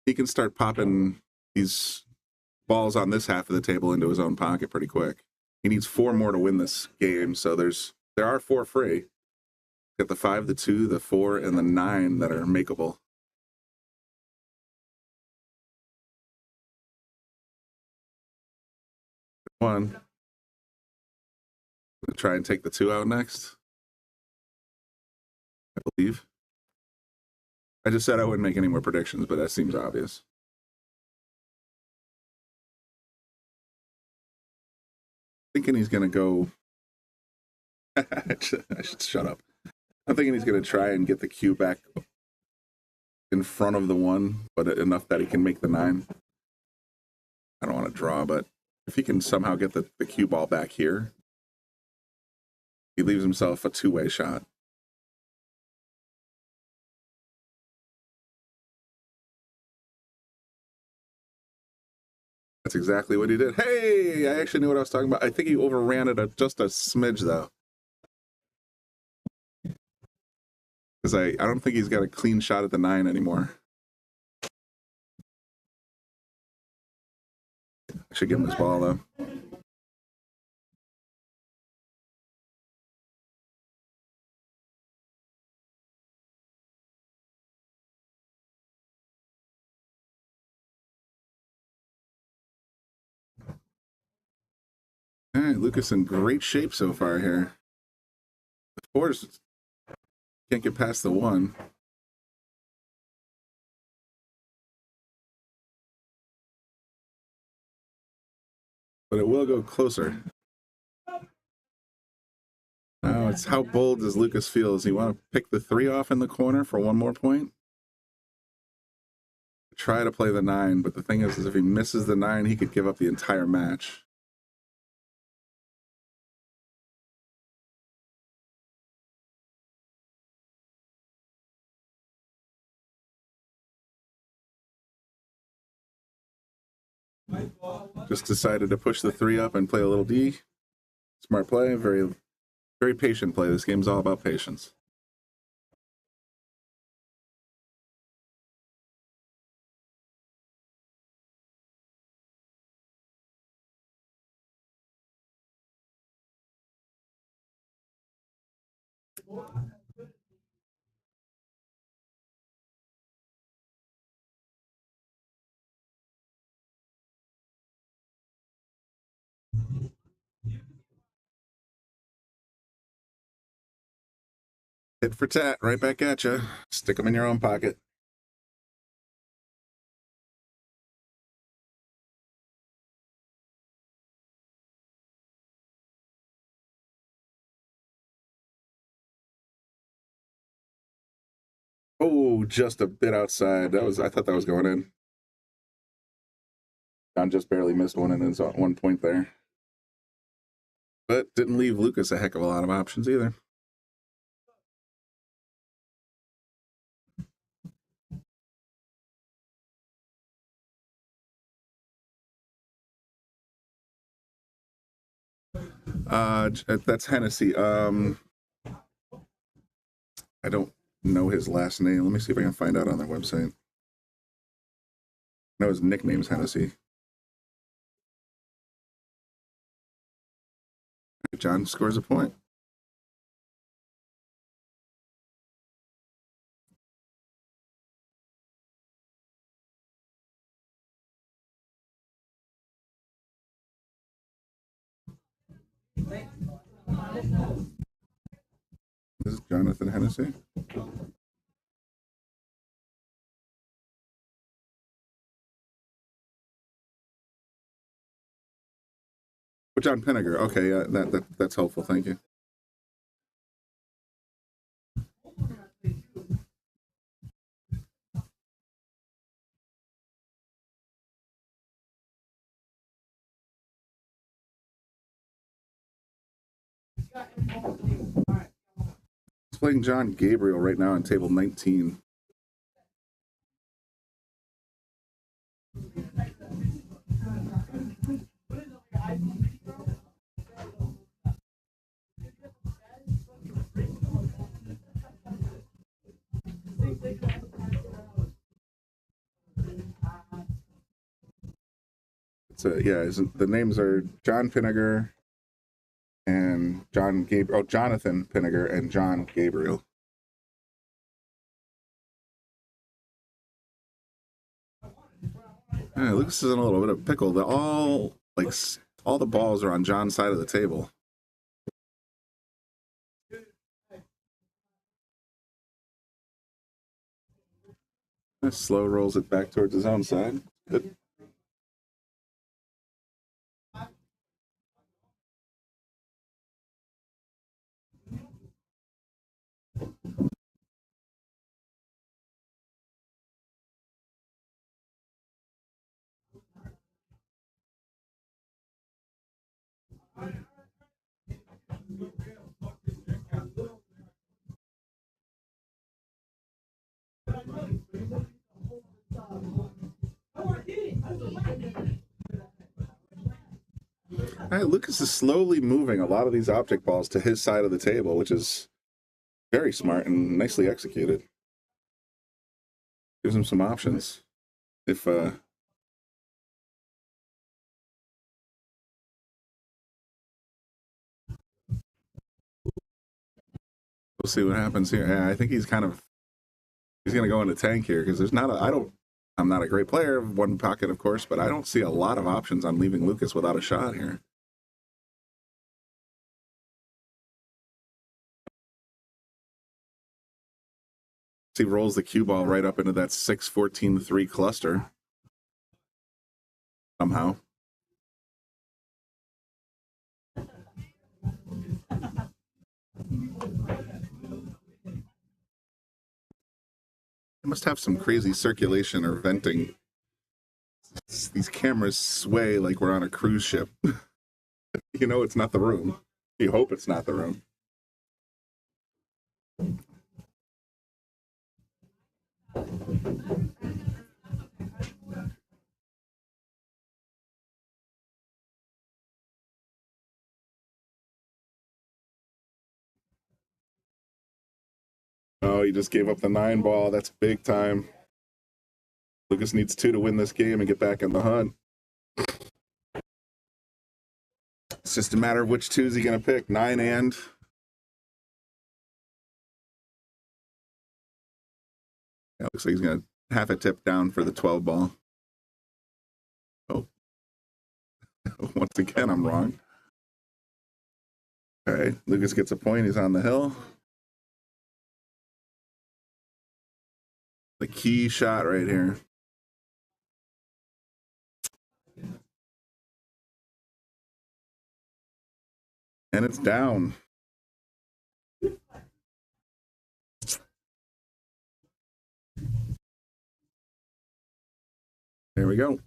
he can start popping these balls on this half of the table into his own pocket pretty quick. He needs 4 more to win this game, so there are 4 free. Got the 5, the 2, the 4, and the 9 that are makeable. One. Gonna try and take the 2 out next. I believe. I just said I wouldn't make any more predictions, but that seems obvious. Thinking he's going to go. I should shut up. I'm thinking he's going to try and get the cue back in front of the 1, but enough that he can make the 9. I don't want to draw, but if he can somehow get the cue ball back here, he leaves himself a 2-way shot. That's exactly what he did. Hey, I actually knew what I was talking about. I think he overran it just a smidge, though. Because I don't think he's got a clean shot at the 9 anymore. I should give him his ball, though. All right, Lucas in great shape so far here. Of course, can't get past the 1. But it will go closer. Now it's how bold does Lucas feel? Does he want to pick the 3 off in the corner for 1 more point? Try to play the 9, but the thing is if he misses the 9, he could give up the entire match. Just decided to push the 3 up and play a little D. Smart play, very, very patient play. This game's all about patience. Hit for tat, right back at you. Stick them in your own pocket. Oh, just a bit outside. I thought that was going in. John just barely missed one and is at 1 point there. But didn't leave Lucas a heck of a lot of options either. That's Hennessy. I don't know his last name. Let me see if I can find out on their website. No, his nickname's Hennessy. John scores a point. This is Jonathan Hennessy. Oh, John Pinniger. Okay, yeah, that's helpful. Thank you. He's playing John Gabriel right now on table 19. The names are John Pinniger and John Gabriel. Oh, Jonathan Pinniger and John Gabriel. Lucas is in a little bit of pickle. All the balls are on John's side of the table. Slow rolls it back towards his own side. Good. Lucas is slowly moving a lot of these object balls to his side of the table, which is very smart and nicely executed. Gives him some options. We'll see what happens here. Yeah, I think he's going to go into tank here because I'm not a great player of one pocket, of course, but I don't see a lot of options on leaving Lucas without a shot here. He rolls the cue ball right up into that 6-14-3 cluster somehow. It must have some crazy circulation or venting. These cameras sway like we're on a cruise ship. You know it's not the room. You hope it's not the room. Oh, he just gave up the 9 ball. That's big time. Lucas needs 2 to win this game and get back in the hunt. It's just a matter of which 2s he's going to pick, 9 and... Yeah, looks like he's going to have it tipped down for the 12 ball. Oh. Once again, I'm wrong. All right, Lucas gets a point. He's on the hill. The key shot right here. And it's down. There we go.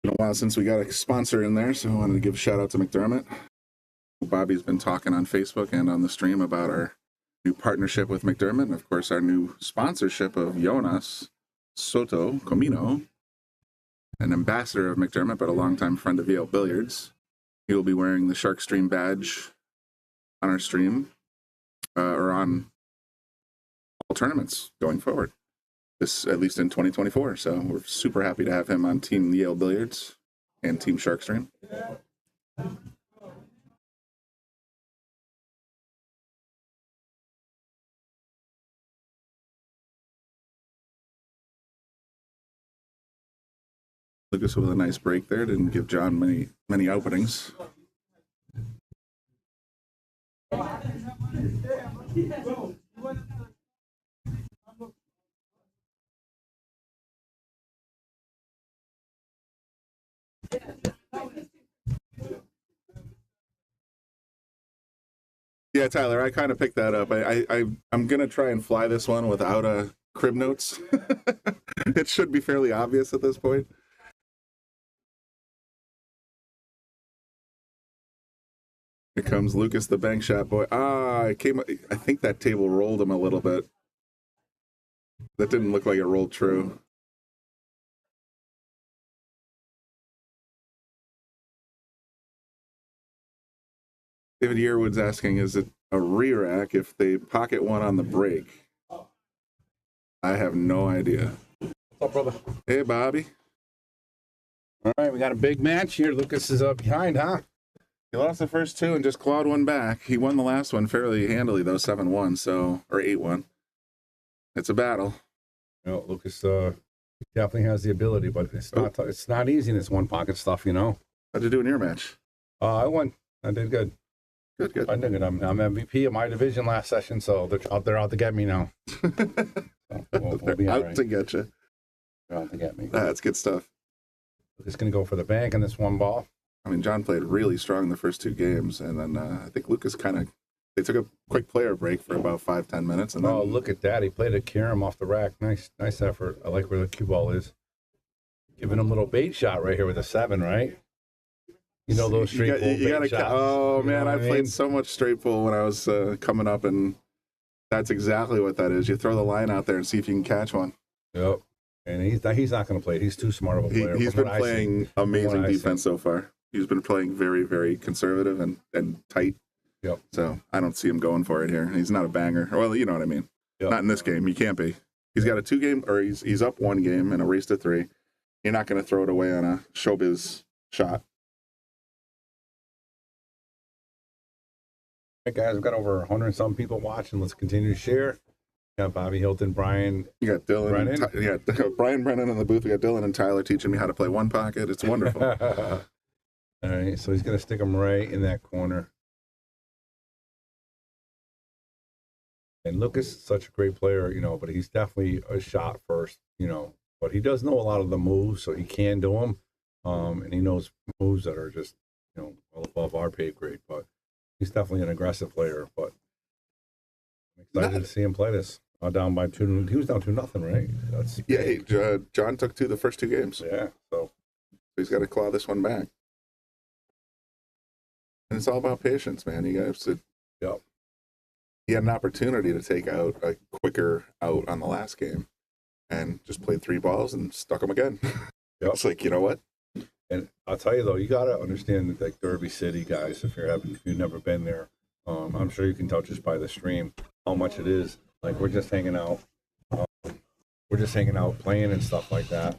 Been a while since we got a sponsor in there, so I wanted to give a shout out to McDermott. Bobby's been talking on Facebook and on the stream about our new partnership with McDermott, and of course our new sponsorship of Jonas Soto Comino, an ambassador of McDermott, but a longtime friend of Yale Billiards. He will be wearing the Shark Stream badge on our stream, or on all tournaments going forward. This, at least in 2024. So we're super happy to have him on Team Yale Billiards and Team Shark Stream. Lucas with a nice break there. Didn't give John many openings. Yeah, Tyler, I kind of picked that up. I'm going to try and fly this one without crib notes. It should be fairly obvious at this point. Here comes Lucas, the bank shot boy. I think that table rolled him a little bit. That didn't look like it rolled true. David Yearwood's asking, is it a re-rack if they pocket one on the break? I have no idea. What's up, brother? Hey, Bobby. All right, we got a big match here. Lucas is up behind, huh? He lost the first two and just clawed one back. He won the last one fairly handily, though, 7-1, so, or 8-1. It's a battle. You know, Lucas definitely has the ability, but it's not easy in this one pocket stuff, you know. How'd you do in your match? I won. I did good. Good. I did good. I'm MVP of my division last session, so they're out to get me now. So we'll be all right. Out to get you. They're out to get me. That's good stuff. Lucas going to go for the bank in this one ball. I mean, John played really strong the first two games, and then I think Lucas they took a quick player break for about 5-10 minutes. And then, look at that. He played a Karam off the rack. Nice effort. I like where the cue ball is. Giving him a little bait shot right here with a 7, right? You know those straight pull bait shots. Oh, man, I mean? played so much straight pull when I was coming up, and that's exactly what that is. You throw the line out there and see if you can catch one. Yep. And he's not going to play it. He's too smart of a player. He's been playing amazing defense so far. He's been playing very, very conservative and tight. Yep. So I don't see him going for it here. He's not a banger. Well, you know what I mean. Yep. Not in this game. He can't be. He's got a 2-game, or he's up 1 game in a race to 3. You're not going to throw it away on a showbiz shot. All right, guys, we've got over 100-some people watching. Let's continue to share. We got Bobby Hilton, Brian. You got Dylan. Brennan. Brian Brennan in the booth. We got Dylan and Tyler teaching me how to play one pocket. It's wonderful. All right, so he's going to stick him right in that corner. And Lucas is such a great player, you know, but he's definitely a shot first, you know. But he does know a lot of the moves, so he can do them. And he knows moves that are just, you know, well above our pay grade. But he's definitely an aggressive player. But I'm excited to see him play this. Down by 2. He was down 2-0, right? That's John took 2 the first 2 games. Yeah, so he's got to claw this one back. And it's all about patience, man. You guys to. Yep. He had an opportunity to take out a quicker out on the last game, and just played 3 balls and stuck them again. Yep. It's like, you know what? And I'll tell you though, you gotta understand that, like, Derby City, guys. If you've never been there, I'm sure you can tell just by the stream how much it is. Like, we're just hanging out. we're just hanging out, playing and stuff like that.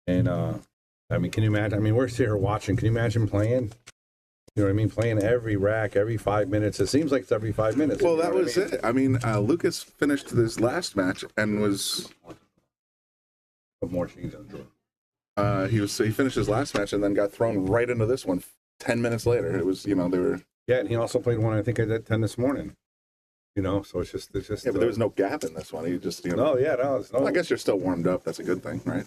And I mean, can you imagine? I mean, we're here watching. Can you imagine playing? You know what I mean? Playing every rack, every 5 minutes. It seems like it's every 5 minutes. Well, that was it. I mean, Lucas finished this last match and was. Put more cheese on the drawer. He finished his last match and then got thrown right into this one 10 minutes later. It was, they were. Yeah, and he also played one, I think, at 10 this morning. So it's just. Yeah, but there was no gap in this one. He just, No, yeah, no. Well, I guess you're still warmed up. That's a good thing, right?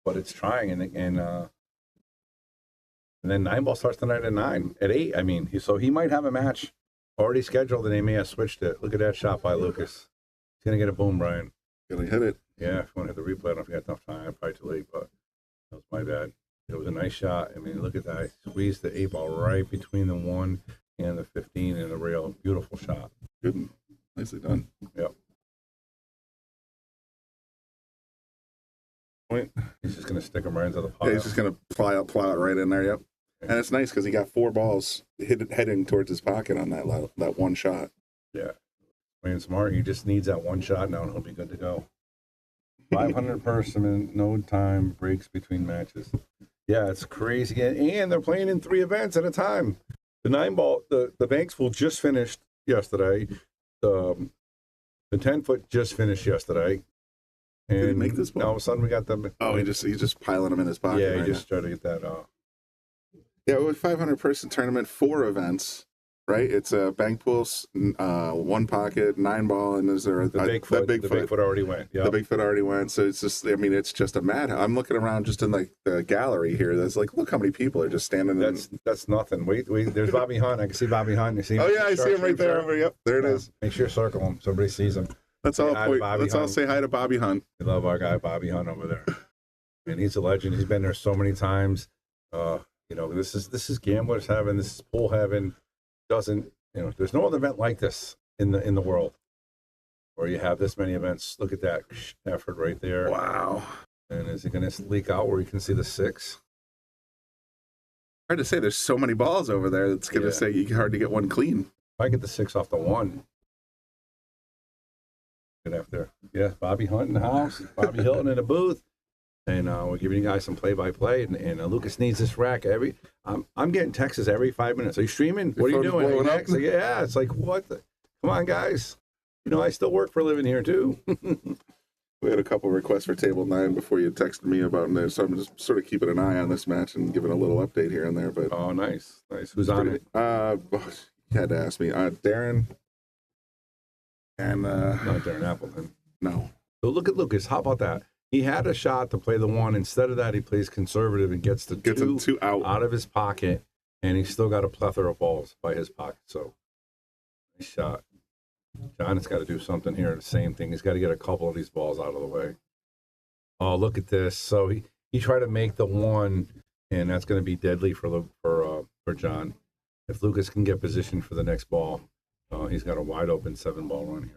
But it's trying, and then 9 ball starts tonight at 8. I mean, so he might have a match already scheduled, and they may have switched it. Look at that shot by Lucas. He's gonna get a boom, Brian. Gonna hit it. Yeah, if you want to hit the replay, I don't know if you got enough time. Probably too late, but that was my bad. It was a nice shot. I mean, look at that. He squeezed the 8 ball right between the 1 and the 15 and the rail. Beautiful shot. Good, nicely done. Yep. Point. He's just gonna stick him right into the pile. Yeah, he's just gonna plow it right in there. Yep. And it's nice because he got 4 balls heading towards his pocket on that one shot. Yeah. Playing smart. He just needs that one shot now and he'll be good to go. 500 per cement, no time breaks between matches. Yeah, it's crazy. And they're playing in 3 events at a time. The 9 ball, the Banks pool just finished yesterday. The 10-foot just finished yesterday. And did he make this ball? All of a sudden we got them. Oh, he's just piling them in his pocket. Yeah, right he just now. tried to get that. Yeah, it was 500 person tournament, 4 events, right? It's a bank pools, 1 pocket, 9 ball, and is there The Bigfoot? The Bigfoot already went. Yeah, the Bigfoot already went. So it's just, I mean, it's just a mad. I'm looking around just in like the gallery here. There's like, look how many people are just standing. That's nothing. Wait. There's Bobby Hunt. I can see Bobby Hunt. You see him? Oh yeah, I see him right there. Yep, there it is. Make sure you circle him so everybody sees him. Let's all say hi to Bobby Hunt. We love our guy Bobby Hunt over there. And he's a legend. He's been there so many times. This is gamblers heaven. This is pool heaven. There's no other event like this in the world where you have this many events. Look at that effort right there. Wow. And is it going to leak out where you can see the 6? Hard to say. There's so many balls over there. It's going to say you hard to get one clean. If I get the 6 off the 1. Good after. Yeah, Bobby Hunt in the house. Bobby Hilton in the booth. And we're giving you guys some play-by-play. And Lucas needs this rack I'm getting texts every 5 minutes. Are you streaming? What are you doing? Blowing up? Like, yeah, it's like, what? Come on, guys. I still work for a living here, too. We had a couple requests for table 9 before you texted me about this. So I'm just sort of keeping an eye on this match and giving a little update here and there. But oh, nice. Who's on it? You had to ask me. Darren. And not Darren Appleton. No. So look at Lucas. How about that? He had a shot to play the 1. Instead of that, he plays conservative and gets the 2 out of his pocket, and he's still got a plethora of balls by his pocket. So, nice shot. John has got to do something here. The same thing. He's got to get a couple of these balls out of the way. Oh, look at this. So he tried to make the 1, and that's going to be deadly for John. If Lucas can get positioned for the next ball, he's got a wide open 7-ball run here.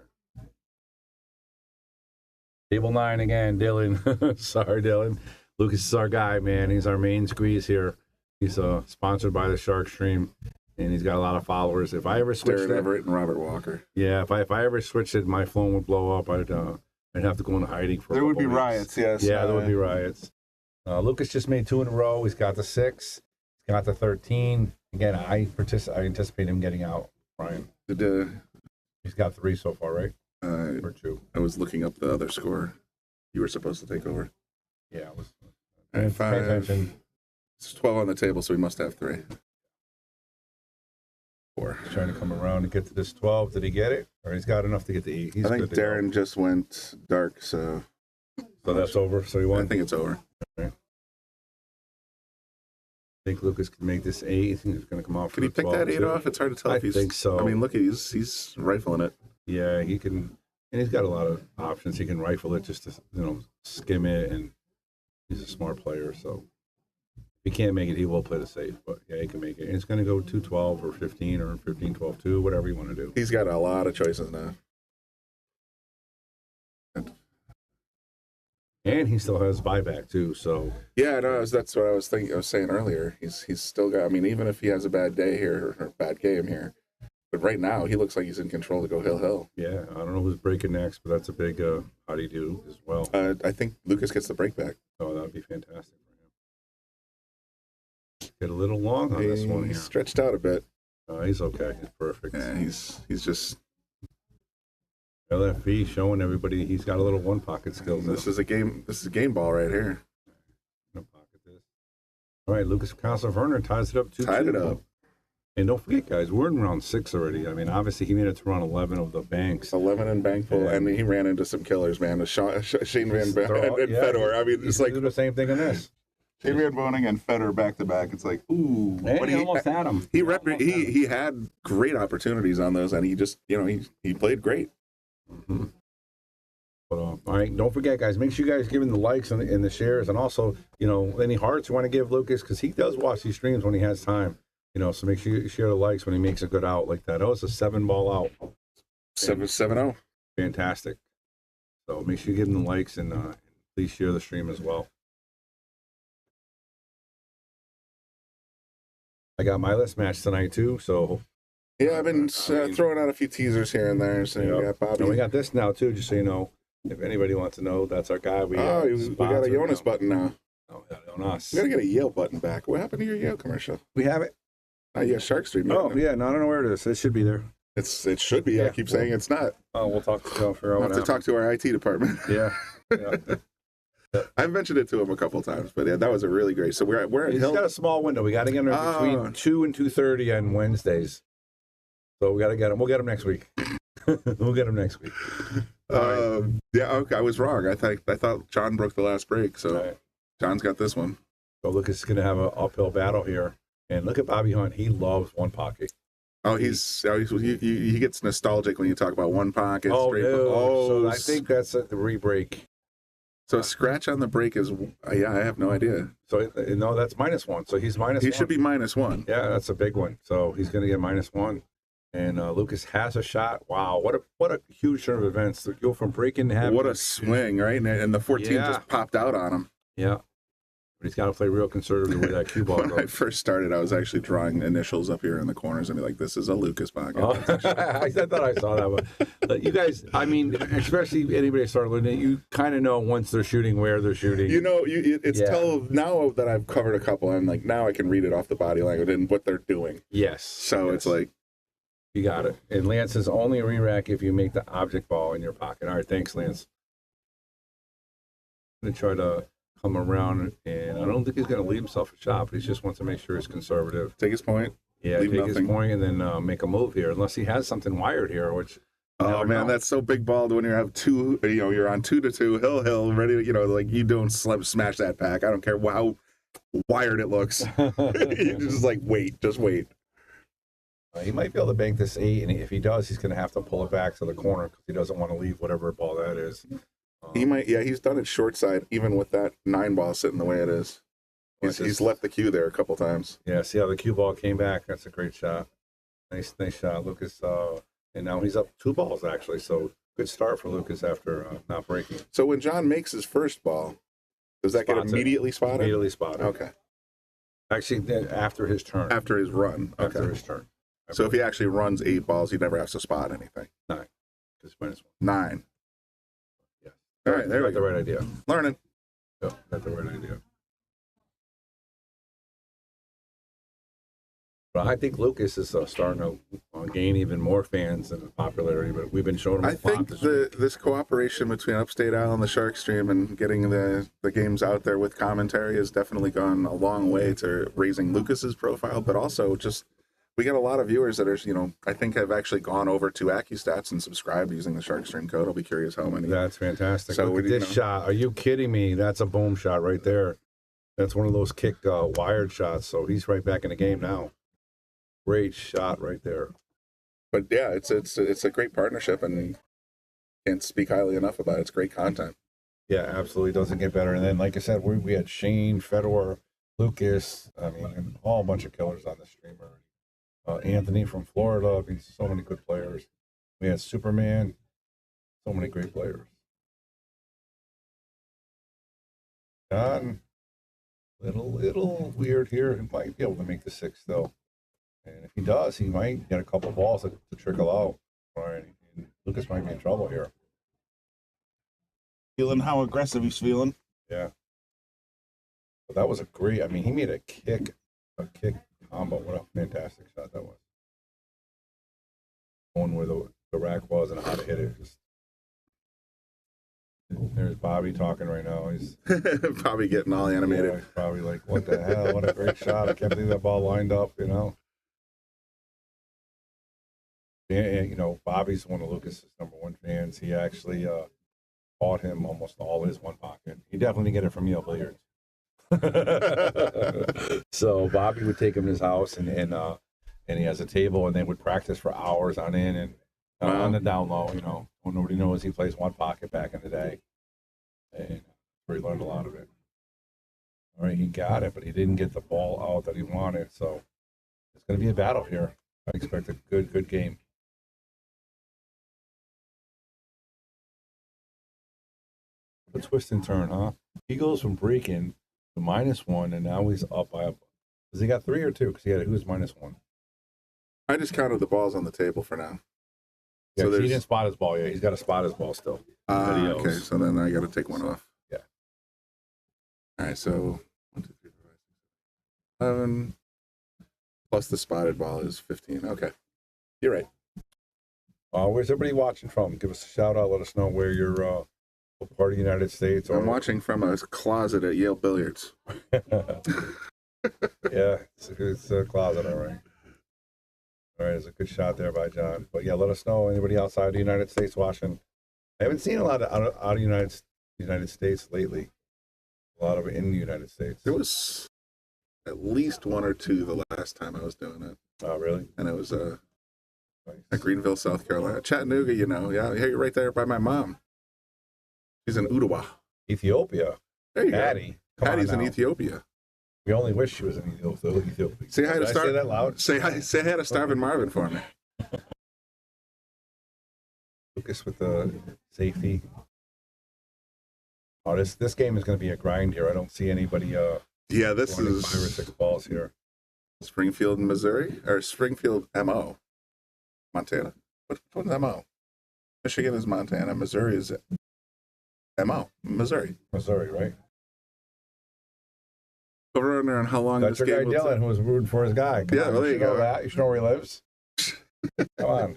Table 9 again, Dylan. Sorry, Dylan. Lucas is our guy, man. He's our main squeeze here. He's sponsored by the Shark Stream, and he's got a lot of followers. If I ever switched Darren Everett and Robert Walker. Yeah, if I ever switched it, my phone would blow up. I'd have to go into hiding for. There a would be couple riots. weeks. Yes. Yeah, there would be riots. Lucas just made 2 in a row. He's got the 6. He's got the 13. Again, I anticipate him getting out. Brian. He's got 3 so far, right? Or 2. I was looking up the other score. You were supposed to take over. Yeah, it was. All right, 5. Pay attention. It's 12 on the table, so we must have 3. 4. He's trying to come around and get to this 12. Did he get it? Or he's got enough to get the 8? He's I think good to Darren just went dark, so. So that's over. So he won. I think it's over. Okay. I think Lucas can make this 8. I think he's going to come off. Can he pick that 8 off? It's hard to tell. I think so. I mean, look, he's rifling it. Yeah, he can, and he's got a lot of options. He can rifle it just to skim it, and he's a smart player. So if he can't make it, he will play the safe. But yeah, he can make it. And it's going to go 2-12 or 15 or 15-12-2, whatever you want to do. He's got a lot of choices now. And he still has buyback too. So yeah, no, that's what I was thinking. I was saying earlier. He's still got. I mean, even if he has a bad day here or a bad game here, But right now, he looks like he's in control to go hill. Yeah, I don't know who's breaking next, but that's a big how do you do as well. I think Lucas gets the break back. Oh, that would be fantastic for him. Get a little long on this one here. He's stretched out a bit. He's okay. He's perfect. Yeah, he's just LFV showing everybody he's got a little one pocket skills. This is a game ball right here. Pocket this. All right, Lucas Casa-Werner ties it up 2-2. Tied it up. And don't forget, guys, we're in round 6 already. I mean, obviously, he made it to round 11 of the banks. 11 in Bankful, and he ran into some killers, man. Shane Van Boening and Fedor. I mean, it's like do the same thing in this. Shane Van Boening and Fedor back to back. It's like, ooh. And but he almost had him. He had great opportunities on those, and he just, he played great. Mm-hmm. But, all right, don't forget, guys, make sure you guys give him the likes and the shares, and also, any hearts you want to give Lucas, because he does watch these streams when he has time. So make sure you share the likes when he makes a good out like that. Oh, it's a 7-ball out. 7-0. Fantastic. So make sure you give him the likes and please share the stream as well. I got my list match tonight too, so. Yeah, I've been throwing out a few teasers here and there. So we got Bobby. And we got this now too, just so you know. If anybody wants to know, that's our guy. We got a Jonas button now. Oh, yeah, Jonas. We got to get a Yale button back. What happened to your Yale commercial? We have it. Yeah, Shark Street. Oh, yeah. No, I don't know where it is. It should be there. It should be. Yeah, I keep saying it's not. Oh, we'll talk to we'll have to talk to our IT department. Yeah. I've mentioned it to him a couple of times, but yeah, that was a really great. So we're at He's got a small window. We got to get him between 2 and 2:30 on Wednesdays. So we got to get him. We'll get him next week. We'll get him next week. Yeah, okay. I was wrong. I thought John broke the last break, so John's got this one. So Lucas is going to have an uphill battle here. And look at Bobby Hunt. He loves one pocket. Oh, he gets nostalgic when you talk about one pocket. So I think that's the re-break. So a scratch on the break is, I have no idea. So no, that's -1. So he's -1. He should be -1. Yeah, that's a big one. So he's going to get -1. And Lucas has a shot. Wow, what a huge turn of events to go from breaking to having. What a swing, right? And the 14 just popped out on him. Yeah. But he's got to play real conservative with that cue ball. When I first started, I was actually drawing initials up here in the corners and be like, this is a Lucas pocket. Oh, I thought I saw that. But you guys, I mean, especially anybody starting looking at you, kind of know once they're shooting where they're shooting. Now that I've covered a couple, I'm like, now I can read it off the body language and what they're doing. Yes. So it's like. You got it. And Lance says only a re-rack if you make the object ball in your pocket. All right, thanks, Lance. I'm going to try to come around, and I don't think he's going to leave himself a shot, but he just wants to make sure he's conservative. Take his point. Yeah, take his point and then make a move here, unless he has something wired here, which. Oh man, that's so big balled when you have two. You're on 2-2, hill, ready to, like you don't smash that pack. I don't care how wired it looks. You just like just wait. He might be able to bank this 8, and if he does, he's going to have to pull it back to the corner because he doesn't want to leave whatever ball that is. He might, he's done it short side, even with that 9 ball sitting the way it is. He's left the cue there a couple times. Yeah, see how the cue ball came back? That's a great shot. Nice shot, Lucas. And now he's up 2 balls, actually, so good start for Lucas after not breaking. So when John makes his first ball, does that get immediately spotted? Immediately spotted. Okay. Actually, after his turn. After his run. Okay. After his turn. So if he actually runs 8 balls, he never has to spot anything. 9. Just -1. 9. Yeah. All right, there we go. The right idea. Learning. Yep, that's the right idea. But I think Lucas is starting to gain even more fans and popularity. But we've been showing him. I think this cooperation between Upstate Isle and the Shark Stream and getting the games out there with commentary has definitely gone a long way to raising Lucas's profile, but also just. We got a lot of viewers that are, I think have actually gone over to AccuStats and subscribed using the Shark Stream code. I'll be curious how many. That's fantastic. So look at this shot. Are you kidding me? That's a boom shot right there. That's one of those kick wired shots. So he's right back in the game now. Great shot right there. But yeah, it's a great partnership and can't speak highly enough about it. It's great content. Yeah, absolutely. Doesn't get better. And then, like I said, we had Shane, Fedor, Lucas. I mean, and a whole bunch of killers on the stream already. Anthony from Florida. I mean, so many good players. We had Superman. So many great players. John, little weird here. He might be able to make the 6 though. And if he does, he might get a couple balls to trickle out. All right, and Lucas might be in trouble here. Feeling how aggressive he's feeling. Yeah. But that was a great. I mean, he made a kick combo. What a fantastic shot that was. Going where the rack was and how to hit it. Just there's Bobby talking right now. He's probably getting all animated. Yeah, he's probably like, "What the hell? What a great shot! I can't believe that ball lined up." You know. And, you know, Bobby's one of Lucas's #1 fans. He actually bought him almost all his one pocket. He definitely didn't get it from Yale Billiards. So Bobby would take him to his house, and he has a table, and they would practice for hours on end and on the down low. You know, when nobody knows he plays one pocket back in the day, and where he learned a lot of it. All right, he got it, but he didn't get the ball out that he wanted. So it's going to be a battle here. I expect a good game. A twist and turn, huh? He goes from breaking to -1, and now he's up by Has he got 3 or 2? Because he was -1. I just counted the balls on the table for now. Yeah, So he didn't spot his ball yet. He's got to spot his ball still. Okay, so then I got to take one off. Yeah. All right, so 1, 2, 3, 4, 5, 6, 7. Plus the spotted ball is 15. Okay, you're right. Where's everybody watching from? Give us a shout out. Let us know where you're. What part of the United States? I'm watching from a closet at Yale Billiards. Yeah, it's a closet, all right. All right, it's a good shot there by John. But yeah, let us know anybody outside the United States watching. I haven't seen a lot of out of United States lately. A lot of it in the United States. There was at least 1 or 2 the last time I was doing it. Oh, really? And it was nice. at Greenville, South Carolina. Chattanooga, you know. Yeah, you're right there by my mom. She's in Ottawa. Ethiopia. There you Patty. go. Patty's in Ethiopia. We only wish she was in Ethiopia. Say hi to Did I say that loud? Say hi to Starvin' Marvin for me. Lucas with the safety. Oh, this game is going to be a grind here. I don't see anybody. Yeah, this is 5 or 6 balls here. Springfield, Missouri, or Springfield, MO, Montana. Which one's MO? Michigan is Montana. Missouri is MO, Missouri. Missouri, right? Over under on how long That's this your guy game will Dylan, who was rooting for his guy. Come on, well, there you know go. that. You should know where he lives. Come on.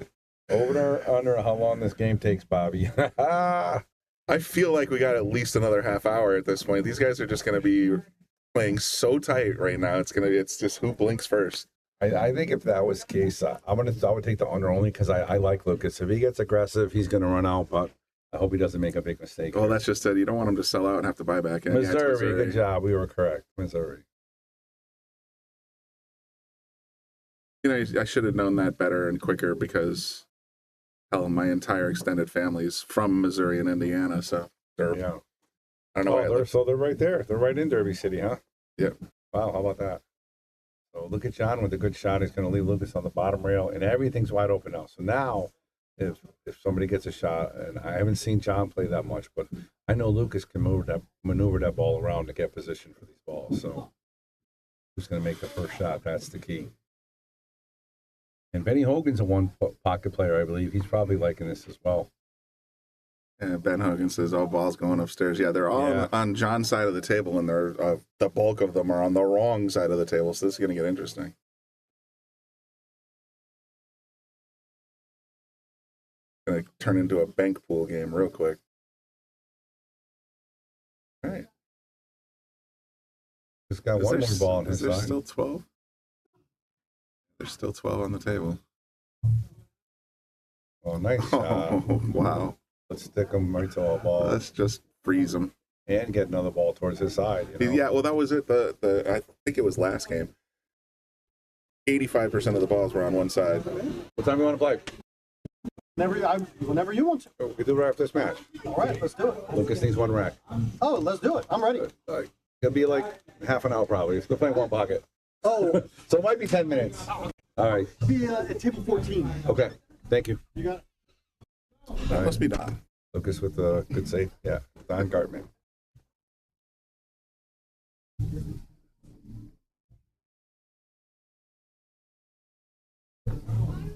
Over under how long this game takes, Bobby. I feel like we got at least another half hour at this point. These guys are just going to be playing so tight right now. It's just who blinks first. I think if that was the case, I would take the under only because I like Lucas. If he gets aggressive, he's going to run out, but I hope he doesn't make a big mistake. Well, that's just it. You don't want him to sell out and have to buy back in. Missouri, good job. We were correct. Missouri. You know, I should have known that better and quicker because, hell, my entire extended family's from Missouri and Indiana, so they're. Yeah. I don't know. They're right there. They're right in Derby City, huh? Yeah. Wow, how about that? So look at John with a good shot. He's going to leave Lucas on the bottom rail, and everything's wide open now. So now, if somebody gets a shot, and I haven't seen John play that much, but I know Lucas can maneuver that ball around to get position for these balls. So who's going to make the first shot? That's the key. And Benny Hogan's a one pocket player, I believe. He's probably liking this as well. And Ben Hogan says, "Oh, ball's going upstairs." Yeah, they're all on John's side of the table, and they're the bulk of them are on the wrong side of the table. So this is going to get interesting. Going to turn into a bank pool game real quick. All right. He's got one more ball on his side. Is there still 12? There's still 12 on the table. Oh, nice shot. Oh, wow. Let's stick him right to a ball. Let's just freeze him. And get another ball towards his side. You know? Yeah, well, that was it. I think it was last game. 85% of the balls were on one side. What time do you want to play? Whenever you want to. We do it right after this match. All right, let's do it. Lucas needs one rack. Oh, let's do it. I'm ready. It'll be like half an hour probably. We're playing one pocket. Oh. So it might be 10 minutes. All right. It'll be at table 14. Okay. Thank you. You got it. That must be Don. Lucas with the good save. Yeah. Don Gartman.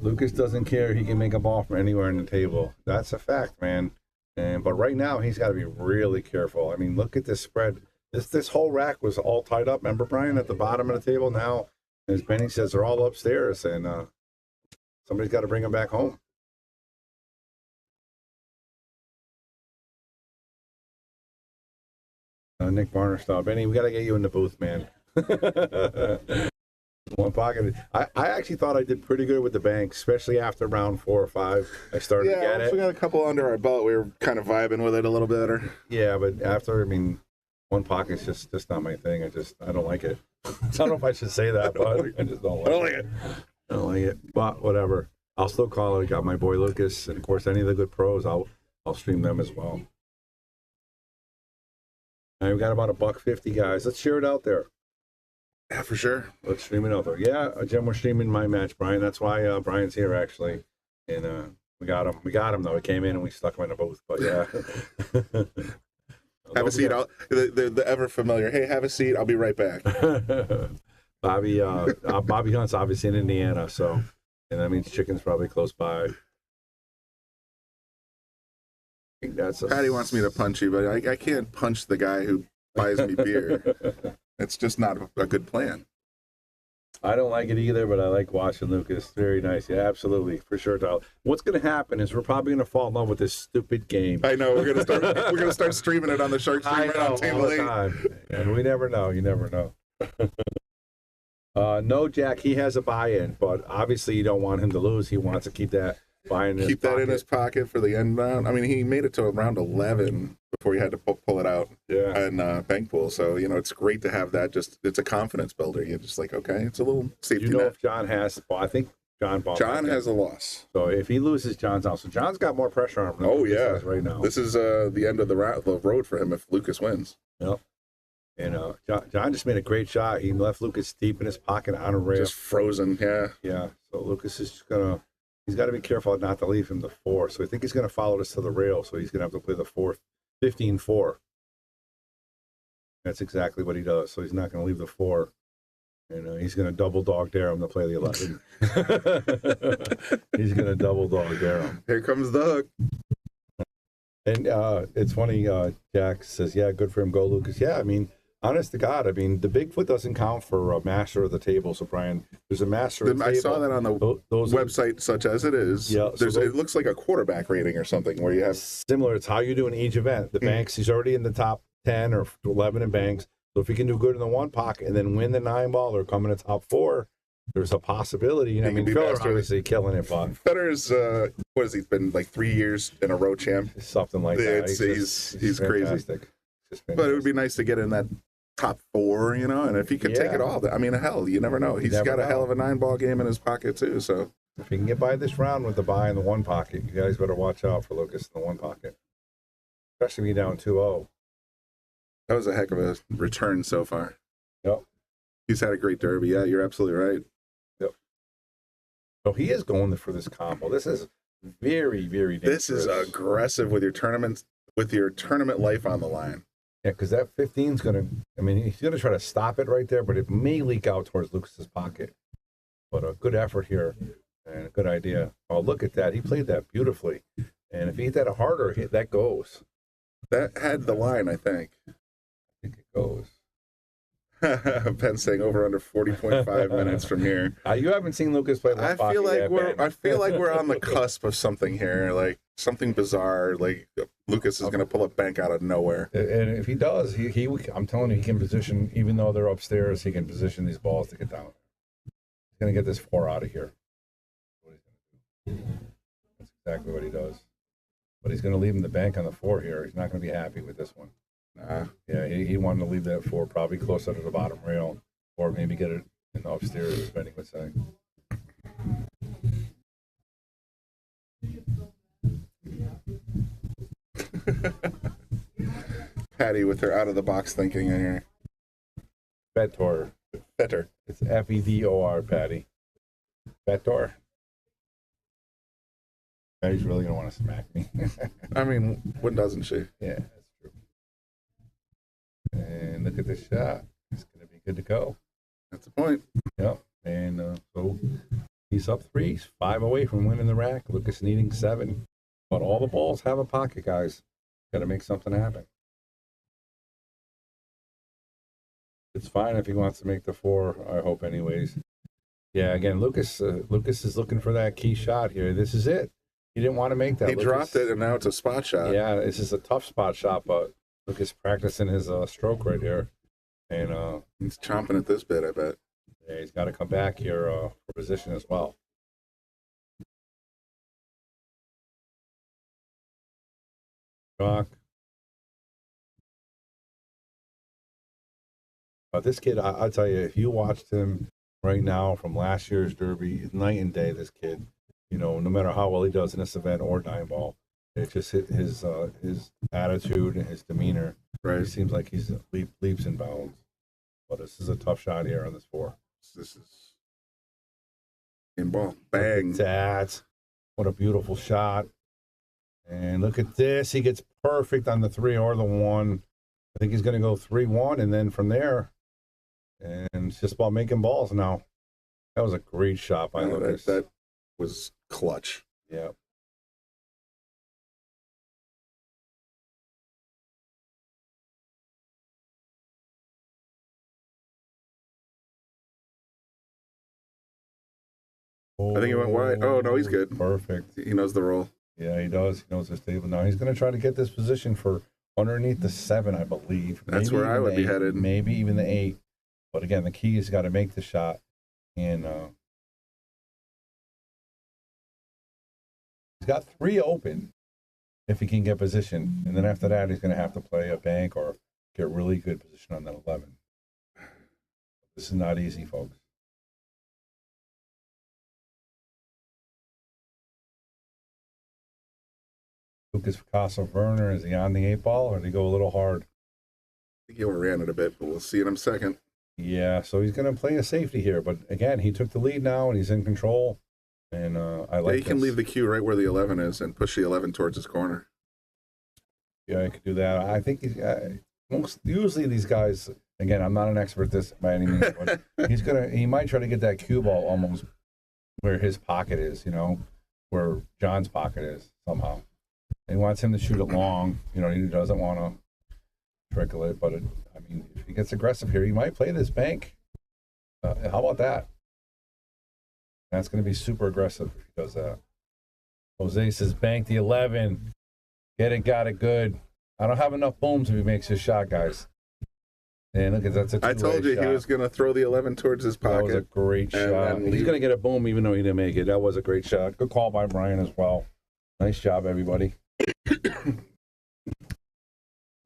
Lucas doesn't care. He can make a ball from anywhere on the table. That's a fact, man. But right now, he's got to be really careful. I mean, look at this spread. This whole rack was all tied up. Remember, Brian, at the bottom of the table? Now, as Benny says, they're all upstairs, and somebody's got to bring them back home. Nick Varner style. Benny, we got to get you in the booth, man. One pocket. I actually thought I did pretty good with the bank, especially after round 4 or 5. I started to get it. We got a couple under our belt. We were kind of vibing with it a little better. Yeah, but after, I mean, one pocket's just not my thing. I don't like it. I don't know if I should say that, but I just don't like it. I don't like it. But whatever. I'll still call it. I got my boy Lucas, and of course, any of the good pros, I'll stream them as well. All right, we got about $1.50, guys. Let's share it out there. Yeah, for sure. Let's stream it out there. Yeah, Jim, we're streaming my match, Brian. That's why Brian's here, actually. And we got him. We got him, though. He came in and we stuck him in a booth. But, yeah. Have a seat. The ever familiar, hey, have a seat. I'll be right back. Bobby Hunt's obviously in Indiana, so, and that means Chicken's probably close by. I think that's Patty wants me to punch you, but I can't punch the guy who buys me beer. It's just not a good plan. I don't like it either, but I like watching Lucas. Very nice. Yeah, absolutely. For sure, Tyler. What's going to happen is we're probably going to fall in love with this stupid game. I know. We're going to start streaming it on the Shark Stream right on Table 8. And we never know. You never know. No, Jack, he has a buy-in, but obviously you don't want him to lose. He wants to keep that buy-in in his pocket. In his pocket for the end round. I mean, he made it to round 11 before he had to pull it out and bank pool. So, it's great to have that. It's a confidence builder. You're just like, okay, it's a little safety net. If John has, well, I think John has a loss. So if he loses, John's out. So John's got more pressure on him. Oh, yeah. Right now. This is the end of the road for him if Lucas wins. Yep. And John just made a great shot. He left Lucas deep in his pocket on a rail. Just frozen, yeah. Yeah. So Lucas is just he's got to be careful not to leave him the 4. So I think he's going to follow this to the rail. So he's going to have to play the 15-4. That's exactly what he does. So he's not going to leave the 4. And he's going to double dog dare him to play the 11. He's going to double dog dare him. Here comes the hook. And it's funny, Jack says, yeah, good for him. Go, Lucas. Yeah, I mean, honest to God, I mean, the Bigfoot doesn't count for a master of the table. So, Brian, there's a master of the table. I saw that on the website, such as it is. Yeah, it looks like a quarterback rating or something where you have... Similar. It's how you do in each event. The banks, he's already in the top 10 or 11 in banks. So if he can do good in the one pocket and then win the 9-ball or come in the top 4, there's a possibility. I mean, Feller's obviously killing it, but Federer's, what has he been, like 3 years in a row champ? Something like that. He's crazy. But it would be nice to get in that top 4, and if he could take it all. I mean, hell, you never know. He's got a hell of a 9-ball game in his pocket, too. So if he can get by this round with the buy in the one pocket, you guys better watch out for Lucas in the one pocket, especially when you're down 2-0. That was a heck of a return so far. Yep. He's had a great derby. Yeah, you're absolutely right. Yep. So he is going for this combo. This is very, very dangerous. This is aggressive with your tournament life on the line. Yeah, because that 15's going to, I mean, he's going to try to stop it right there, but it may leak out towards Lucas's pocket. But a good effort here and a good idea. Oh, look at that. He played that beautifully. And if he hit that a harder hit, that goes. That had the line, I think. I think it goes. Ben saying over under 40.5 minutes from here. You haven't seen Lucas play. I feel like we're on the cusp of something here, like something bizarre. Like Lucas is going to pull a bank out of nowhere. And if he does, he I'm telling you, he can position. Even though they're upstairs, he can position these balls to get down. He's going to get this 4 out of here. That's exactly what he does. But he's going to leave him the bank on the 4 here. He's not going to be happy with this one. Nah. Yeah, he wanted to leave that 4 probably closer to the bottom rail, or maybe get it in the upstairs, as Benny would say. Patty with her out-of-the-box thinking in here. Fedor. It's Fedor, Patty. Fedor. Patty's really going to want to smack me. I mean, when doesn't she? Yeah, that's true. And look at this shot. It's going to be good to go. That's the point. Yep. And so He's up 3, he's 5 away from winning the rack. Lucas needing 7. But all the balls have a pocket, guys. Got to make something happen. It's fine if he wants to make the 4, I hope anyways. Yeah, again, Lucas is looking for that key shot here. This is it. He didn't want to make that. He dropped it, and now it's a spot shot. Yeah, this is a tough spot shot, but Lucas practicing his stroke right here. And he's chomping at this bit, I bet. Yeah, he's got to come back here for position as well. Chalk. This kid, I'll tell you, if you watched him right now from last year's Derby, night and day, this kid, you know, no matter how well he does in this event or nine ball, it just hit his attitude and his demeanor. Right. It seems like he's leaps and bounds. But this is a tough shot here on this 4. This is in ball. Bang. Look at that. What a beautiful shot. And look at this. He gets perfect on the 3 or the 1. I think he's going to go 3-1, and then from there, and it's just about making balls now. That was a great shot by Lucas. That was clutch. Yeah. I think he went wide. Oh, no, he's good. Perfect. He knows the roll. Yeah, he does. He knows his table. Now he's going to try to get this position for underneath the 7, I believe. That's where I would be headed. Maybe even the 8. But again, the key is got to make the shot. And he's got 3 open if he can get position. And then after that, he's going to have to play a bank or get really good position on that 11. This is not easy, folks. Lucas Picasso Werner, is he on the 8 ball or did he go a little hard? I think he overran it a bit, but we'll see in a second. Yeah, so he's going to play a safety here. But again, he took the lead now and he's in control. And I like he can leave the cue right where the 11 is and push the 11 towards his corner. Yeah, I could do that. I think usually these guys, again, I'm not an expert at this by any means, but he might try to get that cue ball almost where his pocket is, you know, where John's pocket is somehow. He wants him to shoot it long. You know, he doesn't want to trickle it. But, I mean, if he gets aggressive here, he might play this bank. How about that? That's going to be super aggressive if he does that. Jose says, bank the 11. Get it, got it, good. I don't have enough booms if he makes his shot, guys. And look, that's a two-way I told you shot. he was going to throw the 11 towards his pocket. That was a great shot. He's going to get a boom even though he didn't make it. That was a great shot. Good call by Brian as well. Nice job, everybody.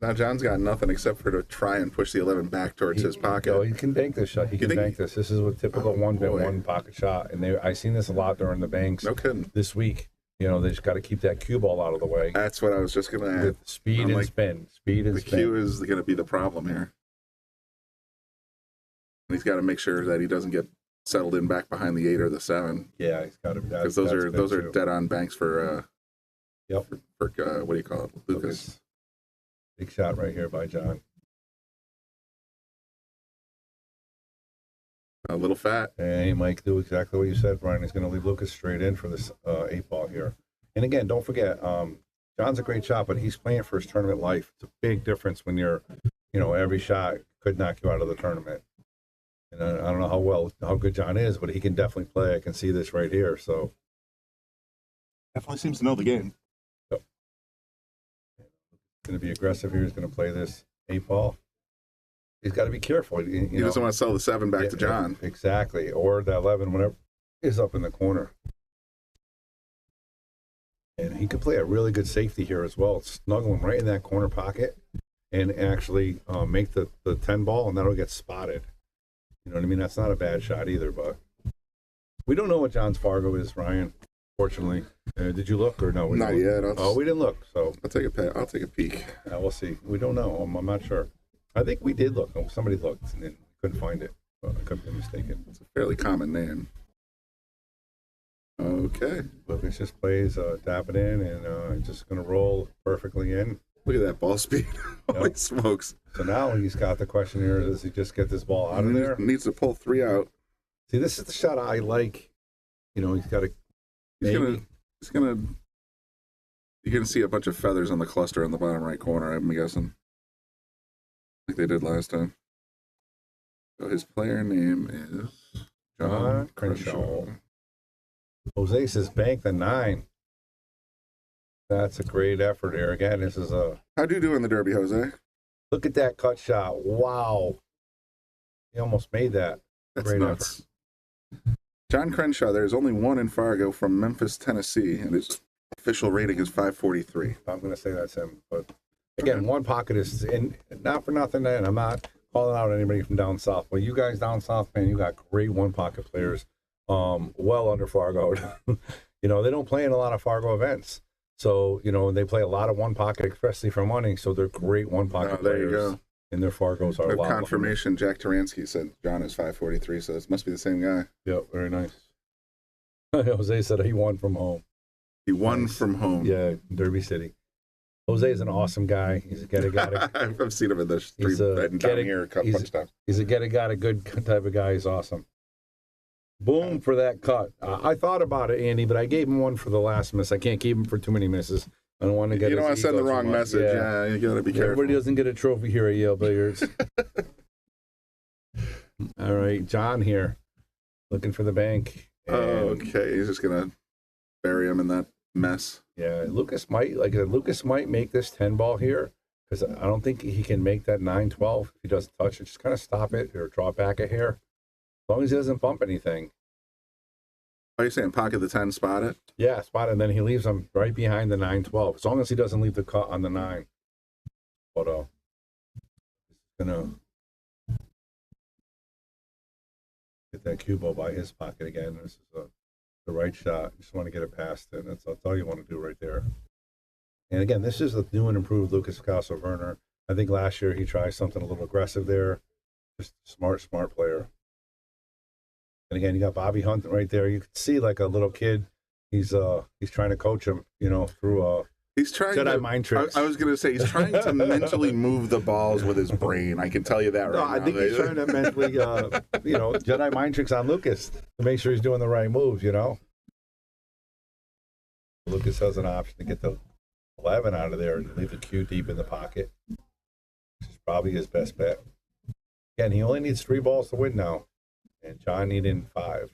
Now John's got nothing except for to try and push the 11 back towards his pocket. No, he can bank this shot. He can bank this. This is a typical one pocket shot. And I've seen this a lot during the banks. No kidding. This week. You know, they just got to keep that cue ball out of the way. That's what I was just going to add. With speed and spin. Speed and spin. The cue is going to be the problem here. And he's got to make sure that he doesn't get settled in back behind the 8 or the 7. Yeah, he's got to. Because those are dead on banks for for what do you call it, Lucas. Big shot right here by John. A little fat. And he might do exactly what you said, Brian. He's going to leave Lucas straight in for this 8 ball here. And again, don't forget, John's a great shot, but he's playing for his tournament life. It's a big difference when you're, you know, every shot could knock you out of the tournament. And I don't know how good John is, but he can definitely play. I can see this right here. So definitely seems to know the game. Yep. Going to be aggressive here. He's going to play this 8 ball. He's got to be careful. He doesn't want to sell the 7 back to John. Exactly. Or the 11, whatever, is up in the corner. And he could play a really good safety here as well. Snuggle him right in that corner pocket and actually make the 10 ball, and that'll get spotted. You know what I mean? That's not a bad shot either, but we don't know what John's Fargo is, Ryan, fortunately. Did you look or no? Not yet. We didn't look. So I'll take a peek. We'll see. We don't know. I'm not sure. I think we did look. Oh, somebody looked and then couldn't find it. Well, I could be mistaken. It's a fairly common name. Okay. Lucas just plays, tap it in, and just going to roll perfectly in. Look at that ball speed. Holy smokes. So now he's got the question here, does he just get this ball out of there? Needs to pull 3 out. See, this is the shot I like You know, he's got a. You're gonna see a bunch of feathers on the cluster on the bottom right corner, I'm guessing. Like they did last time. So his player name is John Krenshaw. Jose says bank the 9. That's a great effort here. Again, this is a. How'd you do in the Derby, Jose? Look at that cut shot. Wow. He almost made that. That's great nuts. effort. John Krenshaw, there's only one in Fargo from Memphis, Tennessee, and his official rating is 543. I'm going to say that's him. But again, One Pocket is in, not for nothing, and I'm not calling out anybody from down south. But you guys down south, man, you got great One Pocket players well under Fargo. You know, they don't play in a lot of Fargo events. So, you know, they play a lot of One Pocket, especially for money. So they're great One Pocket there players. You go. And their Fargos are a lot. Confirmation, Jack Taransky said John is 543, so this must be the same guy. Yep, very nice. Jose said he won from home. He won from home. Yeah, Derby City. Jose is an awesome guy. He's a get-a-got. I've seen him in the street down here a bunch of times. He's a get-a-got, a good type of guy. He's awesome. Boom for that cut. I thought about it, Andy, but I gave him one for the last miss. I can't keep him for too many misses. I don't want to get. You don't want to send the wrong message. Yeah, you got to be careful. Everybody doesn't get a trophy here at Yale Billiards. All right, John here, looking for the bank. Okay, he's just gonna bury him in that mess. Yeah, Lucas might make this 10 ball here because I don't think he can make that 9-12 if he doesn't touch it. Just kind of stop it or draw back a hair, as long as he doesn't bump anything. Are you saying pocket the 10, spot it? Yeah, spot it, and then he leaves him right behind the 9-12, as long as he doesn't leave the cut on the 9. But gonna get that cue ball by his pocket again. This is the right shot. Just want to get it past it. That's all you want to do right there. And again, this is the new and improved Lucas Picasso-Werner. I think last year he tried something a little aggressive there. Just smart player. And again, you got Bobby Hunt right there. You can see like a little kid. He's trying to coach him, you know, through he's trying Jedi to, mind tricks. I was going to say he's trying to mentally move the balls with his brain. I can tell you that right now. I think he's trying to mentally, you know, Jedi mind tricks on Lucas to make sure he's doing the right moves. You know, Lucas has an option to get the 11 out of there and leave the cue deep in the pocket, which is probably his best bet. Again, he only needs 3 balls to win now. And John needed 5.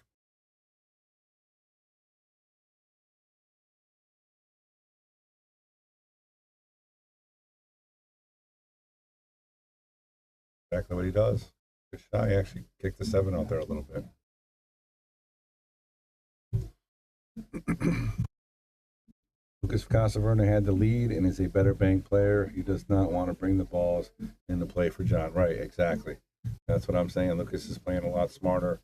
Exactly what he does. Good shot. He actually kicked the 7 out there a little bit. Lucas Picasso-Werner had the lead and is a better bank player. He does not want to bring the balls into play for John. Right, exactly. That's what I'm saying. Lucas is playing a lot smarter.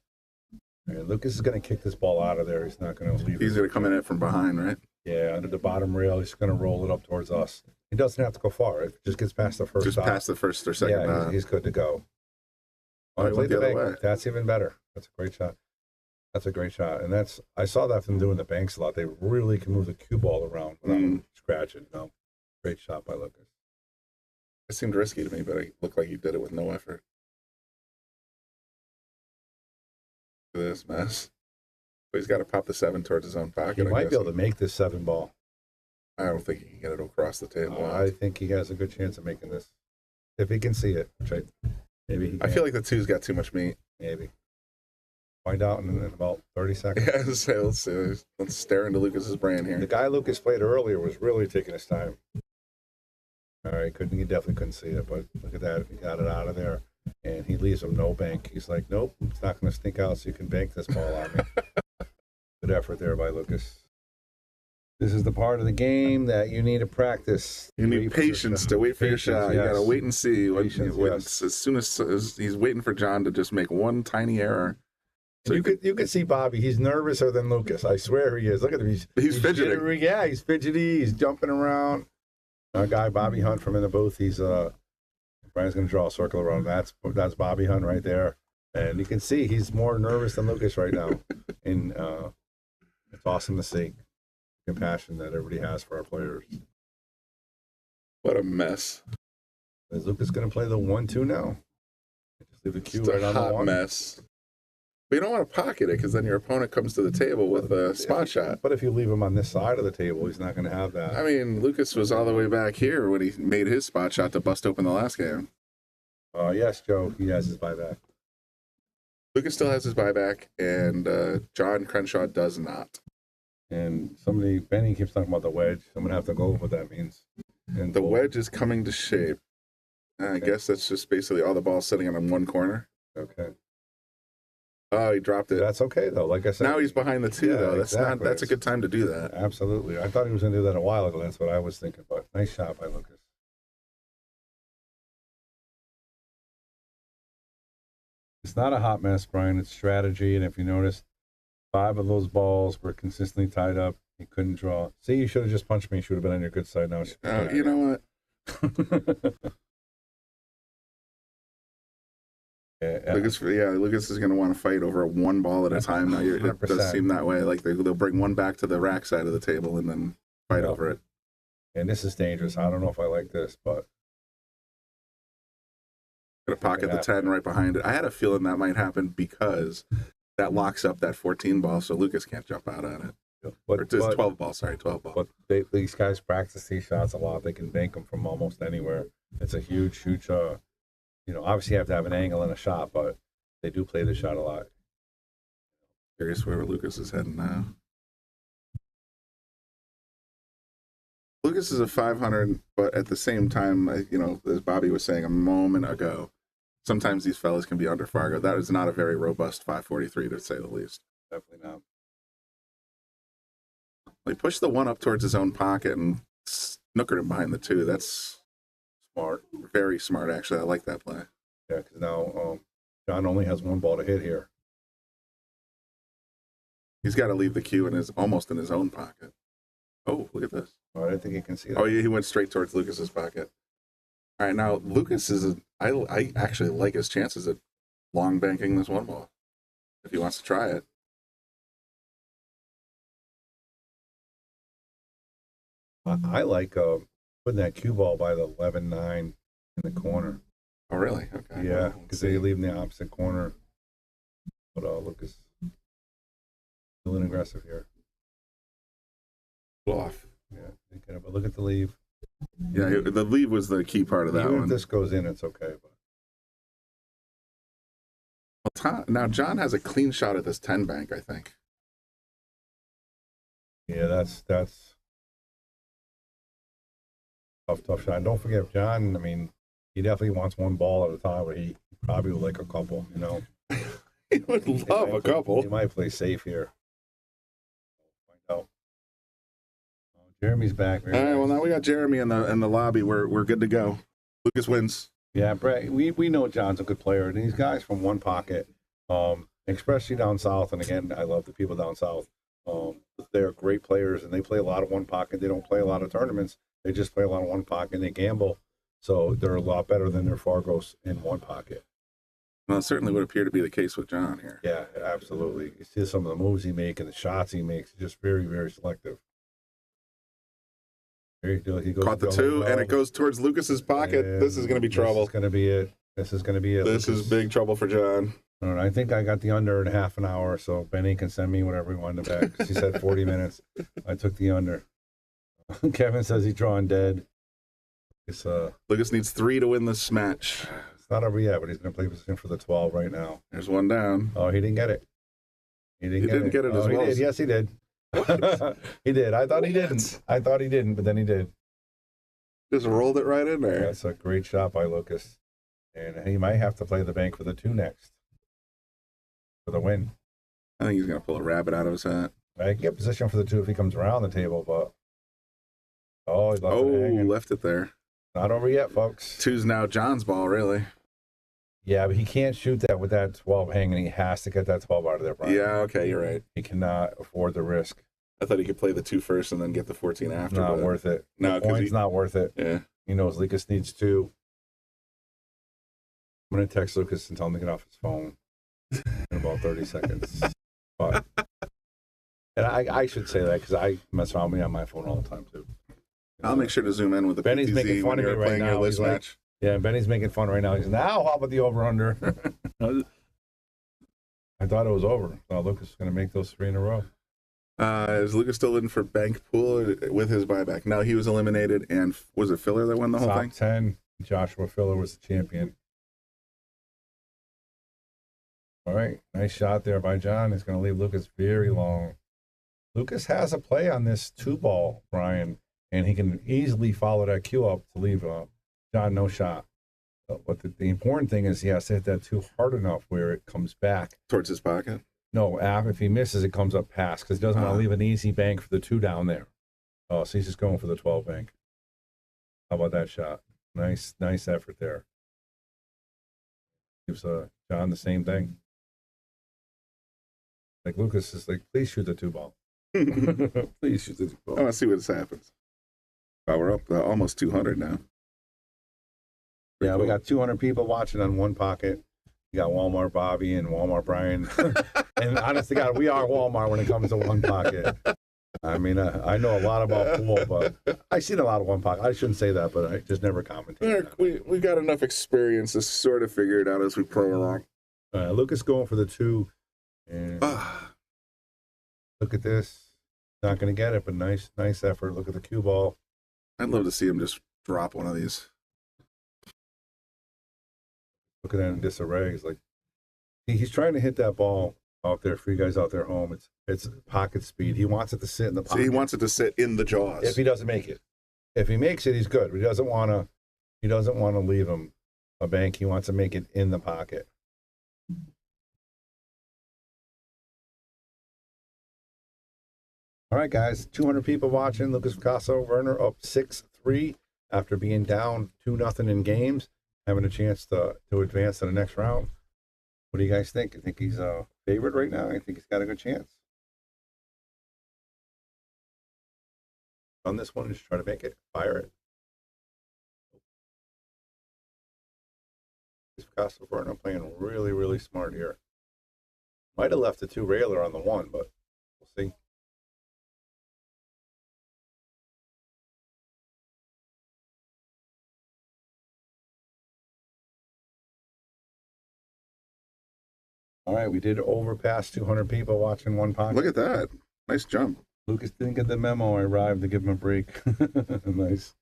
And Lucas is going to kick this ball out of there. He's not going to leave. He's going to come in it from behind, right? Yeah, under the bottom rail. He's going to roll it up towards us. He doesn't have to go far. It just gets past the first. Just past the first or second. Yeah, he's good to go. All right, Play the other bank. way. That's even better. That's a great shot. That's a great shot. And I saw that from doing the banks a lot. They really can move the cue ball around without scratching. No, great shot by Lucas. It seemed risky to me, but it looked like he did it with no effort. Look at this mess. But he's got to pop the 7 towards his own pocket. He might be able to make this 7 ball. I don't think he can get it across the table. I think he has a good chance of making this. If he can see it, which maybe he can. I feel like the 2's got too much meat. Maybe. Find out in about 30 seconds. Yeah, let's see. Let's stare into Lucas's brain here. The guy Lucas played earlier was really taking his time. All right, he definitely couldn't see it, but look at that. He got it out of there, and he leaves him no bank. He's like, nope, it's not going to stink out so you can bank this ball on me. Good effort there by Lucas. This is the part of the game that you need to practice. You need patience to wait for your shot. You got to wait and see. Yes. As soon as he's waiting for John to just make one tiny error. So you could see Bobby. He's nervouser than Lucas. I swear he is. Look at him. He's fidgeting. Jittery. Yeah, he's fidgety. He's jumping around. Our guy Bobby Hunt from in the booth. He's Brian's going to draw a circle around him. That's Bobby Hunt right there, and you can see he's more nervous than Lucas right now. And it's awesome to see the compassion that everybody has for our players. What a mess. Is Lucas going to play the 1-2 now? Just leave the cue It's right a on the hot 1. mess. you don't want to pocket it because then your opponent comes to the table with a spot shot. But if you leave him on this side of the table, he's not going to have that. I mean, Lucas was all the way back here when he made his spot shot to bust open the last game. Yes, Joe, he has his buyback. Lucas still has his buyback, and John Krenshaw does not. And Benny keeps talking about the wedge. I'm going to have to go over what that means. And The wedge is coming to shape. I guess that's just basically all the balls sitting in one corner. Okay. Oh, he dropped it. That's okay, though. Like I said. Now he's behind the two, though. That's exactly. That's a good time to do that. Absolutely. I thought he was going to do that a while ago. That's what I was thinking. But nice shot by Lucas. It's not a hot mess, Brian. It's strategy. And if you notice, 5 of those balls were consistently tied up. He couldn't draw. See, you should have just punched me. You should have been on your good side now. You know what? Lucas is going to want to fight over one ball at a time. Now it does seem that way. Like they'll bring one back to the rack side of the table and then fight over it. And this is dangerous. I don't know if I like this, but going to pocket the 10 right behind it. I had a feeling that might happen because that locks up that 14 ball, so Lucas can't jump out at it. Or it's 12 ball, sorry, 12 ball. But these guys practice these shots a lot. They can bank them from almost anywhere. It's a huge, obviously you have to have an angle and a shot, but they do play the shot a lot. Curious where Lucas is heading now. Lucas is a 500, but at the same time, as Bobby was saying a moment ago, sometimes these fellas can be under Fargo. That is not a very robust 543, to say the least. Definitely not. He pushed the 1 up towards his own pocket and snookered him behind the 2. That's smart. Very smart, actually. I like that play. Yeah, because now John only has 1 ball to hit here. He's got to leave the cue almost in his own pocket. Oh, look at this. Oh, I didn't think he can see that. Oh, yeah, he went straight towards Lucas's pocket. All right, now Lucas I actually like his chances at long banking this 1 ball if he wants to try it. I like putting that cue ball by the 11-9 in the corner. Oh, really? Okay. Yeah, because they leave in the opposite corner. But Lucas feeling aggressive here. Off. Yeah, but look at the leave. Yeah, the leave was the key part of that Even one. If this goes in, it's okay. But now John has a clean shot at this 10 bank, I think. Yeah, that's tough shot. And don't forget, John, he definitely wants 1 ball at a time, but he probably would like a couple, He would love a couple. He might play safe here. Find out. Jeremy's back. All right, well, now we got Jeremy in the lobby. We're good to go. Lucas wins. Yeah, Brett, we know John's a good player. And these guys from One Pocket, especially down south, and again, I love the people down south. They're great players, and they play a lot of One Pocket. They don't play a lot of tournaments. They just play a lot of One Pocket, and they gamble. So they're a lot better than their Fargos in One Pocket. Well, it certainly would appear to be the case with John here. Yeah, absolutely. You see some of the moves he makes and the shots he makes. Just very, very selective. He goes Caught the 2, and it goes towards Lucas's pocket. And this is going to be trouble. This is going to be it. This is big trouble for John. All right, I think I got the under in half an hour, so Benny can send me whatever he wanted to bet. He said 40 minutes. I took the under. Kevin says he's drawing dead. Lucas needs 3 to win this match. It's not over yet, but he's going to play position for the 12 right now. There's 1 down. Oh, he didn't get it. He didn't get it as well. He did. Yes, he did. He did. I thought he didn't. But then he did. Just rolled it right in there. That's a great shot by Lucas. And he might have to play the bank for the 2 next. For the win. I think he's going to pull a rabbit out of his hat. I can get position for the 2 if he comes around the table, but... Oh, he left it there. Not over yet, folks. 2's now John's ball, really. Yeah, but he can't shoot that with that 12 hanging. He has to get that 12 out of there, Brian. Yeah, okay, you're right. He cannot afford the risk. I thought he could play the 2 first and then get the 14 after. Not worth it. No, the point's not worth it. Yeah. He knows Lucas needs 2. I'm going to text Lucas and tell him to get off his phone in about 30 seconds. But, and I should say that because I mess around with me on my phone all the time, too. I'll make sure to zoom in with the Benny's PTZ making fun of me right now. He's like, match. Yeah, Benny's making fun right now. He's now, how about the over-under? I thought it was over. So Lucas is going to make those 3 in a row. Is Lucas still in for bank pool with his buyback? No, he was eliminated, and was it Filler that won the whole Top thing? 10, Joshua Filler was the champion. All right, nice shot there by John. It's going to leave Lucas very long. Lucas has a play on this 2-ball, Brian, and he can easily follow that cue up to leave John no shot. But the important thing is he has to hit that 2 hard enough where it comes back. Towards his pocket? No, if he misses, it comes up past because he doesn't want to leave an easy bank for the 2 down there. Oh, so he's just going for the 12 bank. How about that shot? Nice effort there. Gives John the same thing. Like Lucas is like, please shoot the 2-ball. Please shoot the 2-ball. I want to see what happens. Wow, we're up almost 200 now. Yeah, we got 200 people watching on One Pocket. You got Walmart Bobby and Walmart Brian. And honest to God, we are Walmart when it comes to One Pocket. I mean, I know a lot about pool, but I've seen a lot of One Pocket. I shouldn't say that, but I just never commented. We got enough experience to sort of figure it out as we play along. Lucas going for the 2. And look at this. Not going to get it, but nice effort. Look at the cue ball. I'd love to see him just drop one of these. Look at that in disarray. He's like, he's trying to hit that ball out there for you guys out there home. It's pocket speed. He wants it to sit in the pocket. So he wants it to sit in the jaws. If he doesn't make it, if he makes it, he's good. But he doesn't want to leave him a bank. He wants to make it in the pocket. All right, guys, 200 people watching. Lucas Picasso, Werner up 6-3 after being down 2-0 in games, having a chance to advance to the next round. What do you guys think? You think he's a favorite right now? I think he's got a good chance. On this one, just try to make it, fire it. Picasso, Werner playing really, really smart here. Might have left the 2 railer on the 1, but we'll see. All right, we did overpass 200 people watching One Pocket. Look at that. Nice jump. Lucas didn't get the memo. I arrived to give him a break. Nice.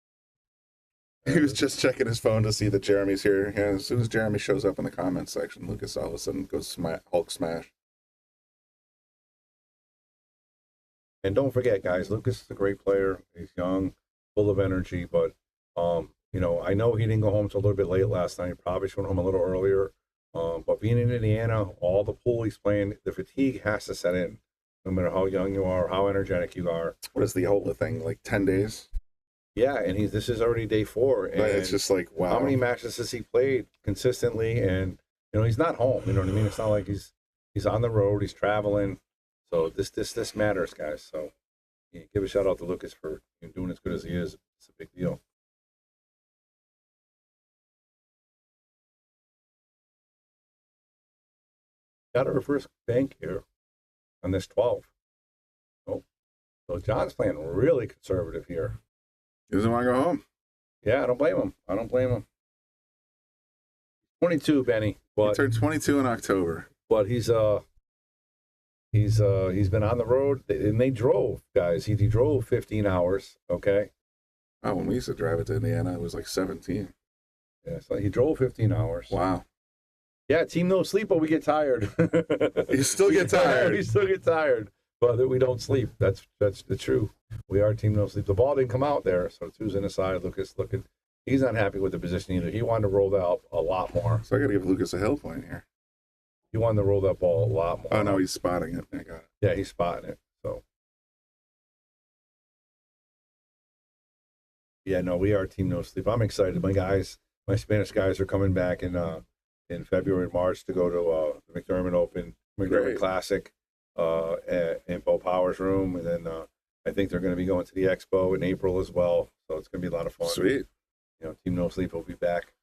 He was just checking his phone to see that Jeremy's here. Yeah, as soon as Jeremy shows up in the comments section, Lucas all of a sudden goes Hulk smash. And don't forget, guys, Lucas is a great player. He's young, full of energy, but you know, I know he didn't go home till a little bit late last night. He probably should have went home a little earlier. But being in Indiana, all the pool he's playing, the fatigue has to set in, no matter how young you are, how energetic you are. What is the whole thing, like 10 days? Yeah, and this is already day 4. And it's just like, wow. How many matches has he played consistently? And, you know, he's not home. You know what I mean? It's not like he's on the road, he's traveling. So this matters, guys. So yeah, give a shout out to Lucas for doing as good as he is. It's a big deal. Got a reverse bank here on this 12. Oh, so John's playing really conservative here. He doesn't want to go home. Yeah, I don't blame him. 22, Benny. But he turned 22 in October. But he's been on the road, and they drove, guys. He drove 15 hours. Okay. Oh, when we used to drive it to Indiana, it was like 17. Yeah, so he drove 15 hours. Wow. Yeah, team no sleep, but we get tired. You still get tired. We still get tired, but we don't sleep. That's the truth. We are team no sleep. The ball didn't come out there, so 2's in the side. Lucas looking. He's not happy with the position either. He wanted to roll that out a lot more. So I got to give Lucas a hill point here. He wanted to roll that ball a lot more. Oh, no, he's spotting it. I got it. Yeah, he's spotting it. So. Yeah, no, we are team no sleep. I'm excited. My Spanish guys are coming back in February and March to go to the McDermott Open, McDermott Classic in Bo Power's room. And then I think they're going to be going to the Expo in April as well. So it's going to be a lot of fun. Sweet. You know, Team No Sleep will be back.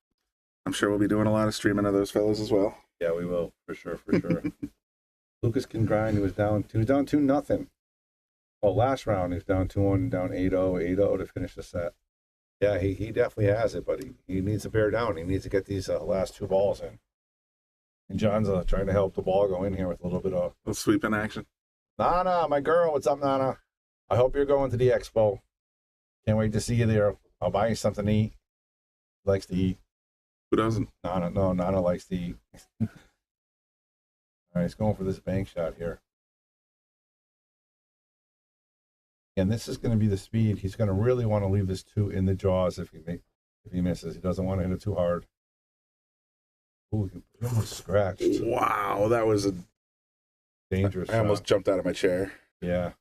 I'm sure we'll be doing a lot of streaming of those fellas as well. Yeah, we will, for sure. Lucas can grind. He was down 2-0. Oh, last round he was down 2-1, down 8-0 to finish the set. Yeah, he definitely has it, but he needs to bear down. He needs to get these last 2 balls in. And John's trying to help the ball go in here with a little bit of sweeping action. Nana, my girl, what's up, Nana? I hope you're going to the expo. Can't wait to see you there. I'll buy you something to eat. Likes to eat. Who doesn't? Nana likes to eat. All right, he's going for this bank shot here. And this is going to be the speed. He's going to really want to leave this 2 in the jaws if he misses. He doesn't want to hit it too hard. Ooh, he almost scratched. Wow, that was a dangerous I almost shot. jumped out of my chair. Yeah.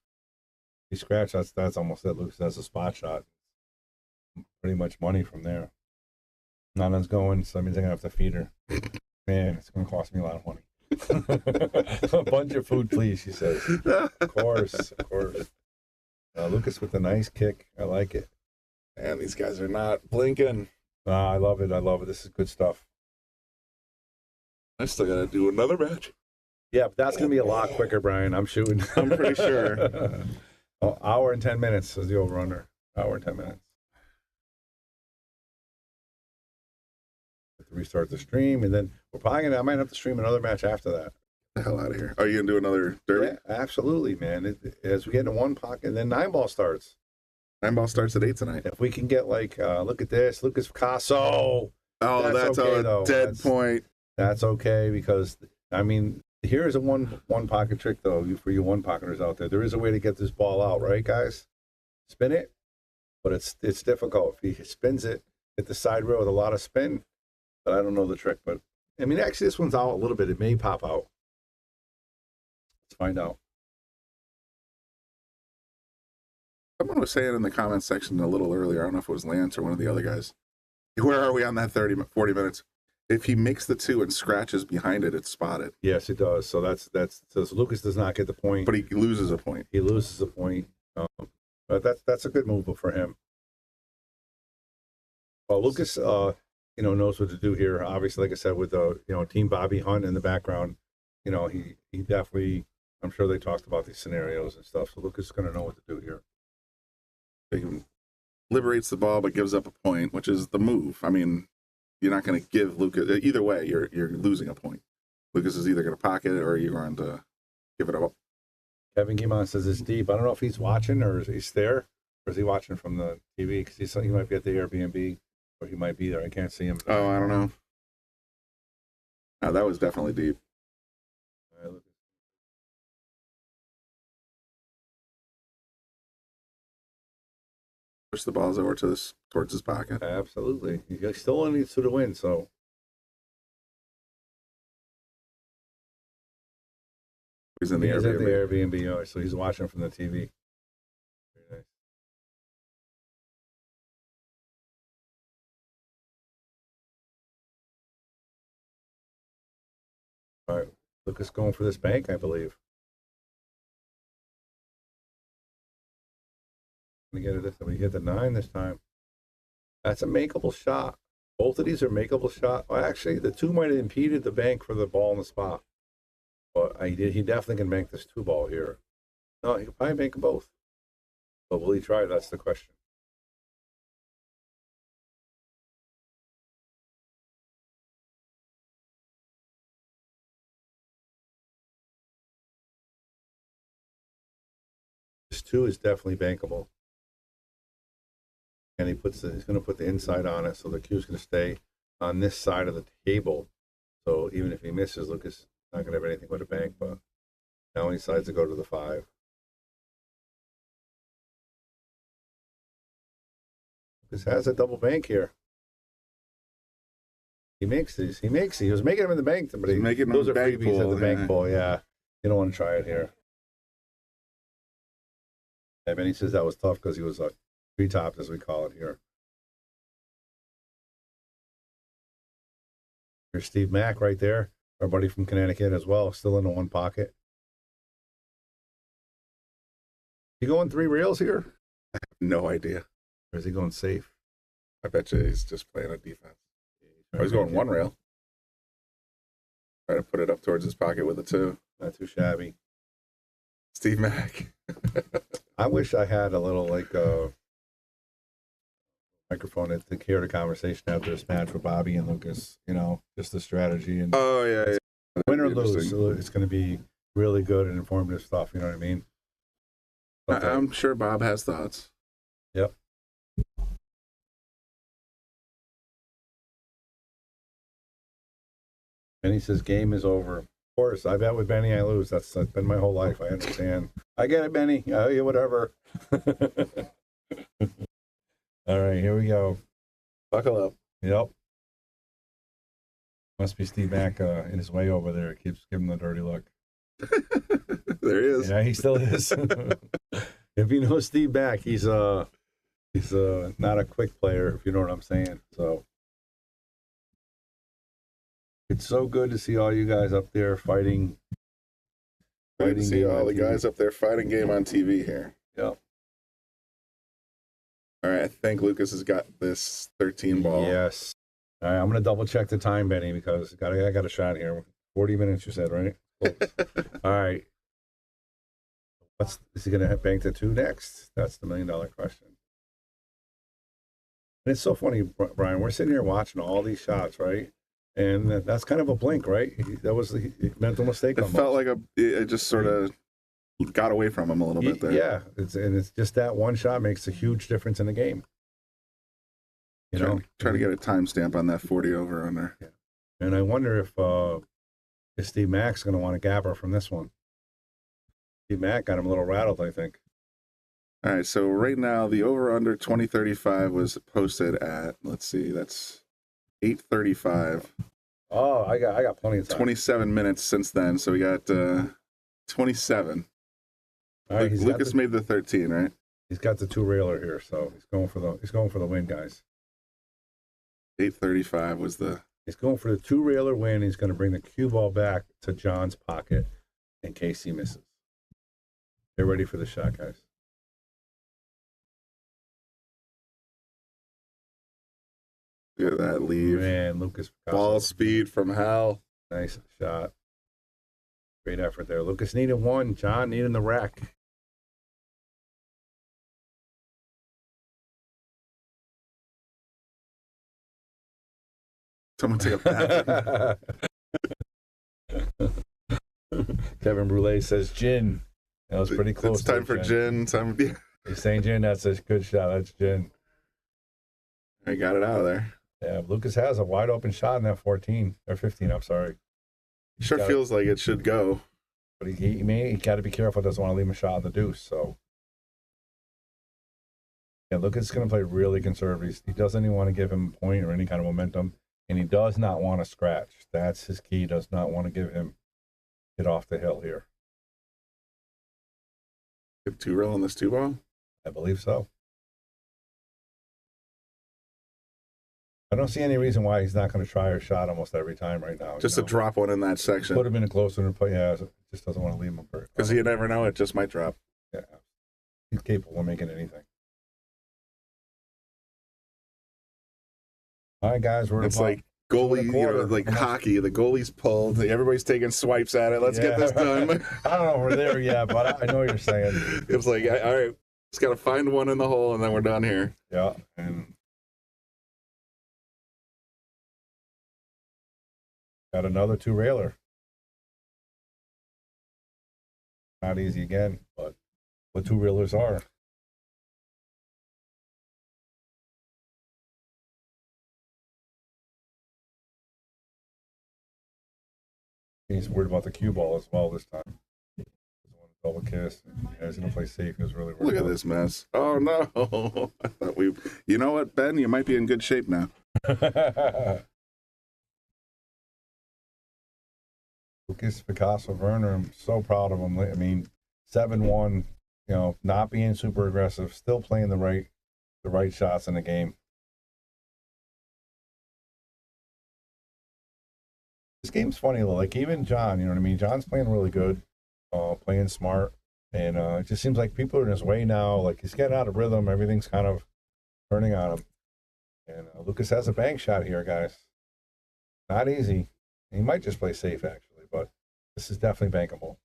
He scratched. That's almost it. Lucas has a spot shot. Pretty much money from there. Nana's going, so that means I'm going to have to feed her. Man, it's going to cost me a lot of money. A bunch of food, please, she says. Of course. Lucas with a nice kick. I like it. Man, these guys are not blinking. I love it. This is good stuff. I still got to do another match. Yeah, but that's going to be a lot quicker, Brian. I'm shooting. I'm pretty sure. Hour and 10 minutes is the over-under. Hour and 10 minutes. To restart the stream, and then we're probably I might have to stream another match after that. The hell out of here. Are you going to do another derby? Yeah, absolutely, man. As we get into 1 pocket, and then 9 ball starts. 9 ball starts at 8 tonight. If we can get look at this, Lucas Picasso. Oh, that's okay, a dead point. That's okay because here is a one pocket trick though. For you 1 pocketers out there, there is a way to get this ball out, right, guys? Spin it, but it's difficult. If he spins it, hit the side rail with a lot of spin. But I don't know the trick. But actually, this one's out a little bit. It may pop out. Let's find out. Someone was saying in the comments section a little earlier, I don't know if it was Lance or one of the other guys, where are we on that 40 minutes? If he makes the 2 and scratches behind it, it's spotted. Yes, it does. So so Lucas does not get the point. But he loses a point. He loses a point. But that's a good move for him. Well, Lucas, knows what to do here. Obviously, like I said, with Team Bobby Hunt in the background, he definitely. I'm sure they talked about these scenarios and stuff. So Lucas is going to know what to do here. He liberates the ball, but gives up a point, which is the move. You're not going to give Lucas either way. You're losing a point. Lucas is either going to pocket it or you're going to give it up. Kevin Guimont says it's deep. I don't know if he's watching or he's there, or is he watching from the TV? Because he might be at the Airbnb, or he might be there. I can't see him. Oh, I don't know. No, that was definitely deep. All right, Push the balls over towards his pocket. Absolutely. He still only needs 2 to win, so. He's in the He's Airbnb. at the Airbnb, all right, so he's watching from the TV. Very nice. All right, Lucas going for this bank, I believe. We get it this time. We hit the 9 this time. That's a makeable shot. Both of these are makeable shot. Well, actually, the 2 might have impeded the bank for the ball in the spot. But he definitely can bank this 2 ball here. No, he can probably bank them both. But will he try? That's the question. This 2 is definitely bankable. And he's going to put the inside on it, so the cue's going to stay on this side of the table. So even if he misses, Lucas is not going to have anything but a bank, but now he decides to go to the 5. Lucas has a double bank here. He makes these. He was making them in the bank, but those are freebies at the bank pool. Yeah, you don't want to try it here. And Benny says that was tough because he was 3-topped, as we call it here. Here's Steve Mack right there, our buddy from Connecticut as well, still in the 1 pocket. He going 3 rails here? I have no idea. Or is he going safe? I bet you he's just playing a defense. Or he's going 1 rail. Try to put it up towards his pocket with a 2. Not too shabby. Steve Mack. I wish I had a little microphone to hear the conversation after this match for Bobby and Lucas. Just the strategy and oh yeah. Win or That'd be lose, interesting. it's going to be really good and informative stuff. You know what I mean? I'm sure Bob has thoughts. Yep. Benny says game is over. Of course, I bet with Benny I lose. That's been my whole life. I understand. I get it, Benny. Yeah, whatever. All right, here we go. Buckle up. Yep. Must be Steve Mack in his way over there. Keeps giving the dirty look. There he is. Yeah, he still is. If you know Steve Mack, he's not a quick player, if you know what I'm saying. So it's so good to see all you guys up there fighting. Good to see game all on the TV. guys up there fighting game on TV here. Yep. All right, I think Lucas has got this 13 ball. Yes. All right, I'm gonna double check the time, Benny, because I got a shot here. 40 minutes, you said, right? Cool. All right. Is he gonna bank the 2 next? That's the $1 million question. And it's so funny, Brian. We're sitting here watching all these shots, right? And that's kind of a blink, right? That was the mental mistake. It almost. felt like it just sort of got away from him a little bit there. Yeah, it's just that one shot makes a huge difference in the game. You know, Try to get a timestamp on that 40 over under. Yeah. And I wonder if Steve Mack's going to want a gapper from this one. Steve Mack got him a little rattled, I think. All right, so right now the over under 2035 was posted at, let's see, that's 8:35. Oh, I got plenty of time. 27 minutes since then, so we got 27. All right, Lucas made the 13, right? He's got the 2 railer here, so he's going for the win, guys. 8:35 was the. He's going for the 2 railer win. He's going to bring the cue ball back to John's pocket in case he misses. Get ready for the shot, guys. Look at that leave. Man, Lucas. Picasso. Ball speed from hell. Nice shot. Great effort there. Lucas needed 1. John needing the rack. Someone take a bath. Kevin Brule says gin. That was pretty close. It's time for gin. He's saying gin. That's a good shot. That's gin. I got it out of there. Yeah, Lucas has a wide open shot in that 14 or 15. I'm sorry. Sure feels like it should go. But he got to be careful. Doesn't want to leave him a shot on the deuce. So yeah, Lucas is going to play really conservative. He doesn't even want to give him a point or any kind of momentum, and he does not want to scratch. That's his key. He does not want to give him get off the hill here. Get 2 rail on this 2 ball? I believe so. I don't see any reason why he's not going to try a shot almost every time right now. Just to drop one in that section. Put him in a closer and play. Yeah, just doesn't want to leave him a bird. Because you never know, it just might drop. Yeah, he's capable of making anything. All right, guys, It's like goalie, like hockey. The goalie's pulled. Everybody's taking swipes at it. Let's get this done. I don't know if we're there yet, but I know what you're saying. It's like, all right, just got to find one in the hole, and then we're done here. Yeah, and got another 2 railer. Not easy again, but what 2 railers are. He's worried about the cue ball as well this time. Double kiss. Yeah, he's gonna play safe. He was really worried. Look at this mess. Oh no! I thought we. You know what, Ben? You might be in good shape now. Lucas Picasso Werner, I'm so proud of him. I mean, 7-1. You know, not being super aggressive, still playing the right shots in the game. This game's funny though. Like even John, you know what I mean? John's playing really good, playing smart, and it just seems like people are in his way now. Like he's getting out of rhythm. Everything's kind of turning on him. And Lucas has a bank shot here, guys. Not easy. He might just play safe actually, but this is definitely bankable.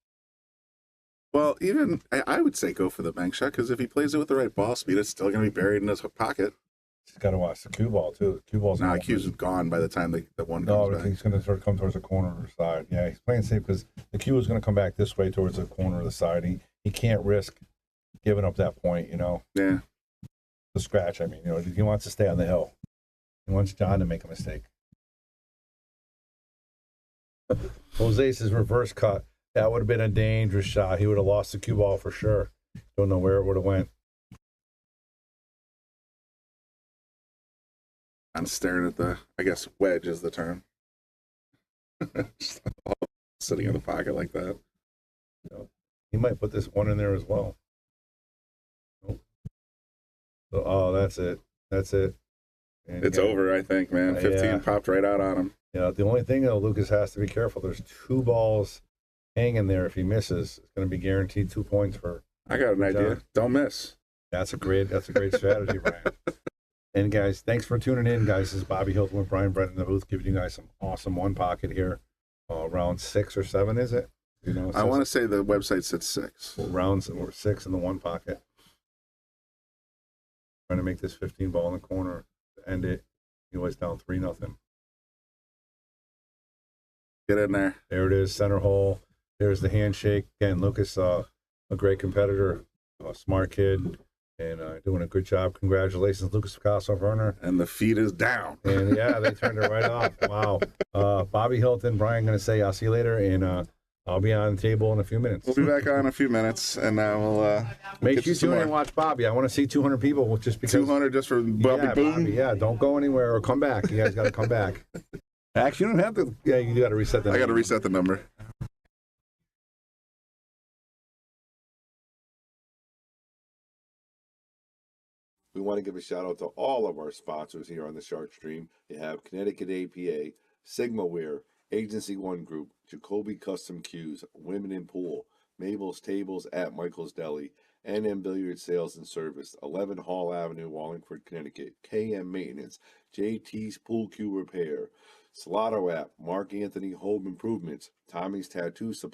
Well, even I would say go for the bank shot because if he plays it with the right ball speed, it's still going to be buried in his pocket. He's got to watch the cue ball too. The cue ball's Nah, gonna- Q's gone by the time the one No, comes I back. think he's going to sort of come towards the corner or side. Yeah, he's playing safe because the cue is going to come back this way towards the corner of the side. He can't risk giving up that point, you know. Yeah. The scratch, I mean, you know, he wants to stay on the hill. He wants John to make a mistake. Jose's reverse cut. That would have been a dangerous shot. He would have lost the cue ball for sure. Don't know where it would have went. I'm staring at the, I guess, wedge is the term. Just sitting in the pocket like that. He might put this one in there as well. Nope. So, oh, that's it. That's it. And It's yeah. over, I think, man. 15 Yeah. popped right out on him. Yeah, the only thing, though, Lucas has to be careful. There's 2 balls hanging there. If he misses, it's going to be guaranteed 2 points for. I got an idea. Don't miss. That's a great strategy, Brian. And guys, thanks for tuning in, guys. This is Bobby Hilton with Brian Brett in the booth, giving you guys some awesome one pocket here. Round 6 or 7, is it? You know, I want to say the website said 6. Rounds or 6 in the one pocket. Trying to make this 15 ball in the corner to end it. He was down 3-0. Get in there. There it is, center hole. There's the handshake. Again, Lucas, a great competitor, a smart kid, and doing a good job. Congratulations, Lucas Picasso-Werner. And the feed is down. And yeah, they turned it right off. Wow. Bobby Hilton, Brian, going to say, I'll see you later, and I'll be on the table in a few minutes. We'll be back on in a few minutes, and we'll Make get sure you some tune in more. and watch Bobby. I want to see 200 people just because. 200 just for Bobby Yeah, Boom. Bobby, yeah, don't go anywhere or come back. You guys got to come back. Actually, you don't have to. Yeah, you got to reset that. I got to reset the number. We want to give a shout out to all of our sponsors here on the Shark Stream. You have Connecticut APA, Sigma Wear, Agency One Group, Jacoby Custom Cues, Women in Pool, Mabel's Tables at Michael's Deli, NM Billiard Sales and Service, 11 Hall Avenue, Wallingford, Connecticut, KM Maintenance, JT's Pool Cue Repair, Salotto app, Mark Anthony Home Improvements, Tommy's Tattoo Supply.